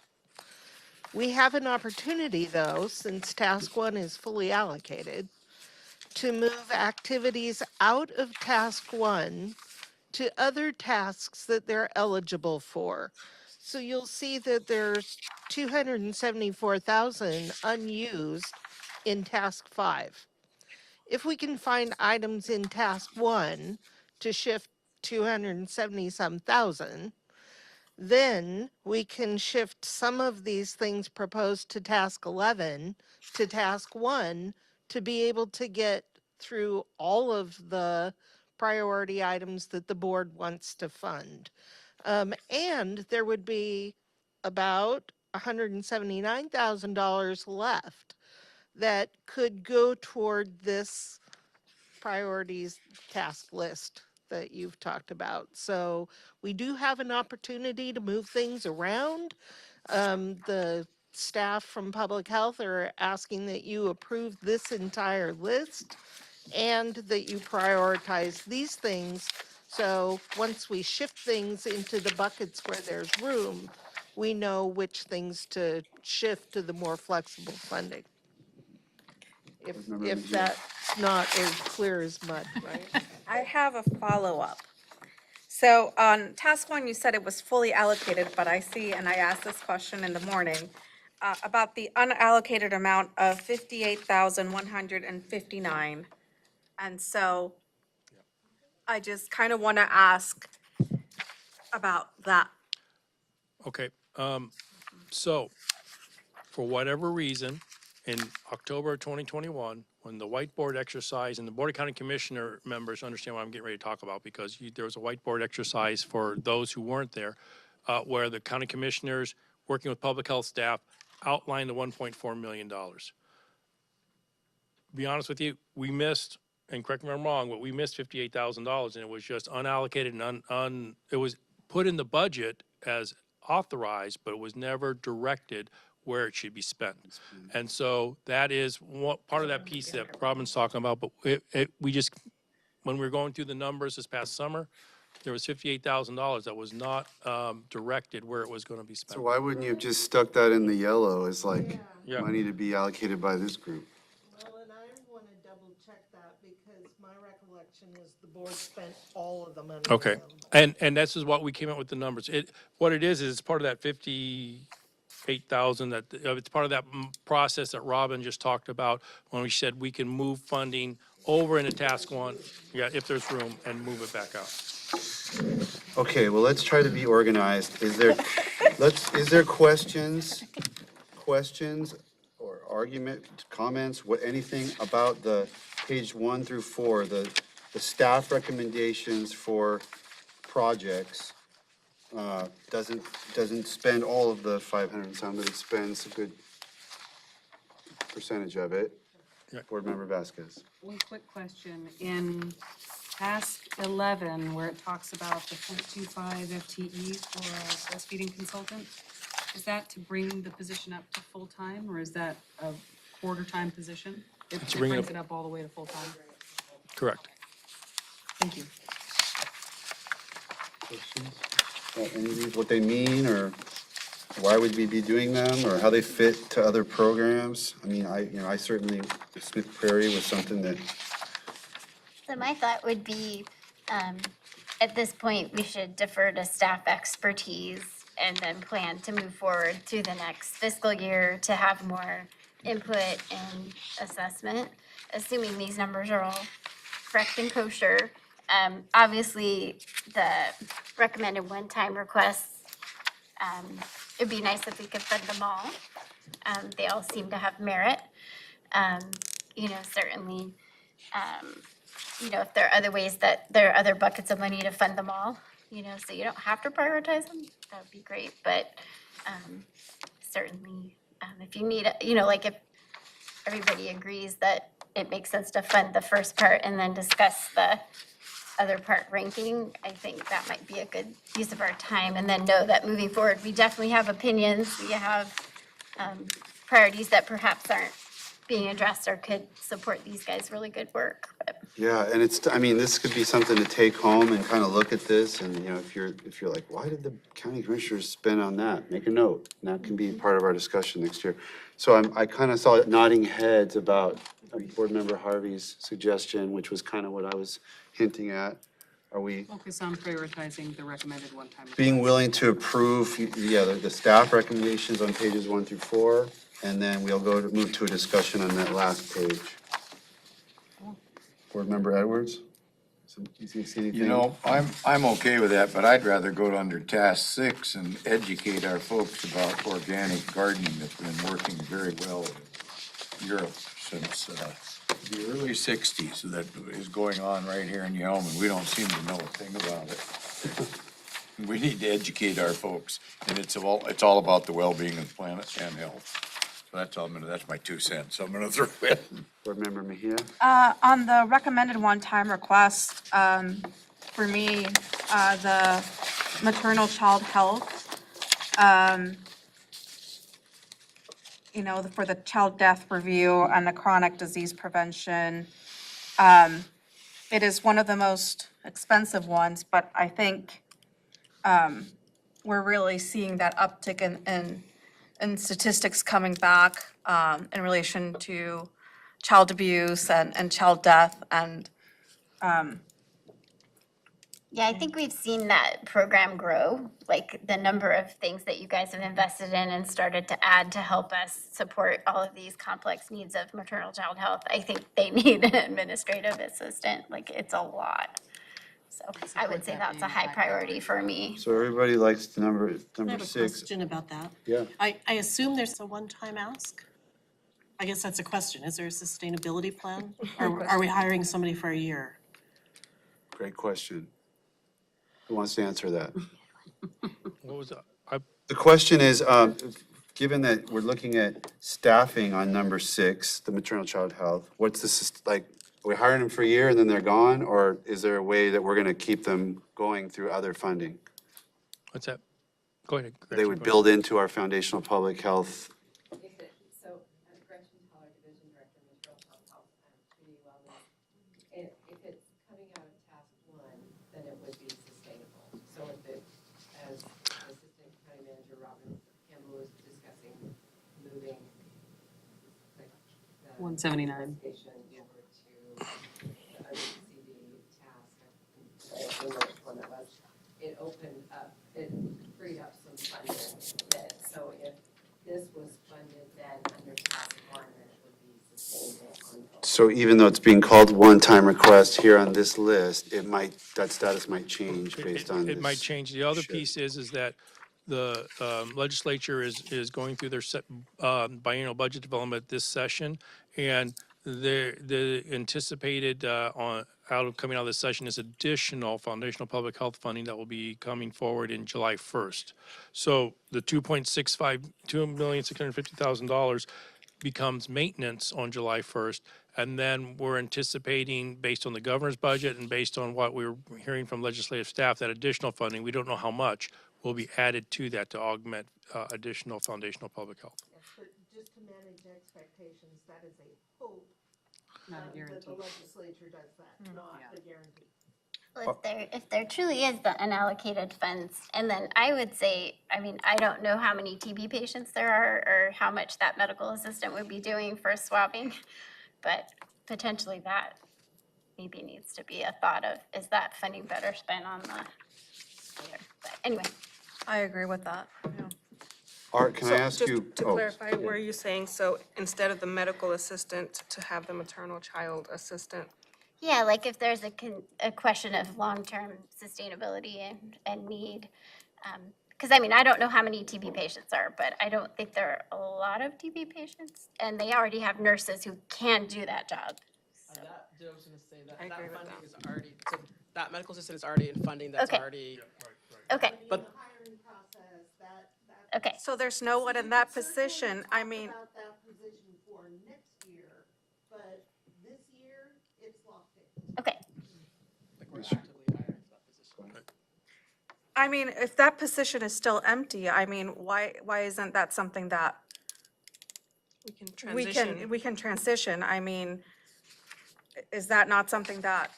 We have an opportunity, though, since task 1 is fully allocated, to move activities out of task 1 to other tasks that they're eligible for. So you'll see that there's 274,000 unused in task 5. If we can find items in task 1 to shift 270-some thousand, then we can shift some of these things proposed to task 11 to task 1 to be able to get through all of the priority items that the board wants to fund. And there would be about $179,000 left that could go toward this priorities task list that you've talked about. So we do have an opportunity to move things around. The staff from Public Health are asking that you approve this entire list and that you prioritize these things. So once we shift things into the buckets where there's room, we know which things to shift to the more flexible funding. If that's not as clear as mud, right? I have a follow-up. So on task 1, you said it was fully allocated, but I see, and I asked this question in the morning, about the unallocated amount of 58,159. And so I just kind of want to ask about that. Okay, so for whatever reason, in October of 2021, when the whiteboard exercise, and the Board of County Commissioner members understand what I'm getting ready to talk about, because there was a whiteboard exercise for those who weren't there, where the county commissioners, working with public health staff, outlined the $1.4 million. Be honest with you, we missed, and correct me if I'm wrong, but we missed $58,000, and it was just unallocated and it was put in the budget as authorized, but it was never directed where it should be spent. And so that is what part of that piece that Robin's talking about, but we just, when we were going through the numbers this past summer, there was $58,000 that was not directed where it was going to be spent. So why wouldn't you have just stuck that in the yellow as like Yeah. money to be allocated by this group? Well, and I want to double check that because my recollection is the board spent all of the money. Okay, and this is what we came up with the numbers. What it is it's part of that 50, 8,000, that, it's part of that process that Robin just talked about when we said we can move funding over into task one, yeah, if there's room, and move it back out. Okay, well, let's try to be organized. Is there questions or argument, comments, anything about the page 1 through 4, the staff recommendations for projects? Doesn't spend all of the 500 and some, but it spends a good percentage of it. Yeah. Board Member Vasquez. One quick question. In task 11, where it talks about the 0.25 FTE for a breastfeeding consultant, is that to bring the position up to full-time, or is that a quarter-time position? It To bring it brings up- it up all the way to full-time? Correct. Thank you. Questions? Any of these, what they mean, or why would we be doing them, or how they fit to other programs? I mean, I certainly, Smith Prairie was something that, So my thought would be, at this point, we should defer to staff expertise and then plan to move forward through the next fiscal year to have more input and assessment, assuming these numbers are all correct and kosher. Obviously, the recommended one-time requests, it'd be nice if we could fund them all. They all seem to have merit. Certainly, if there are other ways that there are other buckets of money to fund them all, so you don't have to prioritize them, that would be great, but, certainly, if you need, if everybody agrees that it makes sense to fund the first part and then discuss the other part ranking, I think that might be a good use of our time, and then know that moving forward, we definitely have opinions, we have, priorities that perhaps aren't being addressed or could support these guys' really good work, but. yeah, and this could be something to take home and kind of look at this, and, if you're like, why did the county commissioners spend on that? Make a note, and that can be part of our discussion next year. So I kind of saw nodding heads about Board Member Harvey's suggestion, which was kind of what I was hinting at. Are we Focus on prioritizing the recommended one-time. being willing to approve, the staff recommendations on pages 1 through 4, and then we'll move to a discussion on that last page. Board Member Edwards? You see anything? I'm okay with that, but I'd rather go to under task 6 and educate our folks about organic gardening that's been working very well in Europe since the early 60s. That is going on right here in Yelm, and we don't seem to know a thing about it. We need to educate our folks, and it's all about the well-being of the planet and health. So that's my 2 cents. I'm gonna throw it. Board Member Mejia? On the recommended one-time request, for me, the maternal child health, for the child death review and the chronic disease prevention, it is one of the most expensive ones, but I think, we're really seeing that uptick in statistics coming back, in relation to child abuse and child death, and, Yeah, I think we've seen that program grow, like the number of things that you guys have invested in and started to add to help us support all of these complex needs of maternal child health. I think they need an administrative assistant, like it's a lot. So I would say that's a high priority for me. So everybody likes the number I have a 6. question about that. Yeah. I assume there's a one-time ask? I guess that's a question. Is there a sustainability plan? Or are we hiring somebody for a year? Great question. Who wants to answer that? What was that? The question is, given that we're looking at staffing on number 6, the maternal child health, what's this, like, are we hiring them for a year and then they're gone? Or is there a way that we're gonna keep them going through other funding? What's that? Go ahead. They Gretchen, would go ahead. build into our foundational public health. So, Gretchen Holler, Division Director, Maternal Child Health, Community Wellness. If it's coming out of task 1, then it would be sustainable. So if it, as Assistant County Manager Robin Campbell was discussing, moving like the 179. station over to the other CD task, I don't know which one it was, it opened up, it freed up some funding that, so if this was funded, then under task one, that it would be sustainable ongoing. So even though it's being called one-time request here on this list, it might, that status might change based on this. It might change. The other shift. piece is that the legislature is going through their biennial budget development this session, and the anticipated coming out of this session is additional foundational public health funding that will be coming forward in July 1st. So the $2,650,000 becomes maintenance on July 1st. And then we're anticipating, based on the governor's budget and based on what we're hearing from legislative staff, that additional funding, we don't know how much, will be added to that to augment additional foundational public health. Yes, but just to manage expectations, that is a hope Not a that the guarantee. legislature does that, not a guarantee. Well, if there truly is the unallocated funds, and then I would say, I mean, I don't know how many TB patients there are or how much that medical assistant would be doing for swabbing, but potentially that maybe needs to be a thought of, is that funding better spent on the, but anyway. I agree with that, yeah. Art, can I So ask just you? to oh, clarify, were you saying, so instead of the medical assistant, to have the maternal child assistant? Yeah, like if there's a question of long-term sustainability and need. Because I mean, I don't know how many TB patients are, but I don't think there are a lot of TB patients. And they already have nurses who can do that job. I was gonna say that, I that agree with funding that. is already, so that medical assistant is already in funding that's Okay. already. Okay, But The hiring process, that. okay. So there's no one in that position, I mean, About that position for next year, but this year, it's locked in. Okay. like we're actively hiring for that position. I mean, if that position is still empty, I mean, why isn't that something that We can transition. we can transition? I mean, is that not something that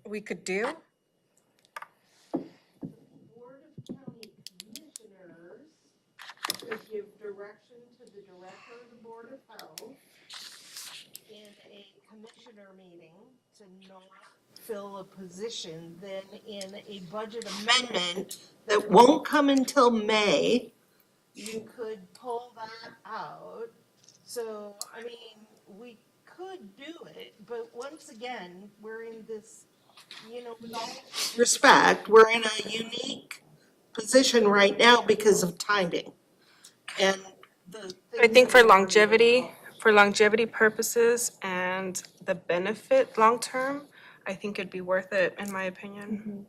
we could do? Board of County Commissioners could give direction to the director of the Board of Health in a commissioner meeting to not fill a position, then in a budget amendment that won't come until May, you could pull that out. So, I mean, we could do it, but once again, we're in this, with all respect, we're in a unique position right now because of timing. And the. I think for longevity purposes and the benefit long-term, I think it'd be worth it, in my opinion.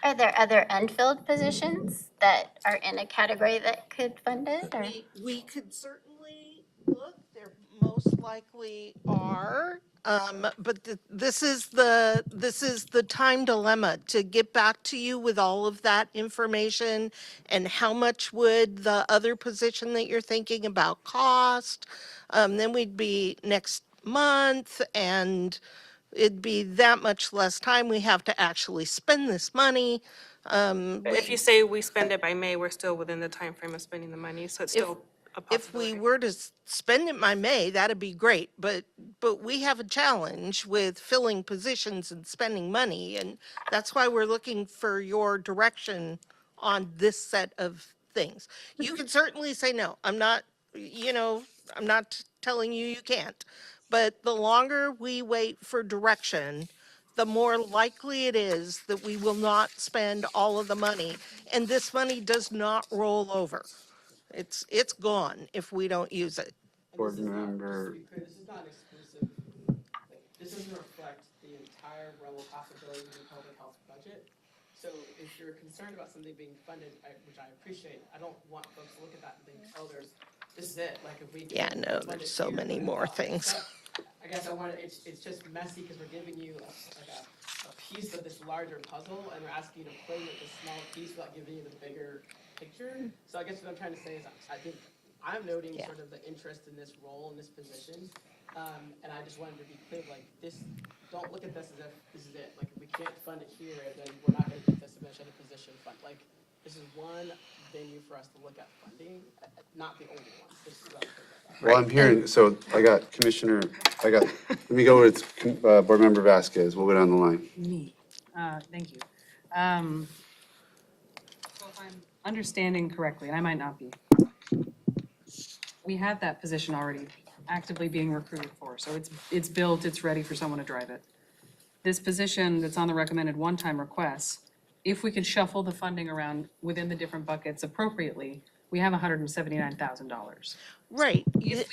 Are there other unfilled positions that are in a category that could fund it or? We could certainly look, there most likely are. But this is the time dilemma, to get back to you with all of that information and how much would the other position that you're thinking about cost? Then we'd be next month and it'd be that much less time. We have to actually spend this money. If you say we spend it by May, we're still within the time frame of spending the money, so it's still a If we possibility. were to spend it by May, that'd be great, but we have a challenge with filling positions and spending money, and that's why we're looking for your direction on this set of things. You can certainly say no. I'm not telling you you can't, but the longer we wait for direction, the more likely it is that we will not spend all of the money, and this money does not roll over. It's gone if we don't use it. And Board this is not, member- just to be clear, this is not exclusive, like, this doesn't reflect the entire realm of possibilities in the public health budget. So if you're concerned about something being funded, which I appreciate, I don't want folks to look at that and think, oh, this is it, like if we. Yeah, can no, fund there's it so here, many fund it more out. things. I guess it's just messy because we're giving you a piece of this larger puzzle and we're asking you to play with this small piece without giving you the bigger picture. So I guess what I'm trying to say is I think I'm noting sort of the interest in this role, in this position. And I just wanted to be clear, like don't look at this as if this is it. Like if we can't fund it here, then we're not gonna get this administrative position fund. Like this is one venue for us to look at funding, not the only one. Just so I'm clear about that. Well, I'm hearing, so let me go with Board Member Vasquez. We'll go down the line. Me. Thank you. So if I'm understanding correctly, and I might not be, We have that position already actively being recruited for, so it's built, it's ready for someone to drive it. This position that's on the recommended one-time requests, if we could shuffle the funding around within the different buckets appropriately, we have $179,000. Right,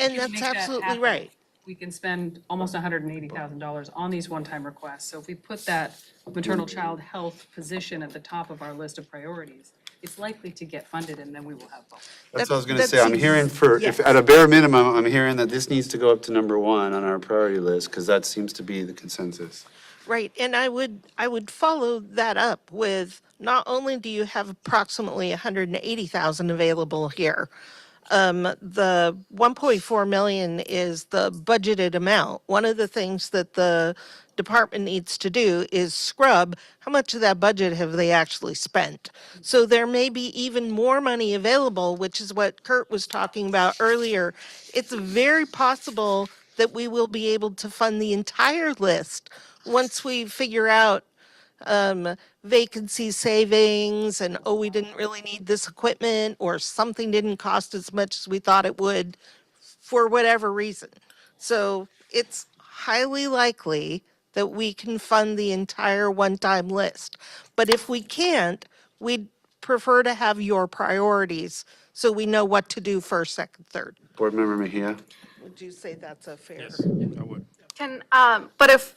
and that's absolutely right. We can spend almost $180,000 on these one-time requests. So if we put that maternal child health position at the top of our list of priorities, it's likely to get funded, and then we will have both. That's what I was gonna say. I'm hearing if at a bare minimum, I'm hearing that this needs to go up to number one on our priority list, because that seems to be the consensus. Right, and I would follow that up with, not only do you have approximately 180,000 available here, the 1.4 million is the budgeted amount. One of the things that the department needs to do is scrub how much of that budget have they actually spent. So there may be even more money available, which is what Kurt was talking about earlier. It's very possible that we will be able to fund the entire list once we figure out vacancy savings and, oh, we didn't really need this equipment, or something didn't cost as much as we thought it would for whatever reason. So it's highly likely that we can fund the entire one-time list. But if we can't, we'd prefer to have your priorities so we know what to do first, second, third. Board Member Mejia? Would you say that's a fair? Yes, I would. But if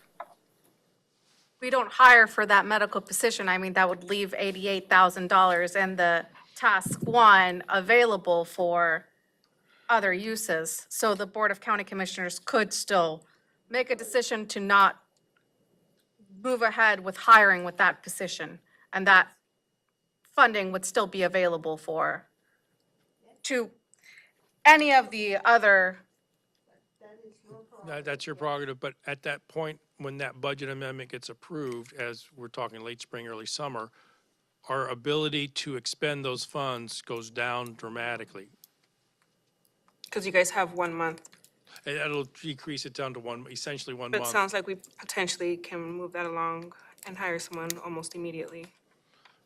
we don't hire for that medical position, I mean, that would leave $88,000 and the task one available for other uses. So the Board of County Commissioners could still make a decision to not move ahead with hiring with that position. And that funding would still be available to any of the other. That's your prerogative, but at that point, when that budget amendment gets approved, as we're talking late spring, early summer, our ability to expend those funds goes down dramatically. Because you guys have 1 month. It'll decrease it down to essentially 1 But it month. sounds like we potentially can move that along and hire someone almost immediately.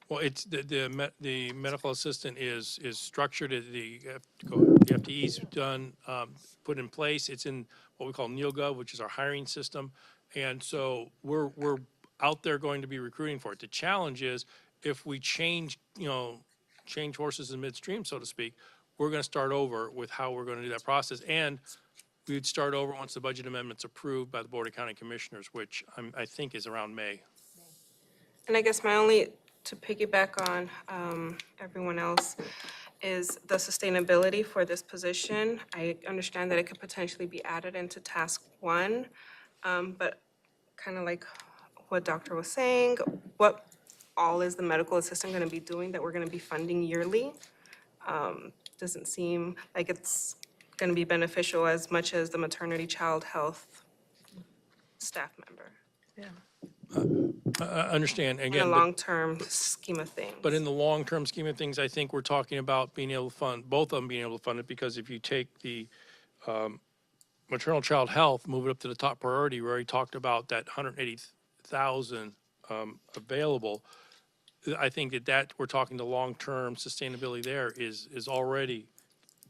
Well, it's, the medical assistant is structured, the FTE's done, put in place. It's in what we call NeoGov, which is our hiring system. And so we're out there going to be recruiting for it. The challenge is if we change horses in midstream, so to speak, we're going to start over with how we're going to do that process. And we would start over once the budget amendment's approved by the Board of County Commissioners, which I think is around May. And I guess my only, to piggyback on everyone else, is the sustainability for this position. I understand that it could potentially be added into task one, but kind of like what Doctor was saying, what all is the medical assistant going to be doing that we're going to be funding yearly? Doesn't seem like it's going to be beneficial as much as the maternity child health staff member. I understand, In again. a long-term scheme of things. But in the long-term scheme of things, I think we're talking about being able to fund, both of them being able to fund it, because if you take the maternal child health, move it up to the top priority, we already talked about that 180,000 available. I think that we're talking the long-term sustainability there is already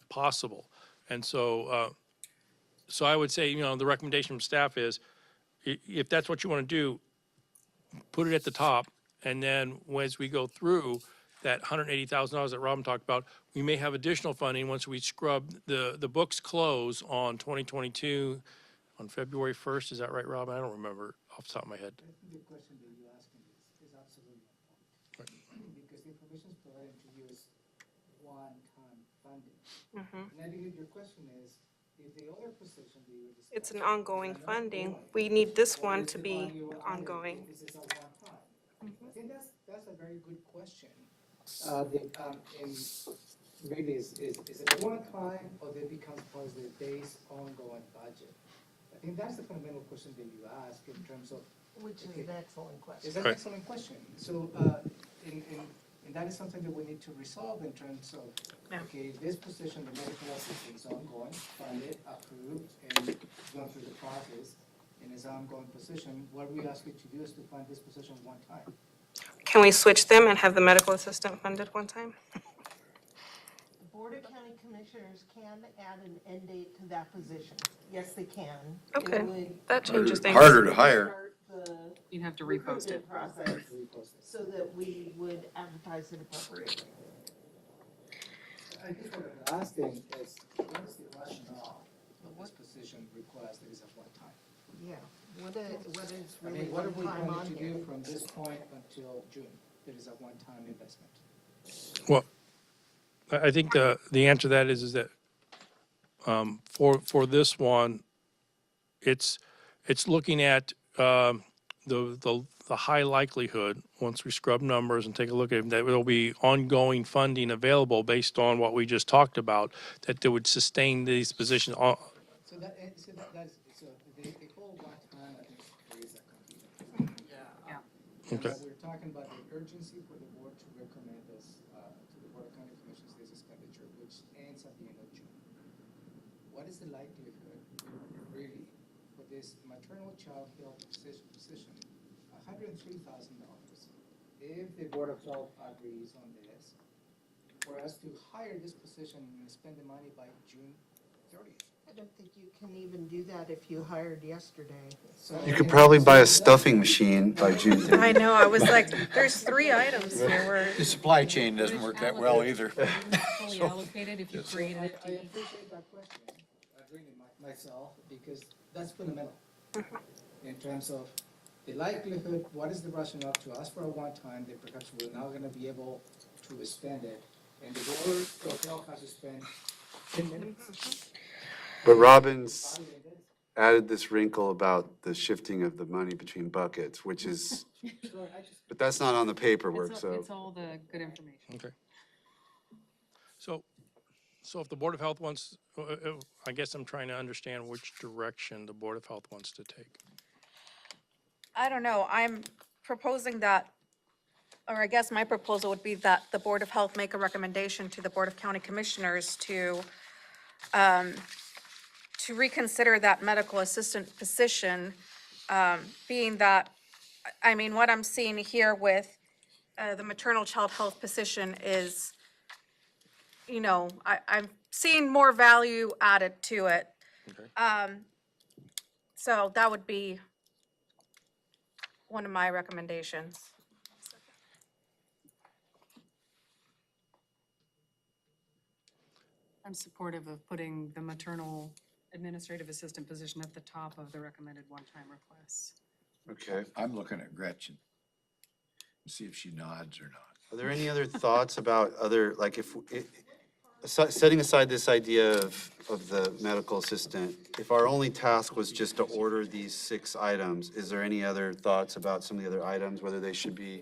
possible. And so, so I would say, the recommendation from staff is, if that's what you want to do, put it at the top, and then as we go through that $180,000 that Robin talked about, we may have additional funding once we scrub, the books close on 2022 on February 1st. Is that right, Robin? I don't remember off the top of my head. I think the question that you asked me is absolutely on point. Because the information is provided to you is one-time funding. And I think your question is, if the other position that you were discussing. It's an ongoing funding. We need this one to be ongoing. Is this a one-time? I think that's a very good question. Really, is it a one-time, or it becomes part of the base ongoing budget? I think that's the fundamental question that you ask in terms of. Which is an excellent question. It's an excellent question. So, and that is something that we need to resolve in terms of, okay, this position, the medical assistant is ongoing, funded, approved, and gone through the process, and is an ongoing position. What we ask you to do is to fund this position one time. Can we switch them and have the medical assistant funded one time? The Board Board of County Commissioners can add an end date to that position. Yes, they can. Okay, It would that changes things. Harder to hire. start the You'd have to repost it. recruitment process so that we would advertise it appropriately. I guess what I'm asking is, what is the rationale of this position requires there is a one time? Yeah, what is I really mean, what are we one time going on to here? do from this point until June? There is a one time investment. Well, I think the answer to that is that for this one, it's looking at the high likelihood, once we scrub numbers and take a look at it, that there will be ongoing funding available based on what we just talked about, that they would sustain these positions. So that's, so the whole one time, I think there is a confusion. Yeah. Okay. We're talking about the urgency for the board to recommend this, to the Board of County Commissioners, this expenditure, which ends at the end of June. What is the likelihood, really, for this maternal child health position, $103,000, if the Board of Health agrees on this, for us to hire this position and spend the money by June 30th? I don't think you can even do that if you hired yesterday. So You could probably buy a stuffing machine by June 30th. I know, I was like, there's 3 items here where. The supply chain doesn't work that well either. Fully allocated if you created I it. appreciate that question, really myself, because that's fundamental. In terms of the likelihood, what is the rationale to ask for a one-time, that perhaps we're now gonna be able to spend it, and the Board of Health has to spend 10 minutes. But Robbins added this wrinkle about the shifting of the money between buckets, which is, but that's not on the paperwork, It's so. all the good information. Okay. So if the Board of Health wants, I guess I'm trying to understand which direction the Board of Health wants to take. I don't know, I'm proposing that, or I guess my proposal would be that the Board of Health make a recommendation to the Board of County Commissioners to reconsider that medical assistant position, being that, I mean, what I'm seeing here with the maternal child health position is, you know, I'm seeing more value added to it. Okay. So that would be one of my recommendations. I'm supportive of putting the maternal administrative assistant position at the top of the recommended one-time requests. Okay. I'm looking at Gretchen. See if she nods or not. Are there any other thoughts about other, like if, setting aside this idea of the medical assistant, if our only task was just to order these 6 items, is there any other thoughts about some of the other items, whether they should be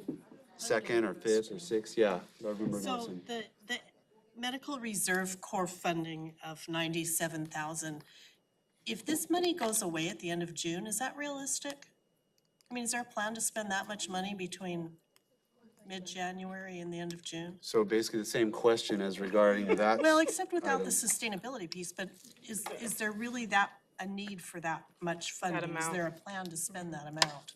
second or fifth or sixth? Yeah, Member So Nelson. the medical reserve core funding of 97,000, if this money goes away at the end of June, is that realistic? I mean, is there a plan to spend that much money between mid-January and the end of June? So basically the same question as regarding that. Well, except without the item. sustainability piece, but is there really a need for that much funding? Is amount. there a plan to spend that amount?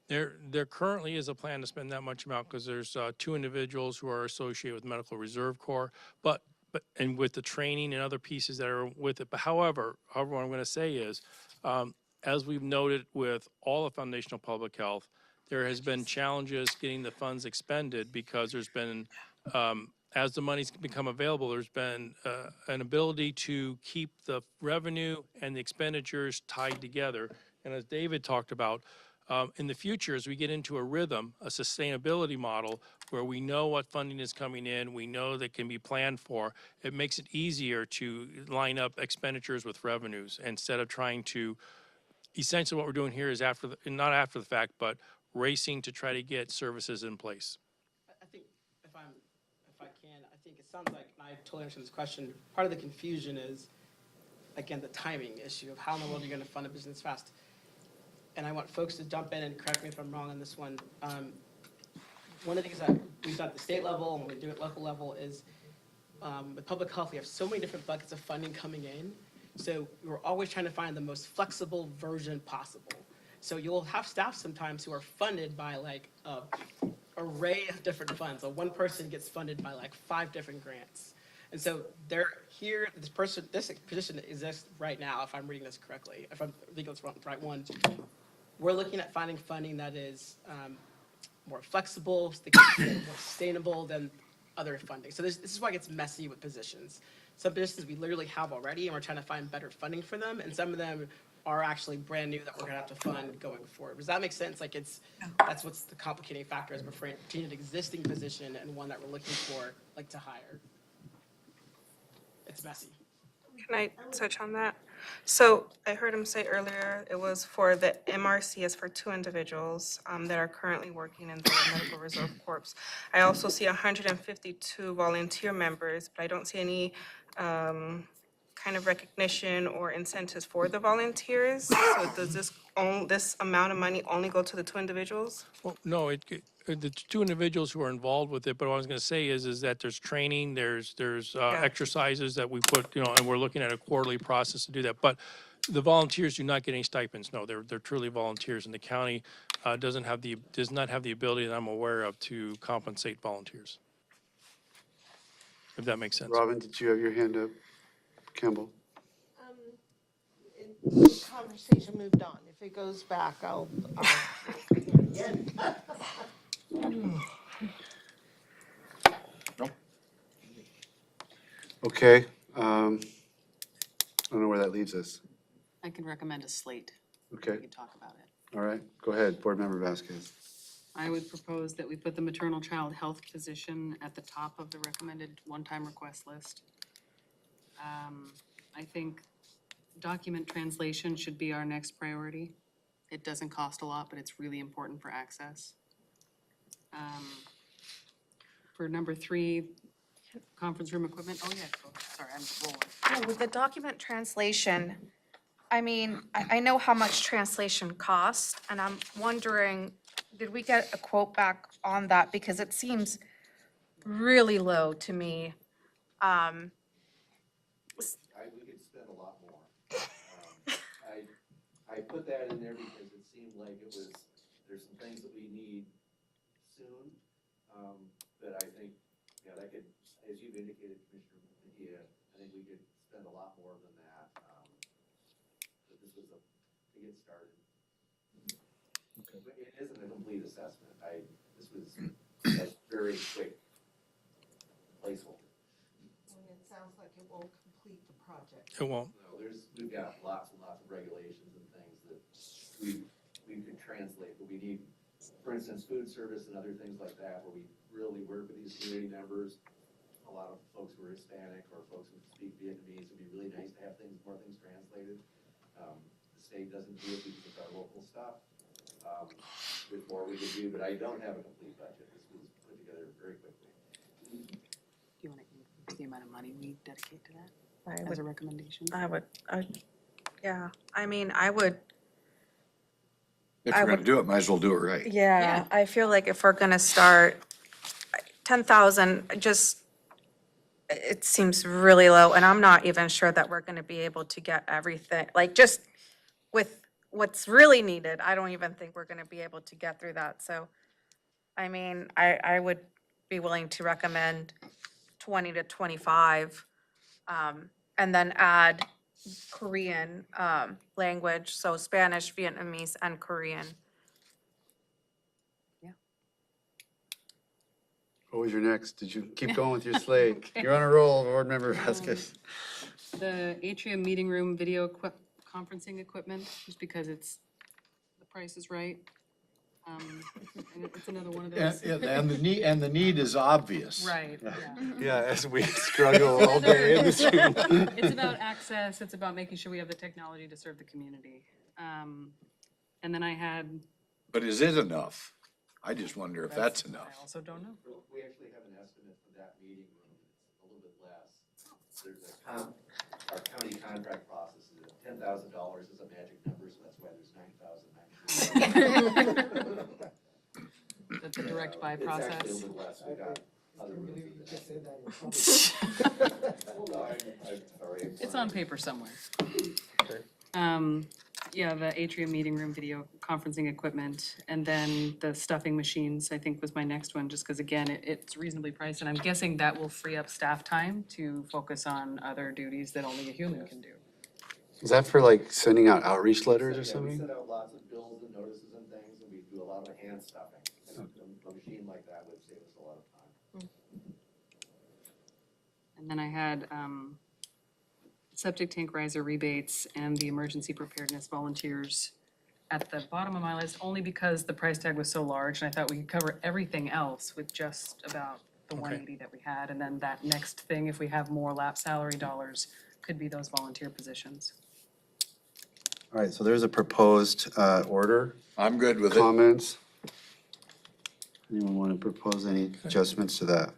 There currently is a plan to spend that much amount because there's 2 individuals who are associated with Medical Reserve Corps, but and with the training and other pieces that are with it. But however, what I'm going to say is, as we've noted with all of foundational public health, there has been challenges getting the funds expended because there's been, as the money's become available, there's been an ability to keep the revenue and the expenditures tied together. And as David talked about, in the future, as we get into a rhythm, a sustainability model where we know what funding is coming in, we know that can be planned for, it makes it easier to line up expenditures with revenues instead of trying to, essentially what we're doing here is not after the fact, but racing to try to get services in place. I think if I can, I think it sounds like, and I totally understand this question, part of the confusion is, again, the timing issue of how in the world you're gonna fund a business fast. And I want folks to jump in and correct me if I'm wrong on this one. One of the things that we've done at the state level and we do at local level is, with public health, we have so many different buckets of funding coming in. So we're always trying to find the most flexible version possible. So you'll have staff sometimes who are funded by like a array of different funds. So one person gets funded by like 5 different grants. And so they're here, this position exists right now, if I'm reading this correctly, if I'm reading this right one. We're looking at finding funding that is more flexible, more sustainable than other funding. So this is why it gets messy with positions. Some positions we literally have already, and we're trying to find better funding for them, and some of them are actually brand new that we're gonna have to fund going forward. Does that make sense? Like that's what's the complicating factor is between an existing position and one that we're looking for, like to hire. It's messy. Can I touch on that? So I heard him say earlier, it was for the MRC is for 2 individuals that are currently working in the Medical Reserve Corps. I also see 152 volunteer members, but I don't see any kind of recognition or incentives for the volunteers. So does this amount of money only go to the 2 individuals? Well, no, the 2 individuals who are involved with it, but what I was gonna say is that there's training, there's exercises that we put, and we're looking at a quarterly process to do that. But the volunteers do not get any stipends. No, they're truly volunteers, and the county does not have the ability that I'm aware of to compensate volunteers. If that makes sense. Robin, did you have your hand up? Campbell? The conversation moved on. If it goes back, I'll again. Okay, I don't know where that leaves us. I can recommend a slate. Okay, We can talk about it. all right, go ahead, Board Member Vasquez. I would propose that we put the maternal child health position at the top of the recommended one-time request list. I think document translation should be our next priority. It doesn't cost a lot, but it's really important for access. For number 3, conference room equipment, oh yeah, go ahead. Sorry, I'm rolling. Yeah, with the document translation, I mean, I know how much translation costs, and I'm wondering, did we get a quote back on that? Because it seems really low to me. We could spend a lot more. I put that in there because it seemed like there's some things that we need soon, that I think, that could, as you've indicated, Commissioner Mejia, I think we could spend a lot more than that. But this was to get started. Okay. But it isn't a complete assessment. This was a very quick placeholder. And it sounds like it won't complete the project. It won't. No, we've got lots and lots of regulations and things that we could translate, but we need, for instance, food service and other things like that, where we really work with these community members. A lot of folks who are Hispanic or folks who speak Vietnamese, it'd be really nice to have more things translated. The state doesn't do it because it's our local stuff. There's more we could do, but I don't have a complete budget. This was put together very quickly. Do you want to increase the amount of money we dedicate to that I as would, a recommendation? yeah, I mean, I would, If I you're gonna would- do it, might as well do it right. yeah, I feel like if we're gonna start 10,000, it seems really low, and I'm not even sure that we're gonna be able to get everything, like, just with what's really needed, I don't even think we're gonna be able to get through that, so, I mean, I would be willing to recommend 20 to 25, and then add Korean, language, so Spanish, Vietnamese, and Korean. What was your next? Did you keep going with your slate? You're on a roll, Board Member Vasquez. The atrium meeting room video conferencing equipment, just because the price is right. And it's another one of those. And the need is obvious. Right, yeah. Yeah, as we struggle all day in this room. It's about access, it's about making sure we have the technology to serve the community. And then I had, But is it enough? I just wonder if that's I enough. also don't know. We actually have an estimate for that meeting room. It's a little bit less. There's our county contract process is $10,000 is a magic number, so that's why there's 9,900. That's a direct buy It's actually a process. little less. We got other rooms in It's on paper somewhere. Yeah, the atrium meeting room video conferencing equipment, and then the stuffing machines, I think was my next one, just because again, it's reasonably priced, and I'm guessing that will free up staff time to focus on other duties that only a human can do. Is that for like sending out outreach letters or Yeah, we something? send out lots of bills and notices and things, and we do a lot of hand stuffing. And a machine like that would save us a lot of time. And then I had septic tank riser rebates and the emergency preparedness volunteers at the bottom of my list, only because the price tag was so large, and I thought we could cover everything else with just about the Okay. 180 that we had. And then that next thing, if we have more lap salary dollars, could be those volunteer positions. All right, so there's a proposed order. I'm good with it. Comments? Anyone want to propose any adjustments to that?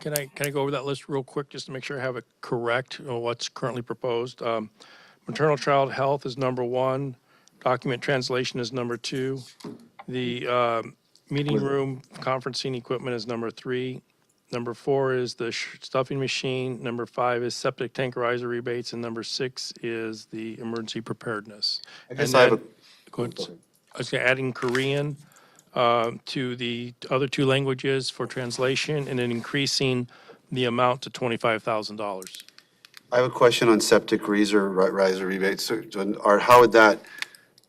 Can I go over that list real quick, just to make sure I have it correct, what's currently proposed? Maternal child health is number 1, document translation is number 2, the meeting room conferencing equipment is number 3, number 4 is the stuffing machine, number 5 is septic tank riser rebates, and number 6 is the emergency preparedness. I guess And I have then- Go ahead. I was gonna adding Korean to the other 2 languages for translation, and then increasing the amount to $25,000. I have a question on septic riser rebates. So, or how would that,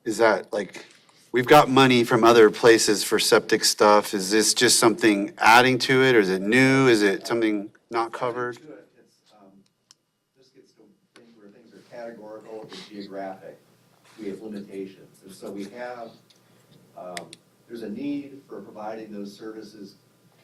is that like, we've got money from other places for septic stuff. Is this just something adding to it, or is it new? Is it something not covered? To it, this gets to things where things are categorical and geographic. We have limitations, and so we have, there's a need for providing those services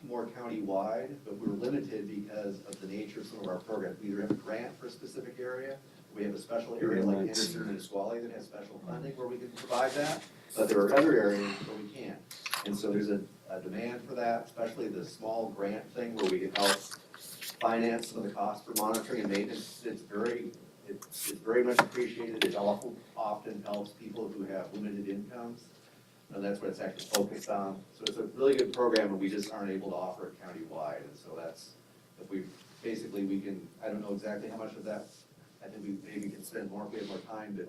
more county-wide, but we're limited because of the nature of some of our programs. We either have a grant for a specific area, we have a special area like Anderson and Nisqually that has special funding where we can provide that, but there are other areas where we can't. And so there's a demand for that, especially the small grant thing where we can help finance some of the costs for monitoring and maintenance. It's very much appreciated. It often helps people who have limited incomes. And that's what it's actually focused on. So it's a really good program, and we just aren't able to offer it countywide. And so that's, if we, basically we can, I don't know exactly how much of that, I think we maybe can spend more if we have more time,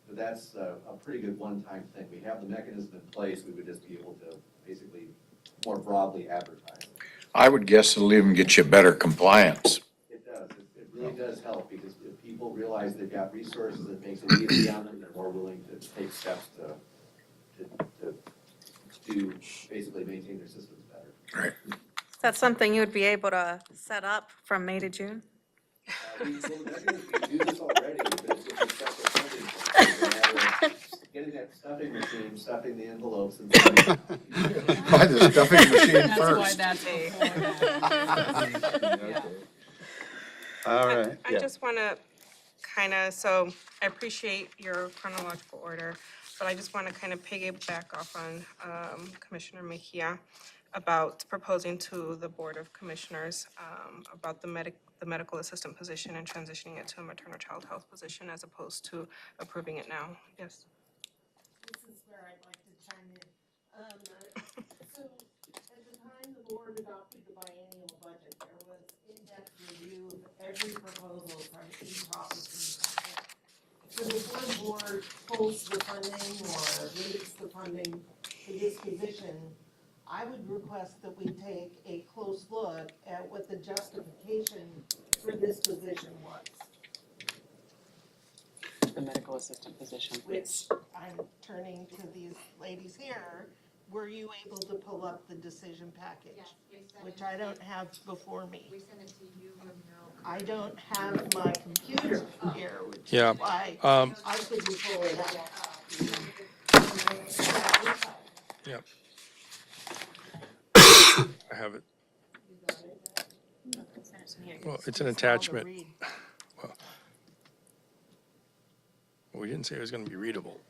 but that's a pretty good one-time thing. We have the mechanism in place, we would just be able to basically more broadly advertise. I would guess it'll even get you better compliance. It does, it really does help, because if people realize they've got resources, it makes it easy on them, they're more willing to take steps to basically maintain their systems better. Right. Is that something you would be able to set up from May to June? We do this already, but it's with the special funding. Getting that stuffing machine, stuffing the envelopes and. Buy the stuffing machine That's why first. that's. All right. I just want to kind of, so I appreciate your chronological order, but I just want to kind of piggyback off on Commissioner Mejia about proposing to the Board of Commissioners about the medical assistant position and transitioning it to a maternal child health position as opposed to approving it now. Yes. This is where I'd like to chime in. So at the time the board adopted the biennial budget, there was in-depth review of every proposal from each office. So before the board pulls the funding or limits the funding for this position, I would request that we take a close look at what the justification for this position was. The medical assistant position. Which I'm turning to these ladies here. Were you able to pull up the decision package? Yes, we sent Which it I to don't you. have before me. We sent it to you, Romero. I don't have my computer here, which Yeah, is why um, I couldn't pull it up. Yep. I have it. Well, it's an attachment. Well, we didn't say it was going to be readable.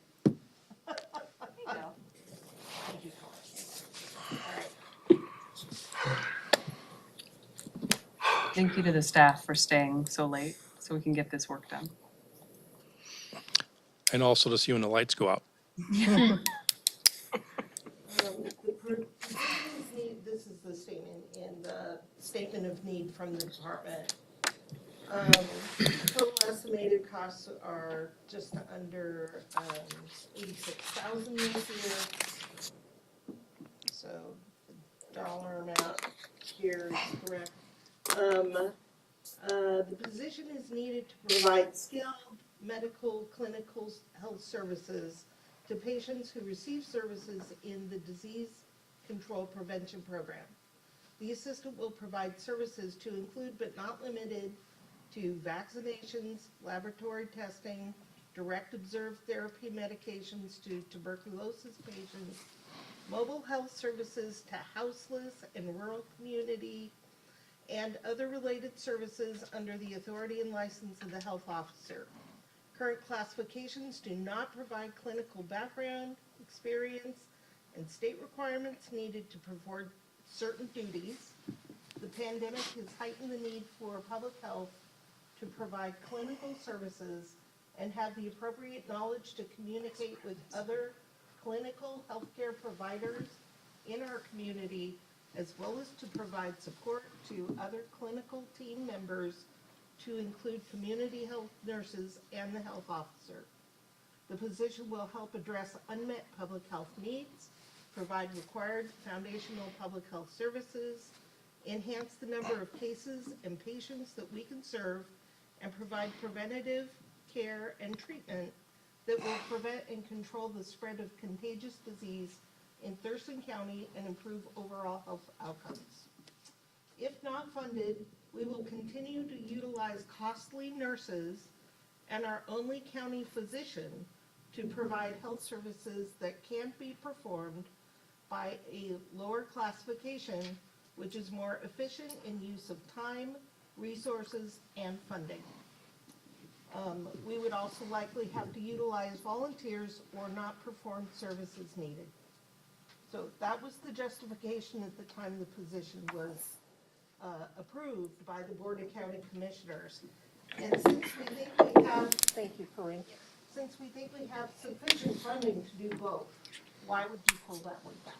Thank you to the staff for staying so late so we can get this work done. And also to see when the lights go out. This is the statement in the statement of need from the department. Total estimated costs are just under 86,000 this year. So the dollar amount here is correct. The position is needed to provide skilled medical clinical health services to patients who receive services in the disease control prevention program. The assistant will provide services to include but not limited to vaccinations, laboratory testing, direct observed therapy medications to tuberculosis patients, mobile health services to houseless and rural community, and other related services under the authority and license of the health officer. Current classifications do not provide clinical background, experience, and state requirements needed to perform certain duties. The pandemic has heightened the need for public health to provide clinical services and have the appropriate knowledge to communicate with other clinical healthcare providers in our community, as well as to provide support to other clinical team members, to include community health nurses and the health officer. The position will help address unmet public health needs, provide required foundational public health services, enhance the number of cases and patients that we can serve, and provide preventative care and treatment that will prevent and control the spread of contagious disease in Thurston County and improve overall health outcomes. If not funded, we will continue to utilize costly nurses and our only county physician to provide health services that can't be performed by a lower classification, which is more efficient in use of time, resources, and funding. We would also likely have to utilize volunteers or not perform services needed. So that was the justification at the time the position was approved by the Board of County Commissioners. And since we think we have, thank you, Corinne, since we think we have sufficient funding to do both, why would you pull that one back?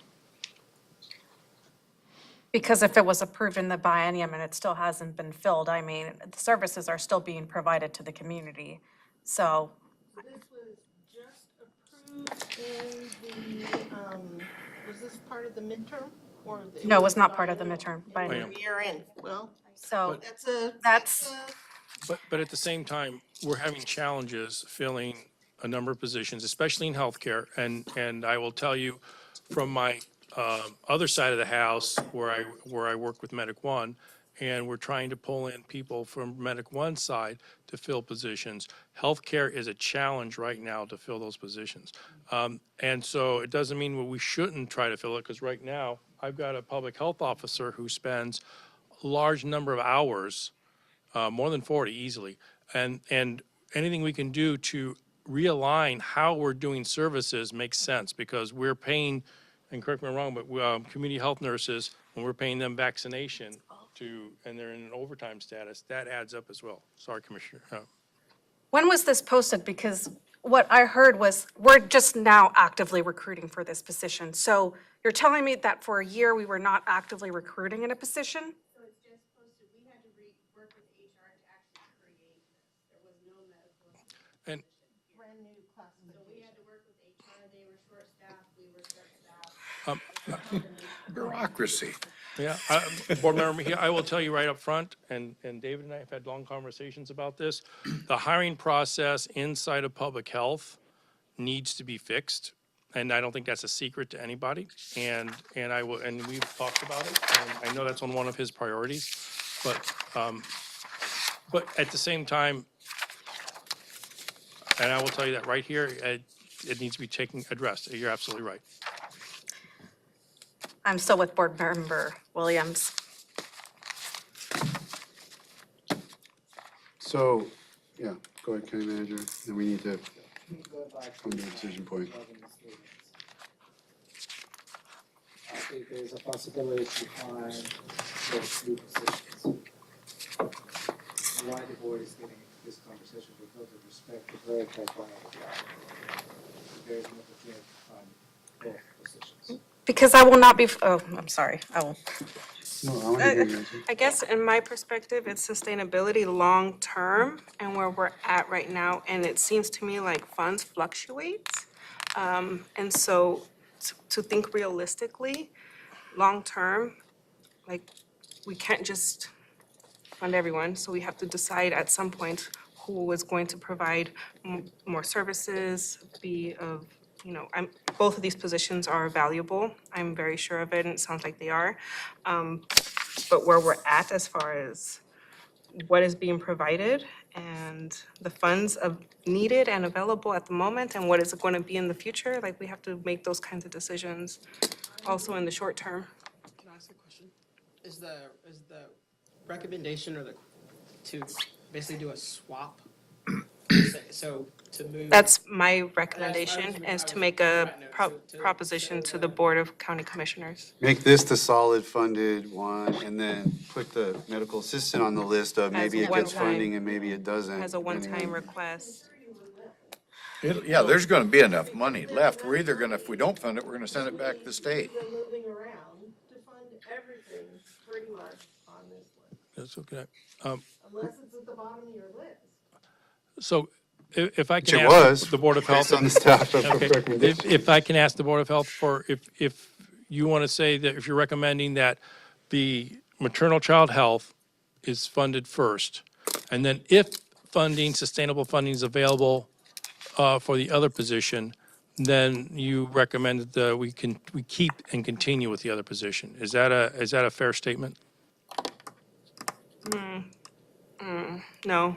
Because if it was approved in the biennium and it still hasn't been filled, I mean, the services are still being provided to the community. So So this was just approved in the, was this part of the midterm? Or no, it was not part of the midterm biennium. Year in, well, So that's But at the same time, we're having challenges filling a number of positions, especially in healthcare. And I will tell you, from my other side of the house, where I work with Medic One, and we're trying to pull in people from Medic One side to fill positions. Healthcare is a challenge right now to fill those positions. And so it doesn't mean we shouldn't try to fill it, because right now, I've got a public health officer who spends a large number of hours, more than 40 easily. And anything we can do to realign how we're doing services makes sense, because we're paying, and correct me if I'm wrong, but community health nurses, when we're paying them vaccination and they're in an overtime status, that adds up as well. Sorry, Commissioner. when was this posted? Because what I heard was we're just now actively recruiting for this position. So you're telling me that for a year we were not actively recruiting in a position? So it's just posted, we had to work with HR to actually create this. There was no medical And brand new classification. So we had to work with HR, they were short-staffed, we were short-staffed. Bureaucracy. Yeah, Board Member, I will tell you right up front, and David and I have had long conversations about this. The hiring process inside of public health needs to be fixed, and I don't think that's a secret to anybody. And we've talked about it, and I know that's on one of his priorities. But at the same time, and I will tell you that right here, it needs to be addressed. You're absolutely right. I'm still with Board Member Williams. So, yeah, go ahead, County Manager, then we need to come to a decision point. I think there's a possibility to find those new positions. Why the board is getting this conversation, because of respect to very high quality job. There is an opportunity to find both positions. Because I will not be, oh, I'm sorry, I will. No, I want to hear you. I guess in my perspective, it's sustainability long-term and where we're at right now. And it seems to me like funds fluctuate. And so to think realistically, long-term, like we can't just fund everyone. So we have to decide at some point who is going to provide more services, be of, you know, both of these positions are valuable. I'm very sure of it, and it sounds like they are. But where we're at as far as what is being provided and the funds needed and available at the moment and what is it going to be in the future, like we have to make those kinds of decisions also in the short term. Can I ask a question? Is the recommendation or to basically do a swap? So to move. That's my recommendation, is to make a proposition to the Board of County Commissioners. Make this the solid funded one, and then put the medical assistant on the list of maybe it gets funding and maybe it doesn't. As a one-time request. Yeah, there's gonna be enough money left. We're either gonna, if we don't fund it, we're gonna send it back to the state. They're moving around to fund everything pretty much on this list, That's okay. unless it's at the bottom of your list. So if I Which can it ask was, the Board of Health. based on the staff Okay. recommendation. If I can ask the Board of Health for, if you want to say that if you're recommending that the maternal child health is funded first, and then if funding, sustainable funding is available for the other position, then you recommend that we keep and continue with the other position. Is that a fair statement? No.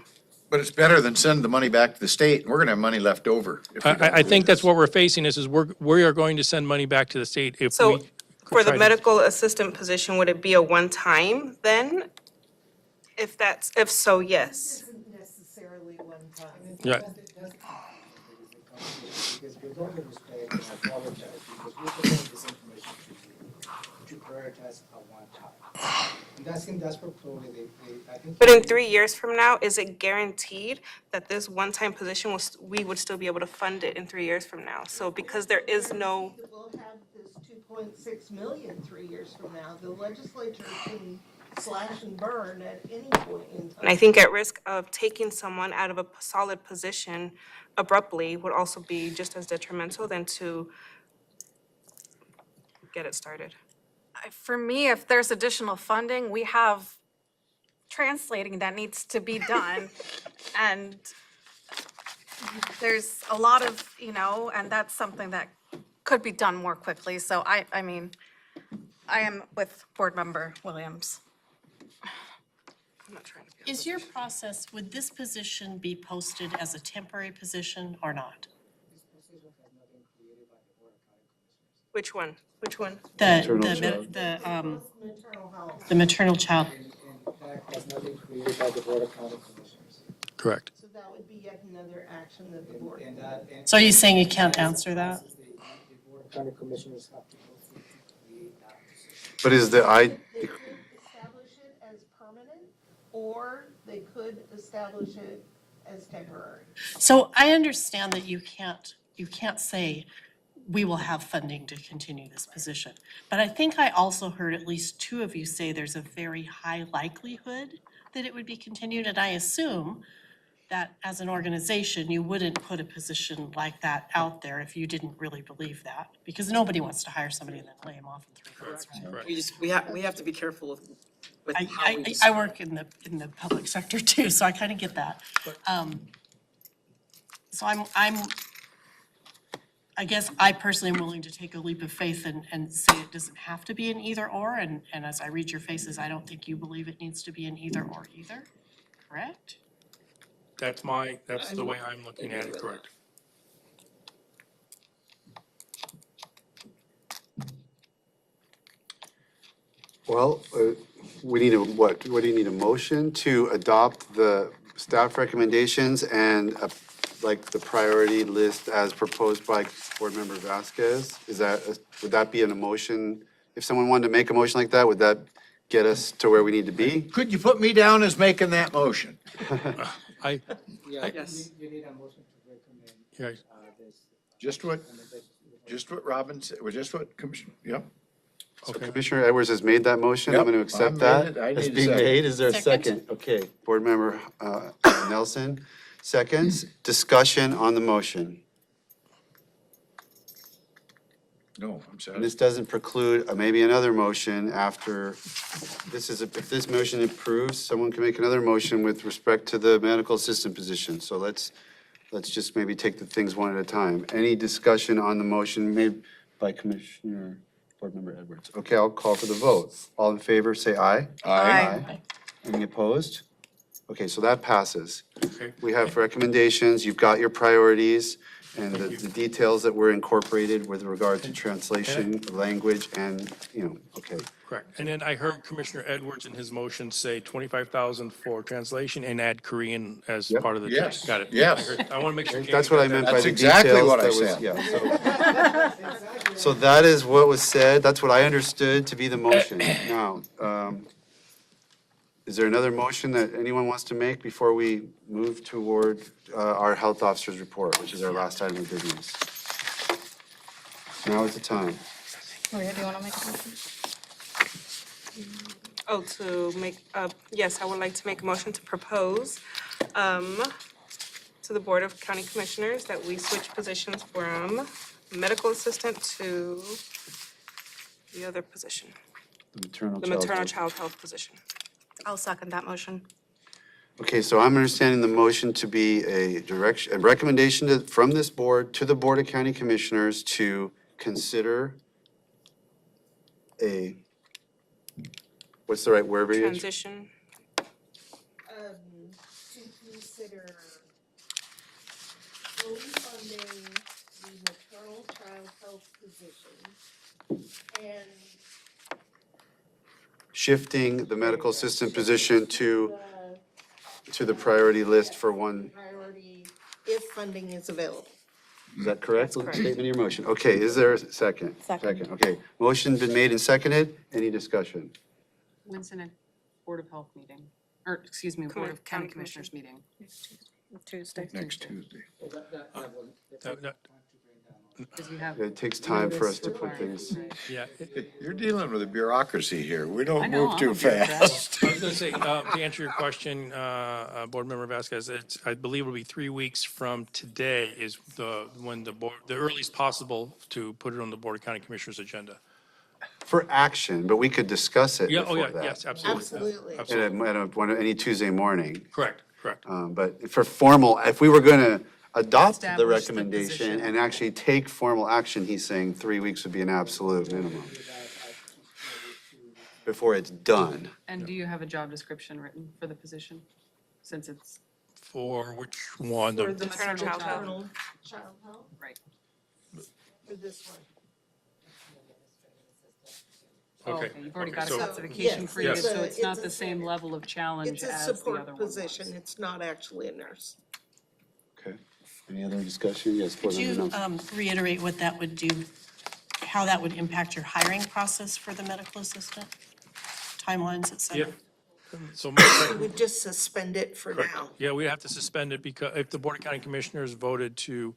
But it's better than send the money back to the state, and we're gonna have money left over. if we don't I do think that's this. what we're facing is we are going to send money back to the state if we. So for the try to- medical assistant position, would it be a one-time then? If so, yes. Isn't necessarily one time. Yeah. Because with all due respect, I apologize, because we're presenting this information to prioritize at one time. And that's probably I think. But in 3 years from now, is it guaranteed that this one-time position we would still be able to fund it in 3 years from now? So because there is no, We'll have this 2.6 million 3 years from now. The legislature can slash and burn at any point in time. and I think at risk of taking someone out of a solid position abruptly would also be just as detrimental than to get it started. For me, if there's additional funding, we have translating that needs to be done. And there's a lot of, and that's something that could be done more quickly. So I mean, I am with Board Member Williams. I'm not trying to be. Is your process, would this position be posted as a temporary position or not? Which one? Which one? The maternal child. That has not been created by the Board of County Commissioners. Correct. So that would be yet another action that the board. So are you saying you can't answer that? The Board of County Commissioners have to go through to create that position. But is the They could establish it as permanent, or they could establish it as temporary. So I understand that you can't say, we will have funding to continue this position. But I think I also heard at least two of you say there's a very high likelihood that it would be continued, and I assume that as an organization, you wouldn't put a position like that out there if you didn't really believe that, because nobody wants to hire somebody and then lay them off in 3 months, right? We have to be careful with how we I work in the public sector too, so I kind of get that. So I guess I personally am willing to take a leap of faith and say it doesn't have to be an either or, and as I read your faces, I don't think you believe it needs to be an either or either, correct? That's the way I'm looking at it, correct. Well, we need what do you need, a motion to adopt the staff recommendations and like the priority list as proposed by Board Member Vasquez? Would that be an emotion? If someone wanted to make a motion like that, would that get us to where we need to be? Could you put me down as making that motion? Yeah, Yes. you need a motion to recommend Yes. this. Just what, just what Robin said, just what Commissioner, yep. So Okay. Commissioner Edwards has made that motion. I'm Yep, going to I accept made that. it. I It's need a being second. made. Is there a Second. second? Okay, Board Member Nelson, seconds. Discussion on the motion. No, I'm And sorry. this doesn't preclude maybe another motion after, if this motion approves, someone can make another motion with respect to the medical assistant position. So let's just maybe take the things one at a time. Any discussion on the motion made by Commissioner, Board Member Edwards? Okay, I'll call for the vote. All in favor, say aye. Aye. Any opposed? Okay, so that passes. Okay. We have recommendations, you've got your priorities, and the details that were incorporated with regard to translation, language, and, okay. Correct. And then I heard Commissioner Edwards in his motion say 25,000 for translation and add Korean as Yep. part of the. Yes. Got it. Yes. I want to make sure. That's what I meant by That's the exactly details. what I that was- said. yeah, so that is what was said, that's what I understood to be the motion. Now, is there another motion that anyone wants to make before we move toward our health officer's report, which is our last item of business? Now is the time. Maria, do you want to make a motion? Oh, to make, yes, I would like to make a motion to propose to the Board of County Commissioners that we switch positions from medical assistant to the other position, The maternal the child maternal health. child health position. I'll second that motion. Okay, so I'm understanding the motion to be a recommendation from this board to the Board of County Commissioners to consider what's the right word? Transition, To consider fully funding the maternal child health position and Shifting the medical assistant position to the priority list for one. priority if funding is available. Is that correct? That's correct. Statement of your motion. Okay, is there a second? Second. Okay, motion's been made and seconded. Any discussion? When's the next Board of Health meeting? Or, excuse me, Board of County Commissioners meeting? Tuesday. Next Tuesday. Because you have. It takes time for us notice to put requirements, things. right? Yeah. You're dealing with a bureaucracy here. We I don't know, move I'm too a bureaucrat. fast. I was going to say, to answer your question, Board Member Vasquez, I believe it'll be 3 weeks from today is when the earliest possible to put it on the Board of County Commissioners agenda. For action, but we could discuss it Yeah, before yeah, that. yes, absolutely. Absolutely. Absolutely. Any Tuesday morning. Correct. But for formal, if we were going to adopt the Establish the recommendation position. and actually take formal action, he's saying 3 weeks would be an absolute minimum before it's done. And do you have a job description written for the position? Since it's, For which one? For The- the maternal child health. maternal child health, right. for this one. Okay. You've already okay, got a so- classification Yes, created, it's so a- it's not it's the a- same level of challenge It's a as the other support one was. position, it's not actually a nurse. Okay. Any other discussion? Yes, Board Could Member you Nelson. reiterate what that would do, how that would impact your hiring process for the medical assistant? Timelines, et cetera? So, We would just suspend it for correct. now. Yeah, we have to suspend it because if the Board of County Commissioners voted to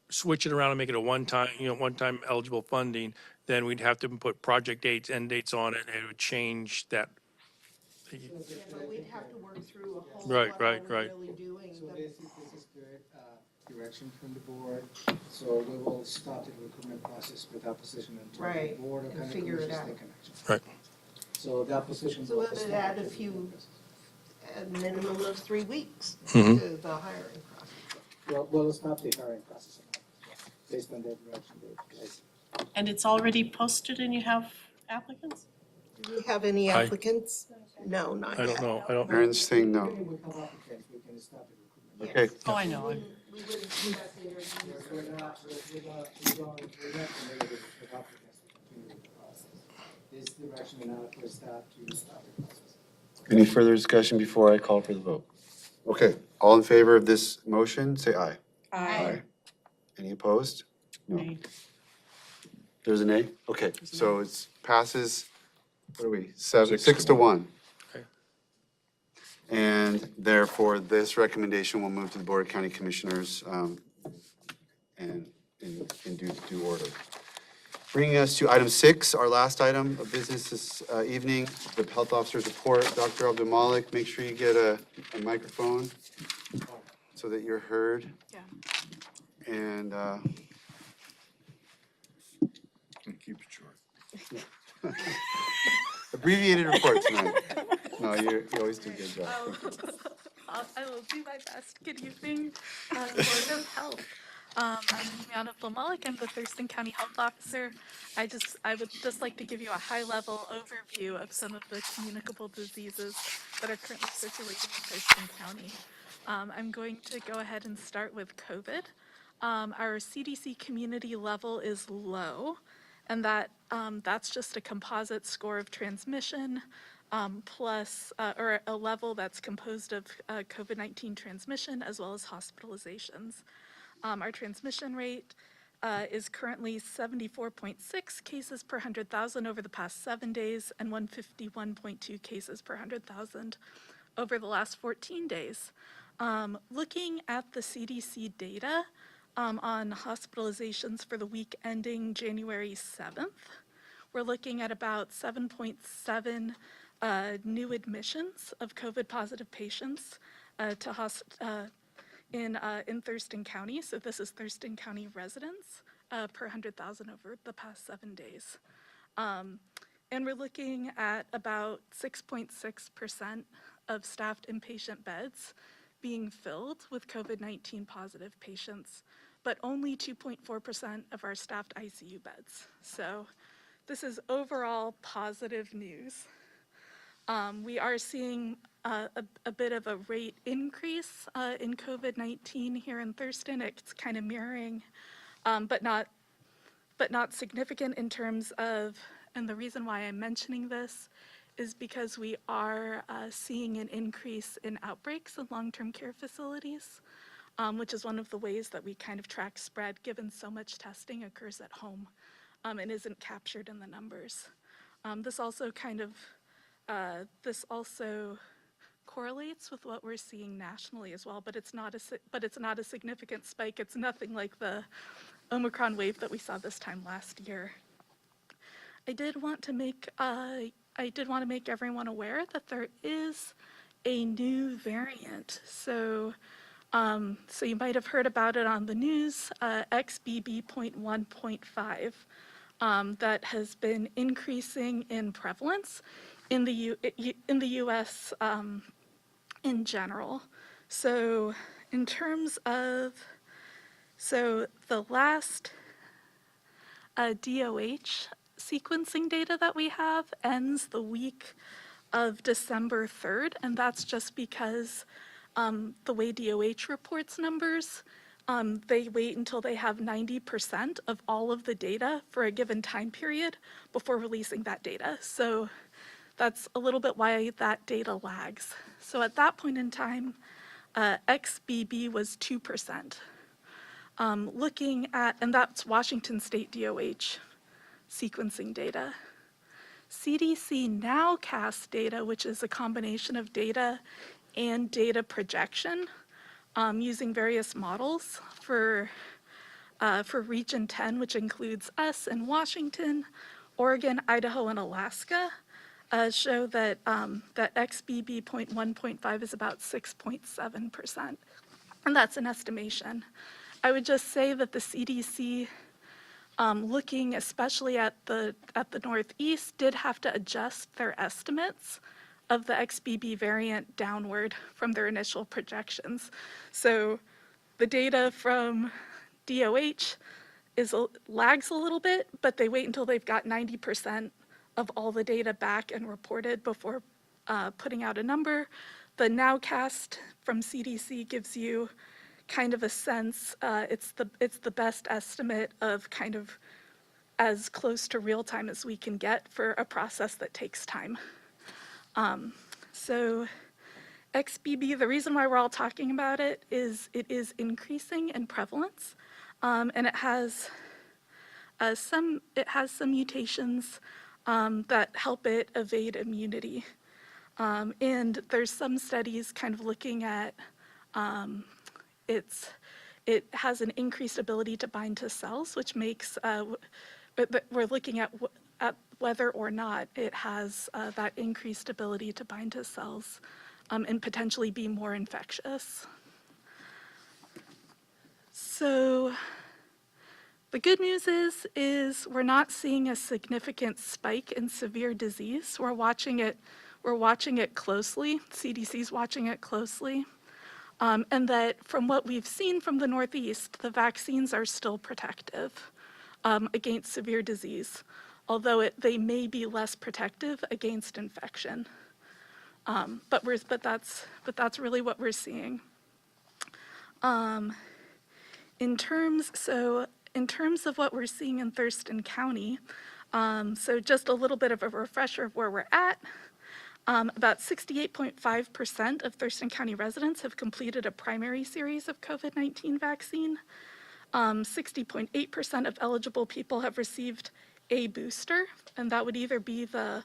switch it around and make it a one-time eligible funding, then we'd have to put project dates, end dates on it, and it would change that. Yeah, but we'd have to work through a whole Right, what right, are we right. really doing. So but- this is good direction from the board. So we will start the recruitment process with that position until the Right, board of and county figure it commissioners out. take an action. Right. So that position. So will it would start add a the few- recruitment process. A minimum of 3 weeks Mhm. to the hiring process. Well, we'll start the hiring process based on the direction they place. And it's already posted and you have applicants? Do we have any I- applicants? No, not I yet. don't know, I don't know. Aaron's saying no. Beginning with some applicants, we can start the recruitment. Okay. Oh, I know. We wouldn't conduct interviews. We're not related with applicants to continue with the process. This direction now for staff to start the process. Any further discussion before I call for the vote? Okay, all in favor of this motion, say aye. Aye. Any opposed? No. Nay. There's a nay? Okay, so it's passes, what are we, 6 6 to to 1. Okay. And therefore, this recommendation will move to the Board of County Commissioners. And in due order. Bringing us to item 6, our last item of business this evening, the health officer's report. Dr. Abdul Malik, make sure you get a microphone so that you're heard. Yeah. And Keep it short. abbreviated report tonight. No, you always do a good job. Thank you. I will do my best. Good evening, Board of Health. I'm Amy Abdul Malik. I'm the Thurston County Health Officer. I would just like to give you a high-level overview of some of the communicable diseases that are currently circulating in Thurston County. I'm going to go ahead and start with COVID. Our CDC community level is low, and that's just a composite score of transmission plus or a level that's composed of COVID-19 transmission as well as hospitalizations. Our transmission rate is currently 74.6 cases per 100,000 over the past 7 days and 151.2 cases per 100,000 over the last 14 days. Looking at the CDC data on hospitalizations for the week ending January 7th, we're looking at about 7.7 new admissions of COVID-positive patients in Thurston County. So this is Thurston County residents per 100,000 over the past 7 days. And we're looking at about 6.6% of staffed inpatient beds being filled with COVID-19 positive patients, but only 2.4% of our staffed ICU beds. So this is overall positive news. We are seeing a bit of a rate increase in COVID-19 here in Thurston. It's kind of mirroring, but not significant in terms of, and the reason why I'm mentioning this is because we are seeing an increase in outbreaks in long-term care facilities, which is one of the ways that we kind of track spread given so much testing occurs at home and isn't captured in the numbers. This also correlates with what we're seeing nationally as well, but it's not a significant spike. It's nothing like the Omicron wave that we saw this time last year. I did want to make everyone aware that there is a new variant. So you might have heard about it on the news, XBB.1.5, that has been increasing in prevalence in the U.S. In general. So in terms of, the last DOH sequencing data that we have ends the week of December 3rd, and that's just because the way DOH reports numbers, they wait until they have 90% of all of the data for a given time period before releasing that data. So that's a little bit why that data lags. So at that point in time, XBB was 2%. Looking at, and that's Washington State DOH sequencing data. CDC nowcast data, which is a combination of data and data projection using various models for Region 10, which includes us and Washington, Oregon, Idaho, and Alaska, show that XBB.1.5 is about 6.7%, and that's an estimation. I would just say that the CDC, looking especially at the Northeast, did have to adjust their estimates of the XBB variant downward from their initial projections. So the data from DOH lags a little bit, but they wait until they've got 90% of all the data back and reported before putting out a number. The nowcast from CDC gives you kind of a sense. It's the best estimate of kind of as close to real time as we can get for a process that takes time. So XBB, the reason why we're all talking about it is increasing in prevalence, and it has some mutations that help it evade immunity. And there's some studies kind of looking at its it has an increased ability to bind to cells, which makes, but we're looking at whether or not it has that increased ability to bind to cells and potentially be more infectious. So the good news is we're not seeing a significant spike in severe disease. We're watching it closely. CDC's watching it closely. And that from what we've seen from the Northeast, the vaccines are still protective against severe disease, although they may be less protective against infection. But that's really what we're seeing. In terms of what we're seeing in Thurston County, so just a little bit of a refresher of where we're at. About 68.5% of Thurston County residents have completed a primary series of COVID-19 vaccine. 60.8% of eligible people have received a booster, and that would either be the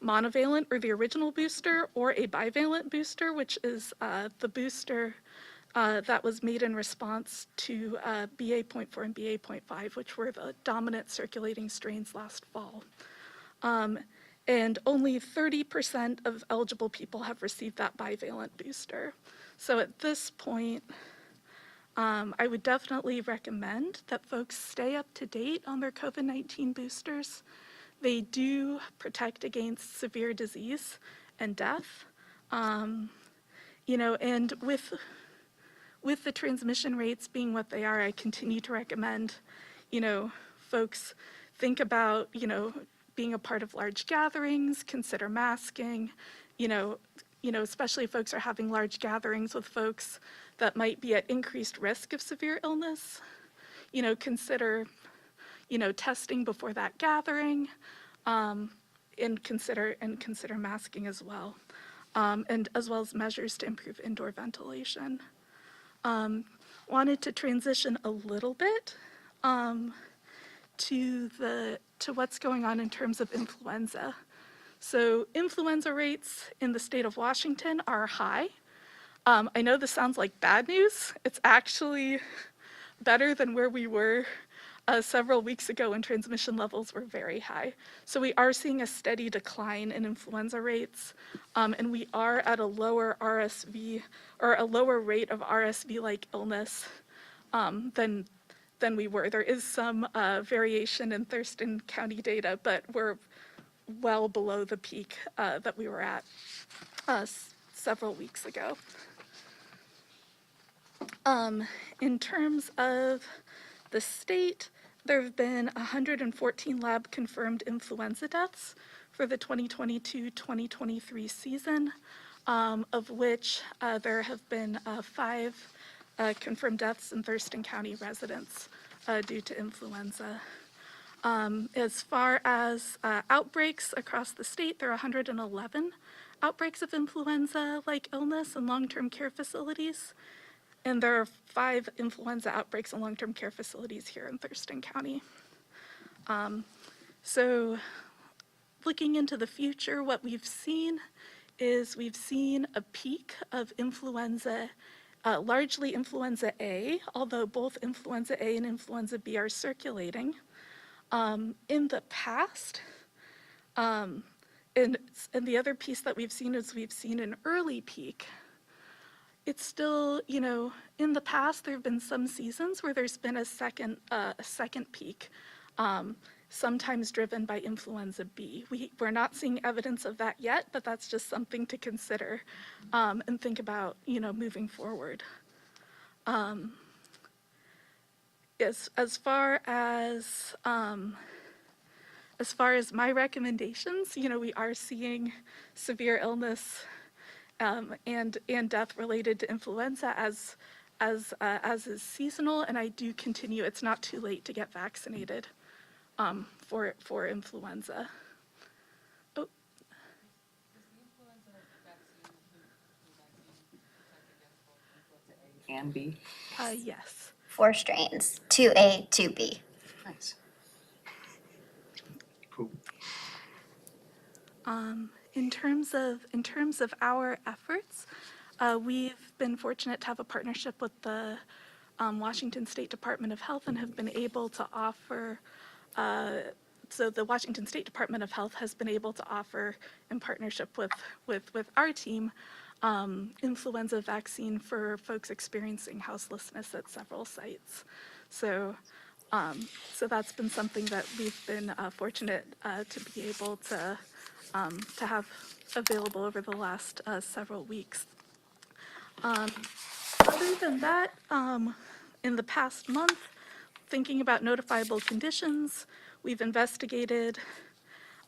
monovalent or the original booster or a bivalent booster, which is the booster that was made in response to BA.4 and BA.5, which were the dominant circulating strains last fall. And only 30% of eligible people have received that bivalent booster. So at this point, I would definitely recommend that folks stay up to date on their COVID-19 boosters. They do protect against severe disease and death. You know, and with the transmission rates being what they are, I continue to recommend, you know, folks think about, you know, being a part of large gatherings, consider masking, you know, especially if folks are having large gatherings with folks that might be at increased risk of severe illness, you know, consider, you know, testing before that gathering, and consider masking as well, and as well as measures to improve indoor ventilation. Wanted to transition a little bit to what's going on in terms of influenza. So influenza rates in the state of Washington are high. I know this sounds like bad news. It's actually better than where we were several weeks ago when transmission levels were very high. So we are seeing a steady decline in influenza rates, and we are at a lower RSV, or a lower rate of RSV-like illness than we were. There is some variation in Thurston County data, but we're well below the peak that we were at several weeks ago. In terms of the state, there have been 114 lab confirmed influenza deaths for the 2022-2023 season, of which there have been 5 confirmed deaths in Thurston County residents due to influenza. As far as outbreaks across the state, there are 111 outbreaks of influenza-like illness in long-term care facilities. And there are 5 influenza outbreaks in long-term care facilities here in Thurston County. So looking into the future, what we've seen is we've seen a peak of influenza, largely influenza A, although both influenza A and influenza B are circulating. In the past, and the other piece that we've seen is we've seen an early peak. It's still, you know, in the past, there have been some seasons where there's been a second peak, sometimes driven by influenza B. We're not seeing evidence of that yet, but that's just something to consider and think about, you know, moving forward. As far as my recommendations, you know, we are seeing severe illness and death related to influenza as is seasonal, and I do continue. It's not too late to get vaccinated for influenza. Oh. And B? Yes. 4 strains, 2A, 2B. Nice. Cool. In terms of our efforts, we've been fortunate to have a partnership with the Washington State Department of Health and have been able to offer, so the Washington State Department of Health has been able to offer, in partnership with our team, influenza vaccine for folks experiencing houselessness at several sites. So, so that's been something that we've been fortunate to be able to have available over the last several weeks. Other than that, in the past month, thinking about notifiable conditions, we've investigated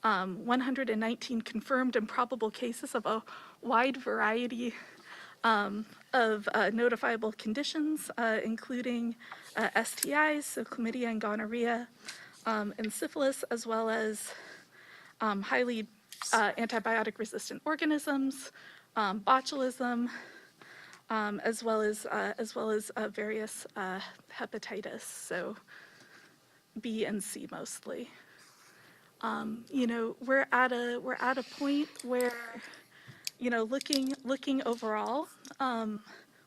119 confirmed and probable cases of a wide variety of notifiable conditions, including STIs, so chlamydia and gonorrhea, and syphilis, as well as highly antibiotic-resistant organisms, botulism, as well as various hepatitis, so B and C mostly. You know, we're at a point where, you know, looking overall,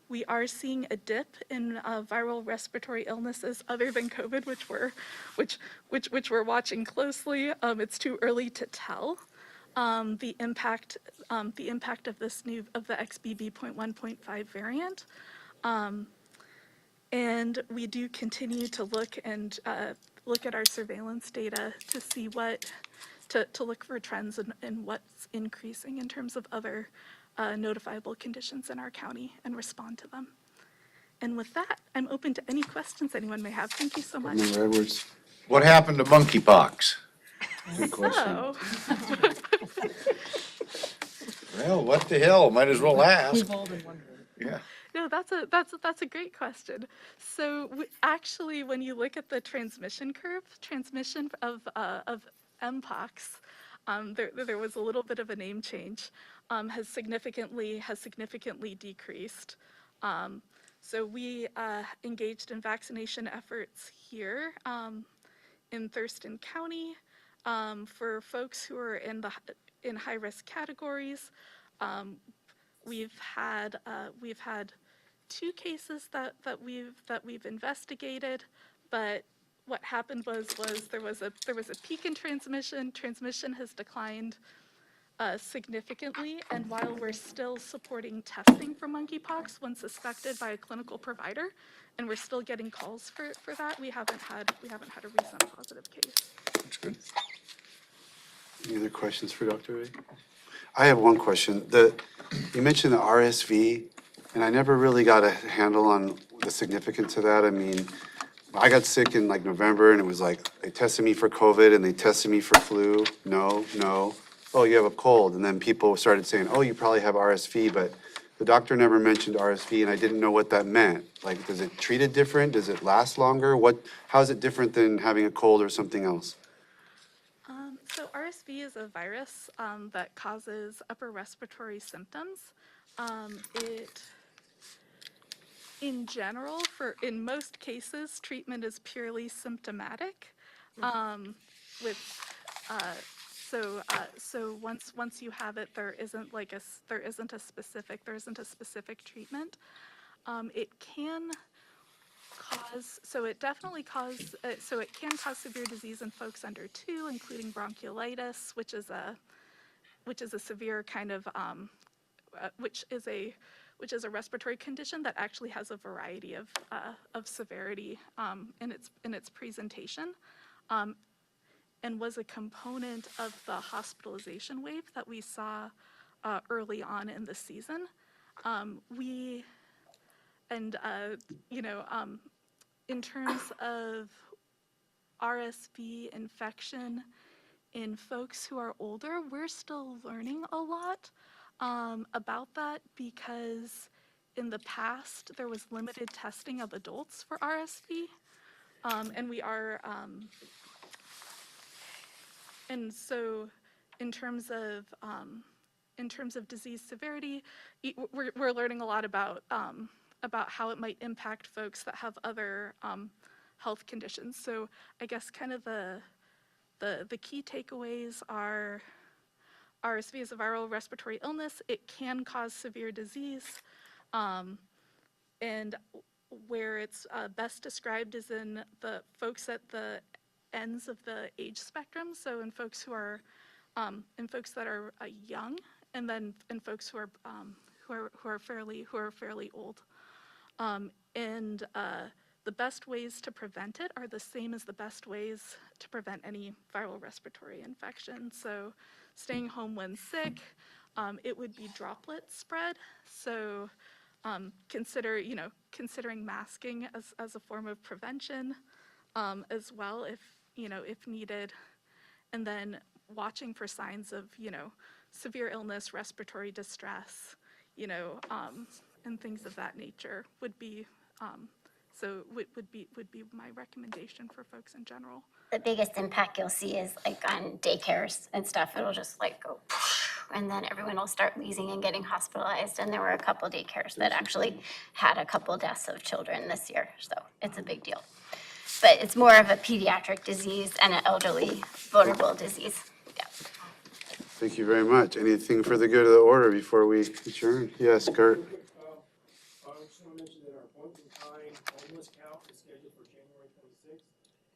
we are seeing a dip in viral respiratory illnesses other than COVID, which we're watching closely. It's too early to tell the impact of the XBB.1.5 variant. And we do continue to look at our surveillance data to see to look for trends in what's increasing in terms of other notifiable conditions in our county and respond to them. And with that, I'm open to any questions anyone may have. Thank you so much. Member Edwards? What happened to monkeypox? Good question. So, Well, what the hell? Might as well ask. Yeah. no, that's a great question. So actually, when you look at the transmission curve, transmission of mpox, there was a little bit of a name change, has significantly decreased. So we engaged in vaccination efforts here in Thurston County for folks who are in high-risk categories. We've had 2 cases that we've investigated, but what happened was there was a peak in transmission. Transmission has declined significantly, and while we're still supporting testing for monkeypox when suspected by a clinical provider, and we're still getting calls for that, we haven't had a recent positive case. That's good. Any other questions for Dr. Ray? I have one question. You mentioned the RSV, and I never really got a handle on the significance of that. I mean, I got sick in like November, and it was like they tested me for COVID and they tested me for flu. No. Oh, you have a cold. And then people started saying, oh, you probably have RSV, but the doctor never mentioned RSV, and I didn't know what that meant. Like, does it treat it different? Does it last longer? How is it different than having a cold or something else? So RSV is a virus that causes upper respiratory symptoms. In general, in most cases, treatment is purely symptomatic. So once you have it, there isn't a specific treatment. It can cause it can cause severe disease in folks under 2, including bronchiolitis, which is a severe kind of which is a respiratory condition that actually has a variety of severity in its presentation, and was a component of the hospitalization wave that we saw early on in the season. In terms of RSV infection in folks who are older, we're still learning a lot about that, because in the past there was limited testing of adults for RSV, and we are and so in terms of disease severity, we're learning a lot about how it might impact folks that have other health conditions. So I guess kind of the key takeaways are RSV is a viral respiratory illness. It can cause severe disease, and where it's best described is in the folks at the ends of the age spectrum. So in folks who are, in folks that are young, and then in folks who are fairly old. And the best ways to prevent it are the same as the best ways to prevent any viral respiratory infection. So staying home when sick, it would be droplet spread. So considering masking as a form of prevention as well if needed. And then watching for signs of, severe illness, respiratory distress, and things of that nature would be my recommendation for folks in general. The biggest impact you'll see is like on daycares and stuff. It'll just like go, and then everyone will start wheezing and getting hospitalized. And there were a couple daycares that actually had a couple deaths of children this year. So it's a big deal. But it's more of a pediatric disease and an elderly vulnerable disease. Yeah. Thank you very much. Anything for the good of the order before we adjourn? Yes, Kurt. I just want to mention that our point-in-time homeless count is scheduled for January 26th.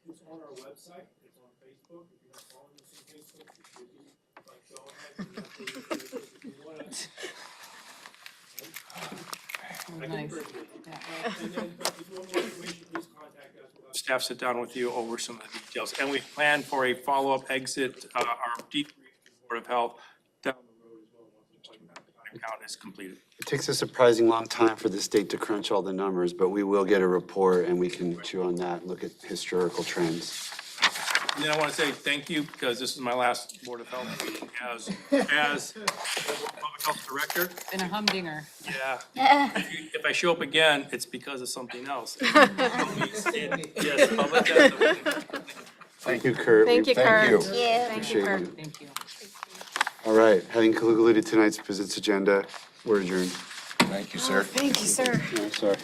It's on our website. It's on Facebook. If you're not following us on Facebook, you should be. But go ahead and update your Facebook if you want to. Nice. And then, but if you want more information, please contact us. We'll have Staff sit down with you over some of the details. And we plan for a follow-up exit, our debrief with Board of Health down the road as well, once the point-in-time count is completed. It takes a surprising long time for the state to crunch all the numbers, but we will get a report and we can chew on that and look at historical trends. And then I want to say thank you, because this is my last Board of Health meeting as Public Health Director. Been a humdinger. Yeah. If I show up again, it's because of something else. Yes, public health. Thank you, Kurt. Thank you, Kurt. you. Thank you. Appreciate you. Thank you. All right, having concluded tonight's business agenda, we're adjourned. Thank you, sir. Thank you, sir. Oh, sorry.